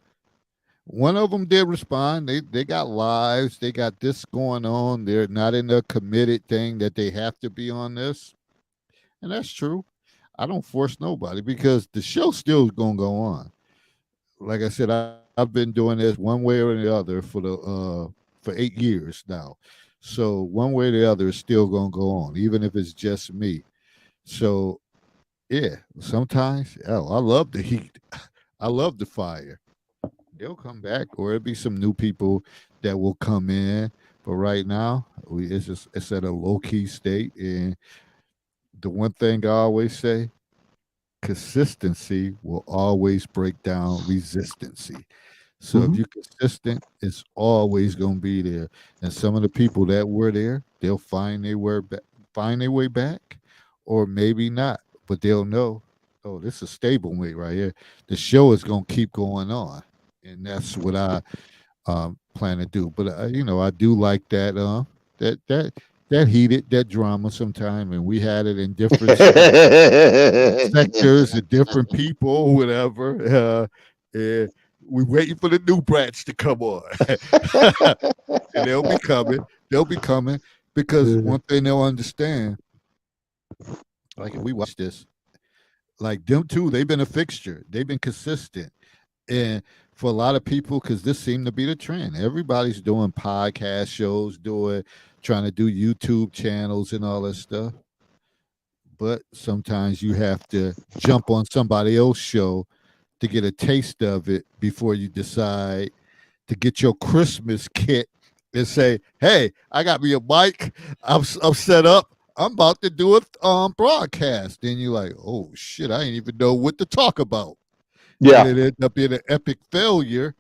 One of them did respond. They got lives. They got this going on. They're not in a committed thing that they have to be on this, and that's true. I don't force nobody because the show still is gonna go on. Like I said, I've been doing this one way or the other for 8 years now. So one way or the other is still gonna go on, even if it's just me. So yeah, sometimes I love the heat. I love the fire. They'll come back, or it'll be some new people that will come in. But right now, it's at a low key state. And the one thing I always say, consistency will always break down resistancy. So if Mhm. you're consistent, it's always gonna be there. And some of the people that were there, they'll find their way back, or maybe not, but they'll know, oh, this is stable mate right here. The show is gonna keep going on, and that's what I plan to do. But I do like that heated, that drama sometime, and we had it in different sectors and different people, whatever. And we waiting for the new brats to come on, and they'll be coming. They'll be coming because one thing they'll understand, like if we watch this, like them too, they've been a fixture. They've been consistent, and for a lot of people, because this seemed to be the trend. Everybody's doing podcast shows, trying to do YouTube channels and all that stuff. But sometimes you have to jump on somebody else's show to get a taste of it before you decide to get your Christmas kit and say, "Hey, I got me a mic. I'm set up. I'm about to do a broadcast." Then you're like, "Oh shit, I didn't even know what to talk about." Yeah. And it ended up being an epic failure.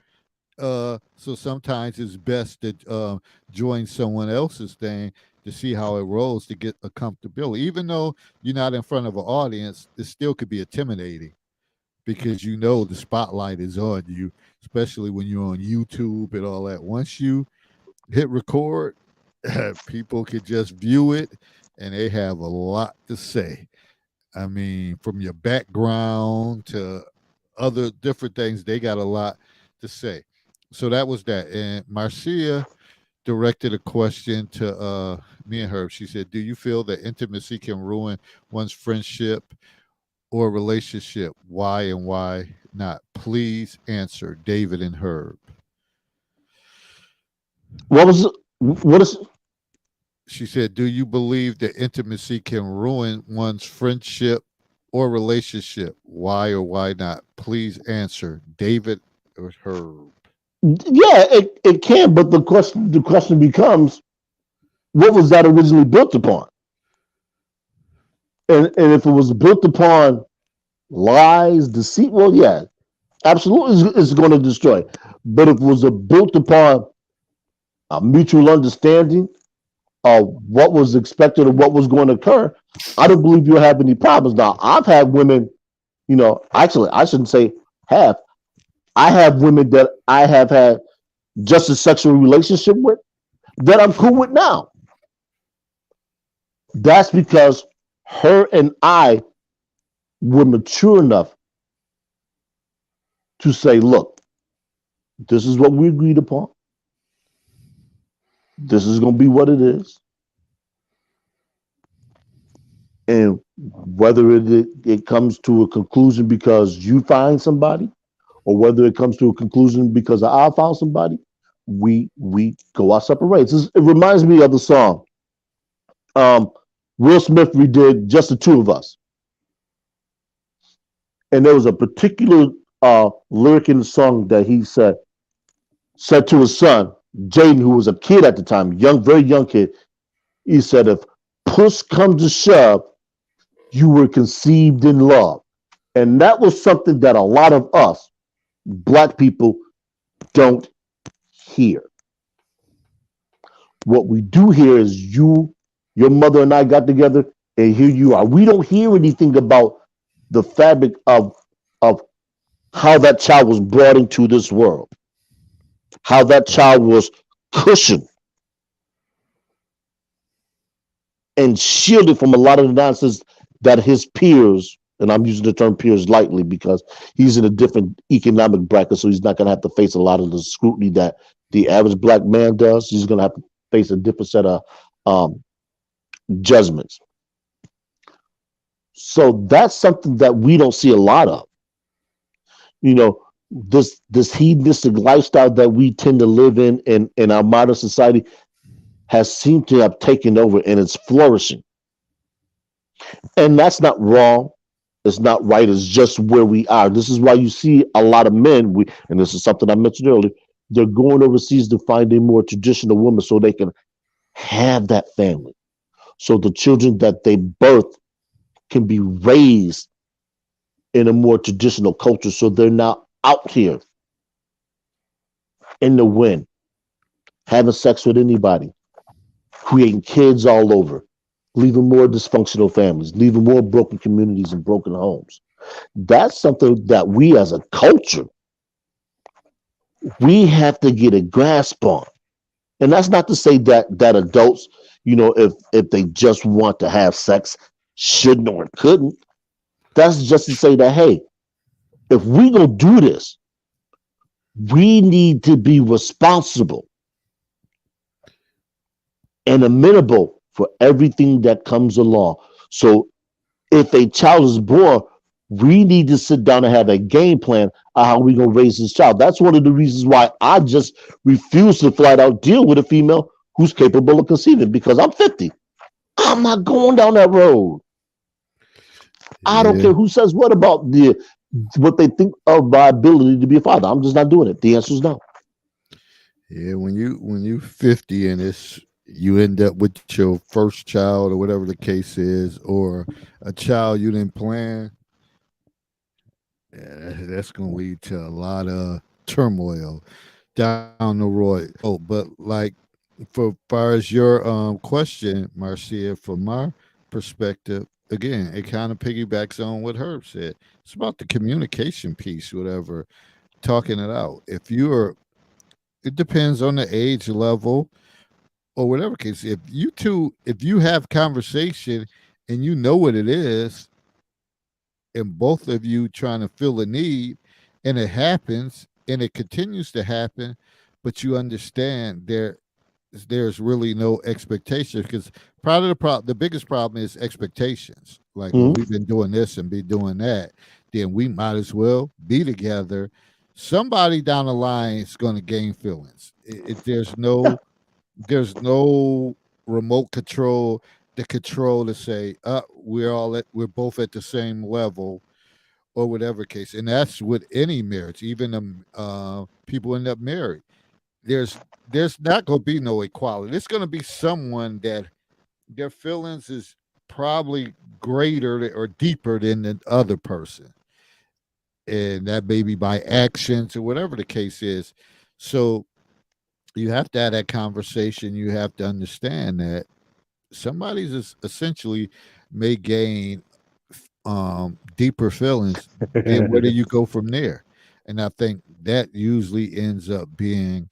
So sometimes it's best to join someone else's thing to see how it rolls to get a comfortability. Even though you're not in front of an audience, it still could be intimidating because the spotlight is on you, especially when you're on YouTube and all that. Once you hit record, people can just view it and they have a lot to say. I mean, from your background to other different things, they got a lot to say. So that was that. And Marcia directed a question to me and Herb. She said, "Do you feel that intimacy can ruin one's friendship or relationship? Why and why not? Please answer." David and Herb. What is She said, "Do you believe that intimacy can ruin one's friendship or relationship? Why or why not? Please answer." David or Herb. Yeah, it can, but the question becomes, what was that originally built upon? And if it was built upon lies, deceit, well, yeah, absolutely it's going to destroy. But if it was built upon a mutual understanding of what was expected and what was going to occur, I don't believe you'll have any problems. Now, I've had women, actually, I shouldn't say have. I have women that I have had just a sexual relationship with that I'm cool with now. That's because her and I were mature enough to say, look, this is what we agreed upon. This is going to be what it is. And whether it comes to a conclusion because you find somebody, or whether it comes to a conclusion because I found somebody, we go our separate ways. It reminds me of the song Will Smith redid "Just the Two of Us," and there was a particular lyric in the song that he said to his son Jaden, who was a kid at the time, very young kid. He said, "If push comes to shove, you were conceived in love," and that was something that a lot of us Black people don't hear. What we do hear is your mother and I got together, and here you are. We don't hear anything about the fabric of how that child was brought into this world, how that child was cushioned and shielded from a lot of the nonsense that his peers, and I'm using the term peers lightly because he's in a different economic bracket, so he's not going to have to face a lot of the scrutiny that the average Black man does. He's going to have to face a different set of judgments. So that's something that we don't see a lot of. This hedonistic lifestyle that we tend to live in our modern society has seemed to have taken over, and it's flourishing. And that's not wrong. It's not right. It's just where we are. This is why you see a lot of men, and this is something I mentioned earlier, they're going overseas to find a more traditional woman so they can have that family. So the children that they birth can be raised in a more traditional culture. So they're not out here in the wind, having sex with anybody, creating kids all over, leaving more dysfunctional families, leaving more broken communities and broken homes. That's something that we as a culture, we have to get a grasp on. And that's not to say that adults, if they just want to have sex, shouldn't or couldn't. That's just to say that, hey, if we gonna do this, we need to be responsible and amenable for everything that comes along. So if a child is born, we need to sit down and have a game plan on how we gonna raise this child. That's one of the reasons why I just refuse to flat out deal with a female who's capable of conceiving, because I'm 50. I'm not going down that road. I don't care who says what about what they think of my ability to be a father. I'm just not doing it. The answer is no. Yeah, when you 50 and you end up with your first child or whatever the case is, or a child you didn't plan, that's going to lead to a lot of turmoil down the road. Oh, but like for far as your question, Marcia, from my perspective, again, it kind of piggybacks on what Herb said. It's about the communication piece, whatever, talking it out. It depends on the age level or whatever case. If you have conversation and you know what it is, and both of you trying to fill a need, and it happens and it continues to happen, but you understand there's really no expectation, because part of the biggest problem is expectations. Like, when we've been doing this and be doing that, then we might as well be together. Somebody down the line is going to gain feelings. There's no remote control to say we're both at the same level or whatever case. And that's with any marriage. Even people end up married. There's not going to be no equality. There's going to be someone that their feelings is probably greater or deeper than the other person, and that may be by actions or whatever the case is. So you have to have that conversation. You have to understand that somebody's essentially may gain deeper feelings, and where do you go from there? And I think that usually ends up being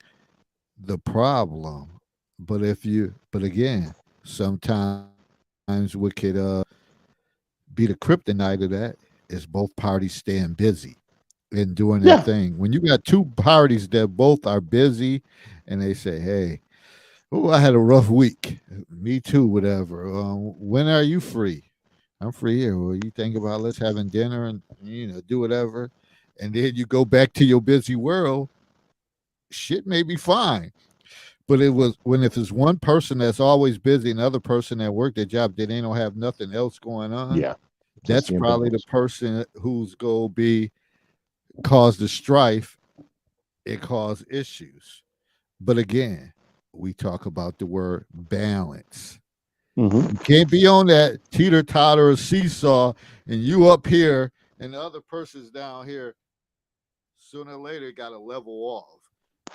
the problem. But again, sometimes what could be the kryptonite of that is both parties staying busy and doing their thing. When you got two parties that both are busy and they say, hey, oh, I had a rough week. Me too, whatever. When are you free? I'm free here. Well, you think about let's having dinner and do whatever. And then you go back to your busy world, shit may be fine. But if it's one person that's always busy and another person that work their job, they don't have nothing else going on. Yeah. That's probably the person who's going to be cause the strife. It cause issues. But again, we talk about the word balance. You can't be on that teeter-totter or seesaw and you up here and the other person's down here. Sooner or later, it got to level off.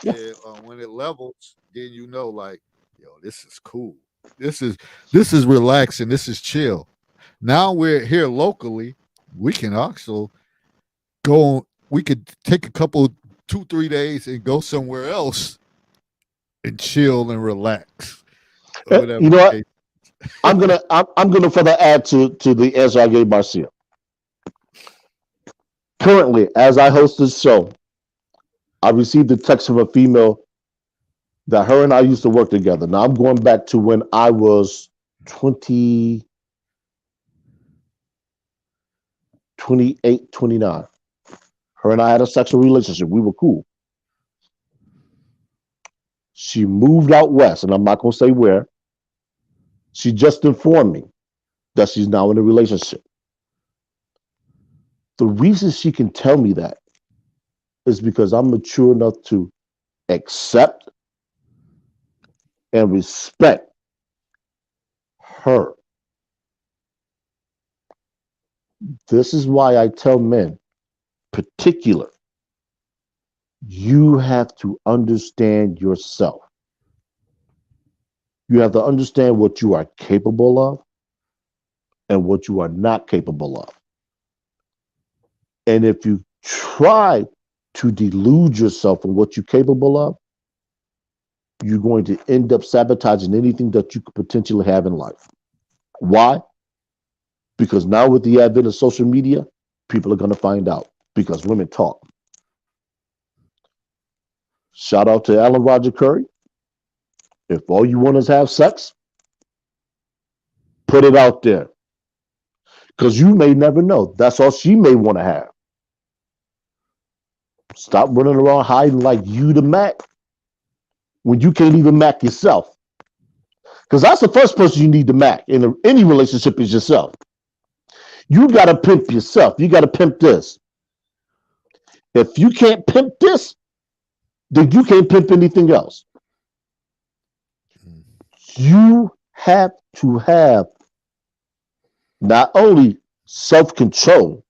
Yeah. When it levels, then like, yo, this is cool. This is relaxing. This is chill. Now we're here locally. We can also go. We could take a couple 2-3 days and go somewhere else and chill and relax. You know what? I'm gonna further add to the answer I gave Marcia. Currently, as I host this show, I received a text from a female that her and I used to work together. Now I'm going back to when I was 28, 29. Her and I had a sexual relationship. We were cool. She moved out west, and I'm not going to say where. She just informed me that she's now in a relationship. The reason she can tell me that is because I'm mature enough to accept and respect her. This is why I tell men, particular, you have to understand yourself. You have to understand what you are capable of and what you are not capable of. And if you try to delude yourself on what you're capable of, you're going to end up sabotaging anything that you could potentially have in life. Why? Because now with the advent of social media, people are going to find out because women talk. Shout out to Alan Roger Curry. If all you want is have sex, put it out there. Because you may never know. That's all she may want to have. Stop running around hiding like you the Mac when you can't even Mac yourself. Because that's the first person you need to Mac in any relationship is yourself. You got to pimp yourself. You got to pimp this. If you can't pimp this, then you can't pimp anything else. You have to have not only self-control,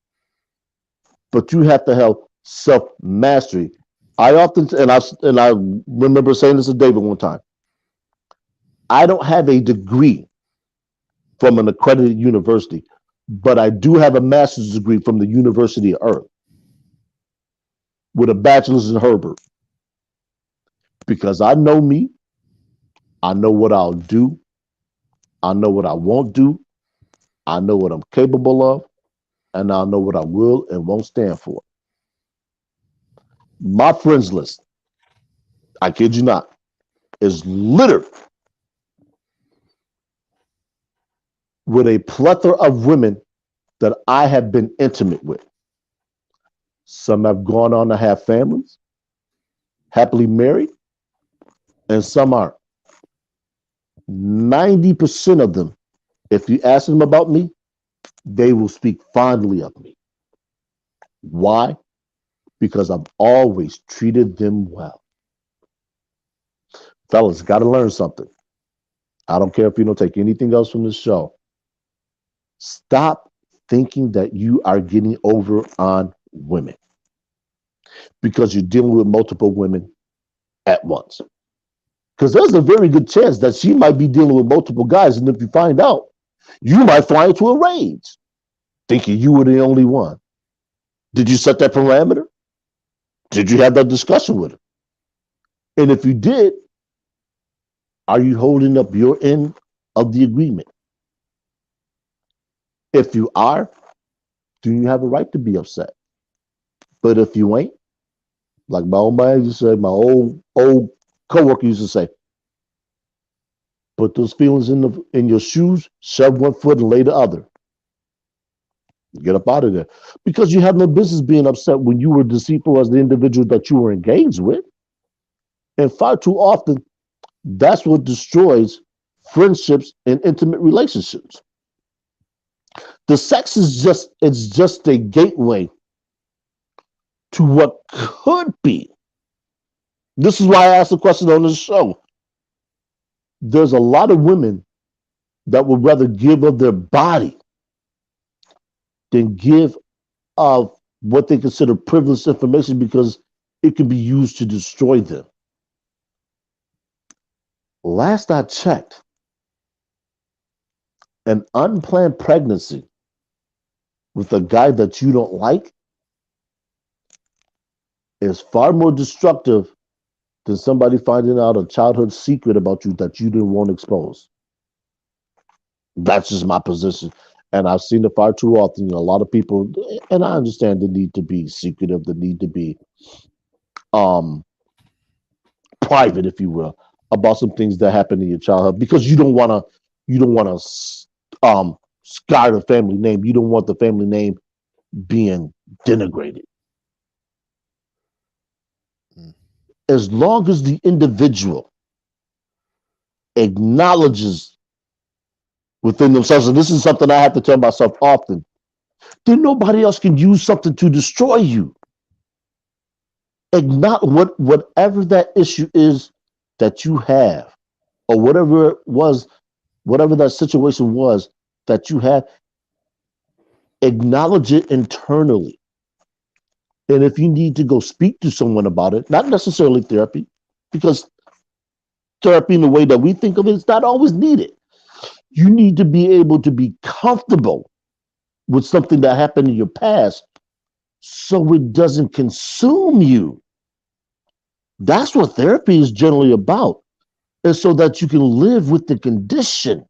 but you have to have self-mastery. I often, and I remember saying this to David one time, I don't have a degree from an accredited university, but I do have a master's degree from the University of Earth with a bachelor's in Herbert. Because I know me, I know what I'll do, I know what I won't do, I know what I'm capable of, and I know what I will and won't stand for. My friends list, I kid you not, is littered with a plethora of women that I have been intimate with. Some have gone on to have families, happily married, and some aren't. 90% of them, if you ask them about me, they will speak fondly of me. Why? Because I've always treated them well. Fellas, got to learn something. I don't care if you don't take anything else from this show. Stop thinking that you are getting over on women because you're dealing with multiple women at once. Because there's a very good chance that she might be dealing with multiple guys, and if you find out, you might fly into a rage thinking you were the only one. Did you set that parameter? Did you have that discussion with her? And if you did, are you holding up your end of the agreement? If you are, do you have a right to be upset? But if you ain't, like my old man used to say, my old coworker used to say, put those feelings in your shoes, shove one foot and lay the other. Get up out of there. Because you have no business being upset when you were deceitful as the individual that you were engaged with. And far too often, that's what destroys friendships and intimate relationships. The sex is just a gateway to what could be. This is why I asked the question on this show. There's a lot of women that would rather give of their body than give of what they consider privileged information because it can be used to destroy them. Last I checked, an unplanned pregnancy with a guy that you don't like is far more destructive than somebody finding out a childhood secret about you that you didn't want exposed. That's just my position. And I've seen it far too often. A lot of people, and I understand the need to be secretive, the need to be private, if you will, about some things that happen in your childhood because you don't want to scar the family name. You don't want the family name being denigrated. As long as the individual acknowledges within themselves, and this is something I have to tell myself often, then nobody else can use something to destroy you. Whatever that issue is that you have, or whatever it was, whatever that situation was that you have, acknowledge it internally. And if you need to go speak to someone about it, not necessarily therapy, because therapy in the way that we think of it is not always needed. You need to be able to be comfortable with something that happened in your past so it doesn't consume you. That's what therapy is generally about. Is so that you can live with the condition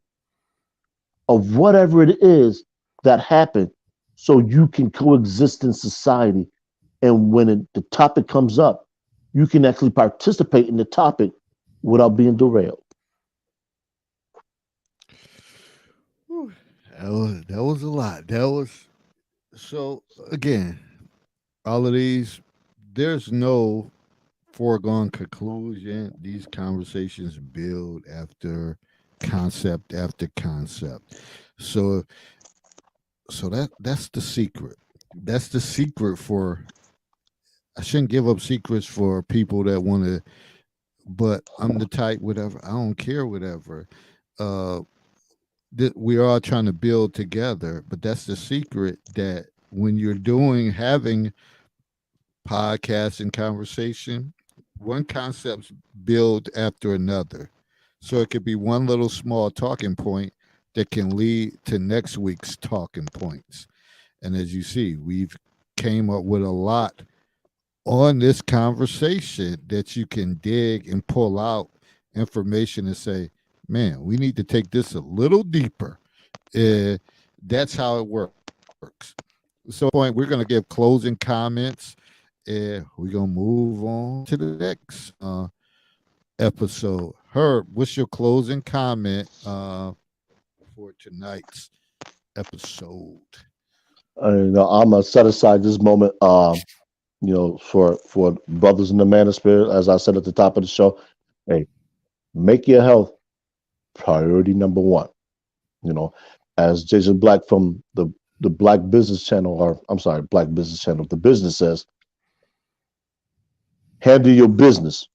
of whatever it is that happened, so you can coexist in society. And when the topic comes up, you can actually participate in the topic without being derailed. Whew. That was a lot. That was so again, all of these, there's no foregone conclusion. These conversations build after concept. So that's the secret. That's the secret for I shouldn't give up secrets for people that want to, but I'm the type, whatever. I don't care, whatever. Uh, we're all trying to build together, but that's the secret that when you're having podcasts and conversation, one concepts build after another. So it could be one little small talking point that can lead to next week's talking points. And as you see, we've came up with a lot on this conversation that you can dig and pull out information and say, man, we need to take this a little deeper. That's how it works. So, point, we're going to give closing comments, and we're going to move on to the next episode. Herb, what's your closing comment for tonight's episode? I'm gonna set aside this moment, for brothers in the manosphere, as I said at the top of the show. Hey, make your health priority number one. As Jason Black from the Black Business Channel, or I'm sorry, Black Business Channel, the business says, handle your business,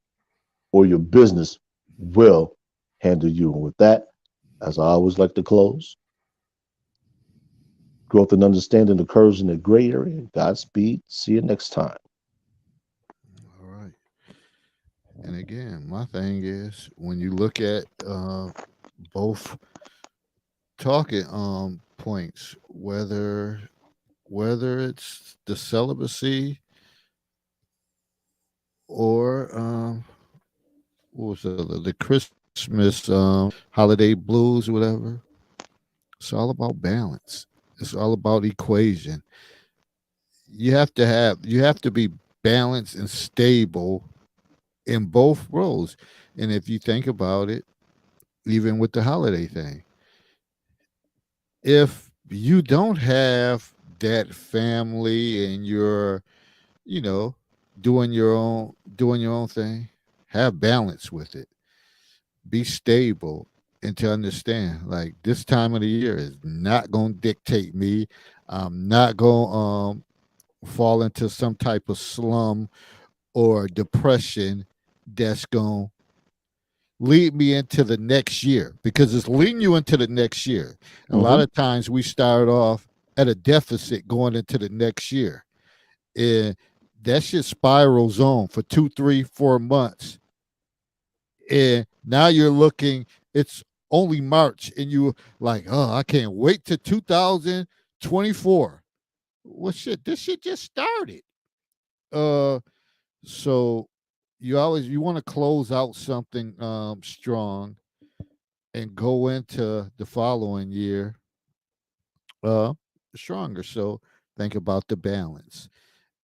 or your business will handle you. And with that, as I always like to close, growth and understanding occurs in the gray area. Godspeed. See you next time. All right. And again, my thing is when you look at both talking points, whether it's the celibacy or what was the Christmas holiday blues, whatever. It's all about balance. It's all about equation. You have to be balanced and stable in both roles. And if you think about it, even with the holiday thing, if you don't have that family and you're, you know, doing your own thing, have balance with it. Be stable and to understand like this time of the year is not going to dictate me. I'm not going to fall into some type of slum or depression that's going to lead me into the next year because it's leading you into the next year. A lot of times we start off at a deficit going into the next year. And that shit spirals on for 2, 3, 4 months. And now you're looking, it's only March, and you like, oh, I can't wait to 2024. Well, shit, this shit just started. So you want to close out something strong and go into the following year stronger. So think about the balance.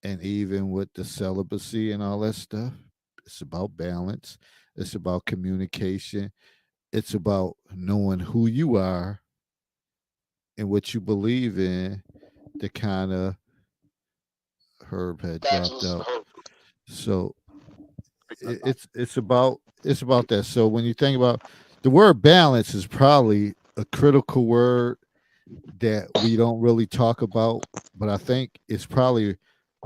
And even with the celibacy and all that stuff, it's about balance. It's about communication. It's about knowing who you are and what you believe in. The kind of Herb had dropped out. So it's about that. So when you think about the word balance is probably a critical word that we don't really talk about, but I think it's probably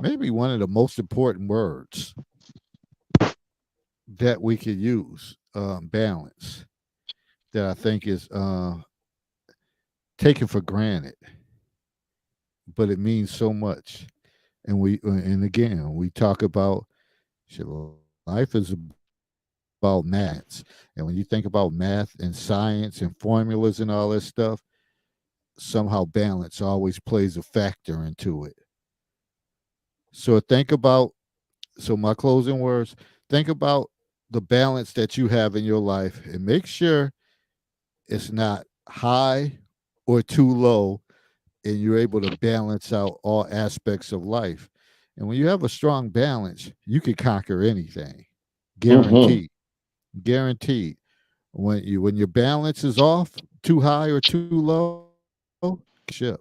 maybe one of the most important words that we could use. Balance that I think is taken for granted, but it means so much. And again, we talk about shit, life is about maths. And when you think about math and science and formulas and all this stuff, somehow balance always plays a factor into it. So think about, so my closing words, think about the balance that you have in your life and make sure it's not high or too low, and you're able to balance out all aspects of life. And when you have a strong balance, you can conquer anything. Mm-hmm. Guaranteed. Guaranteed. When your balance is off, too high or too low, ship.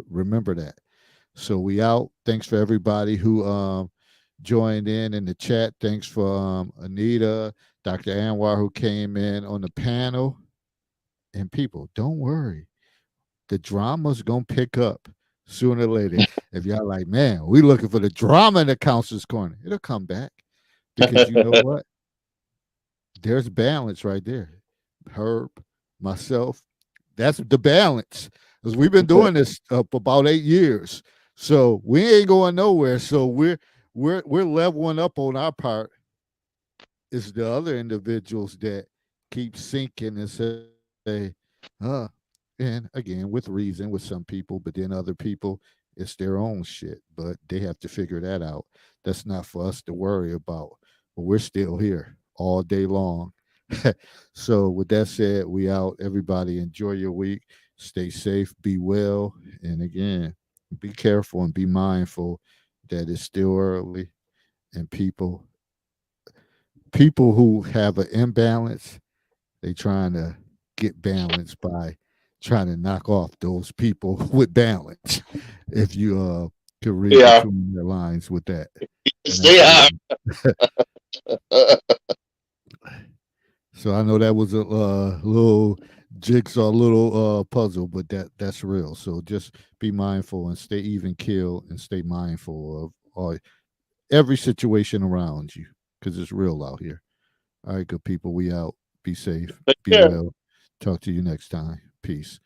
Remember that. So we out. Thanks for everybody who joined in the chat. Thanks for Anita, Dr. Anwar who came in on the panel. And people, don't worry. The drama's gonna pick up sooner or later. If y'all like, man, we looking for the drama in the counselor's corner, it'll come back. Because you know what? There's balance right there. Herb, myself, that's the balance. Because we've been doing this for about 8 years. So we ain't going nowhere. So we're leveling up on our part. It's the other individuals that keep sinking and say, and again, with reason with some people, but then other people, it's their own shit. But they have to figure that out. That's not for us to worry about. But we're still here all day long. So with that said, we out. Everybody enjoy your week. Stay safe, be well, and again, be careful and be mindful that it's still early and people who have an imbalance, they trying to get balance by trying to knock off those people with balance. If you could read Yeah. between the lines with that. Stay out. So I know that was a little jigsaw, little puzzle, but that's real. So just be mindful and stay even keel and stay mindful of every situation around you because it's real out here. All right, good people, we out. Be safe. Take Be care. well. Talk to you next time. Peace.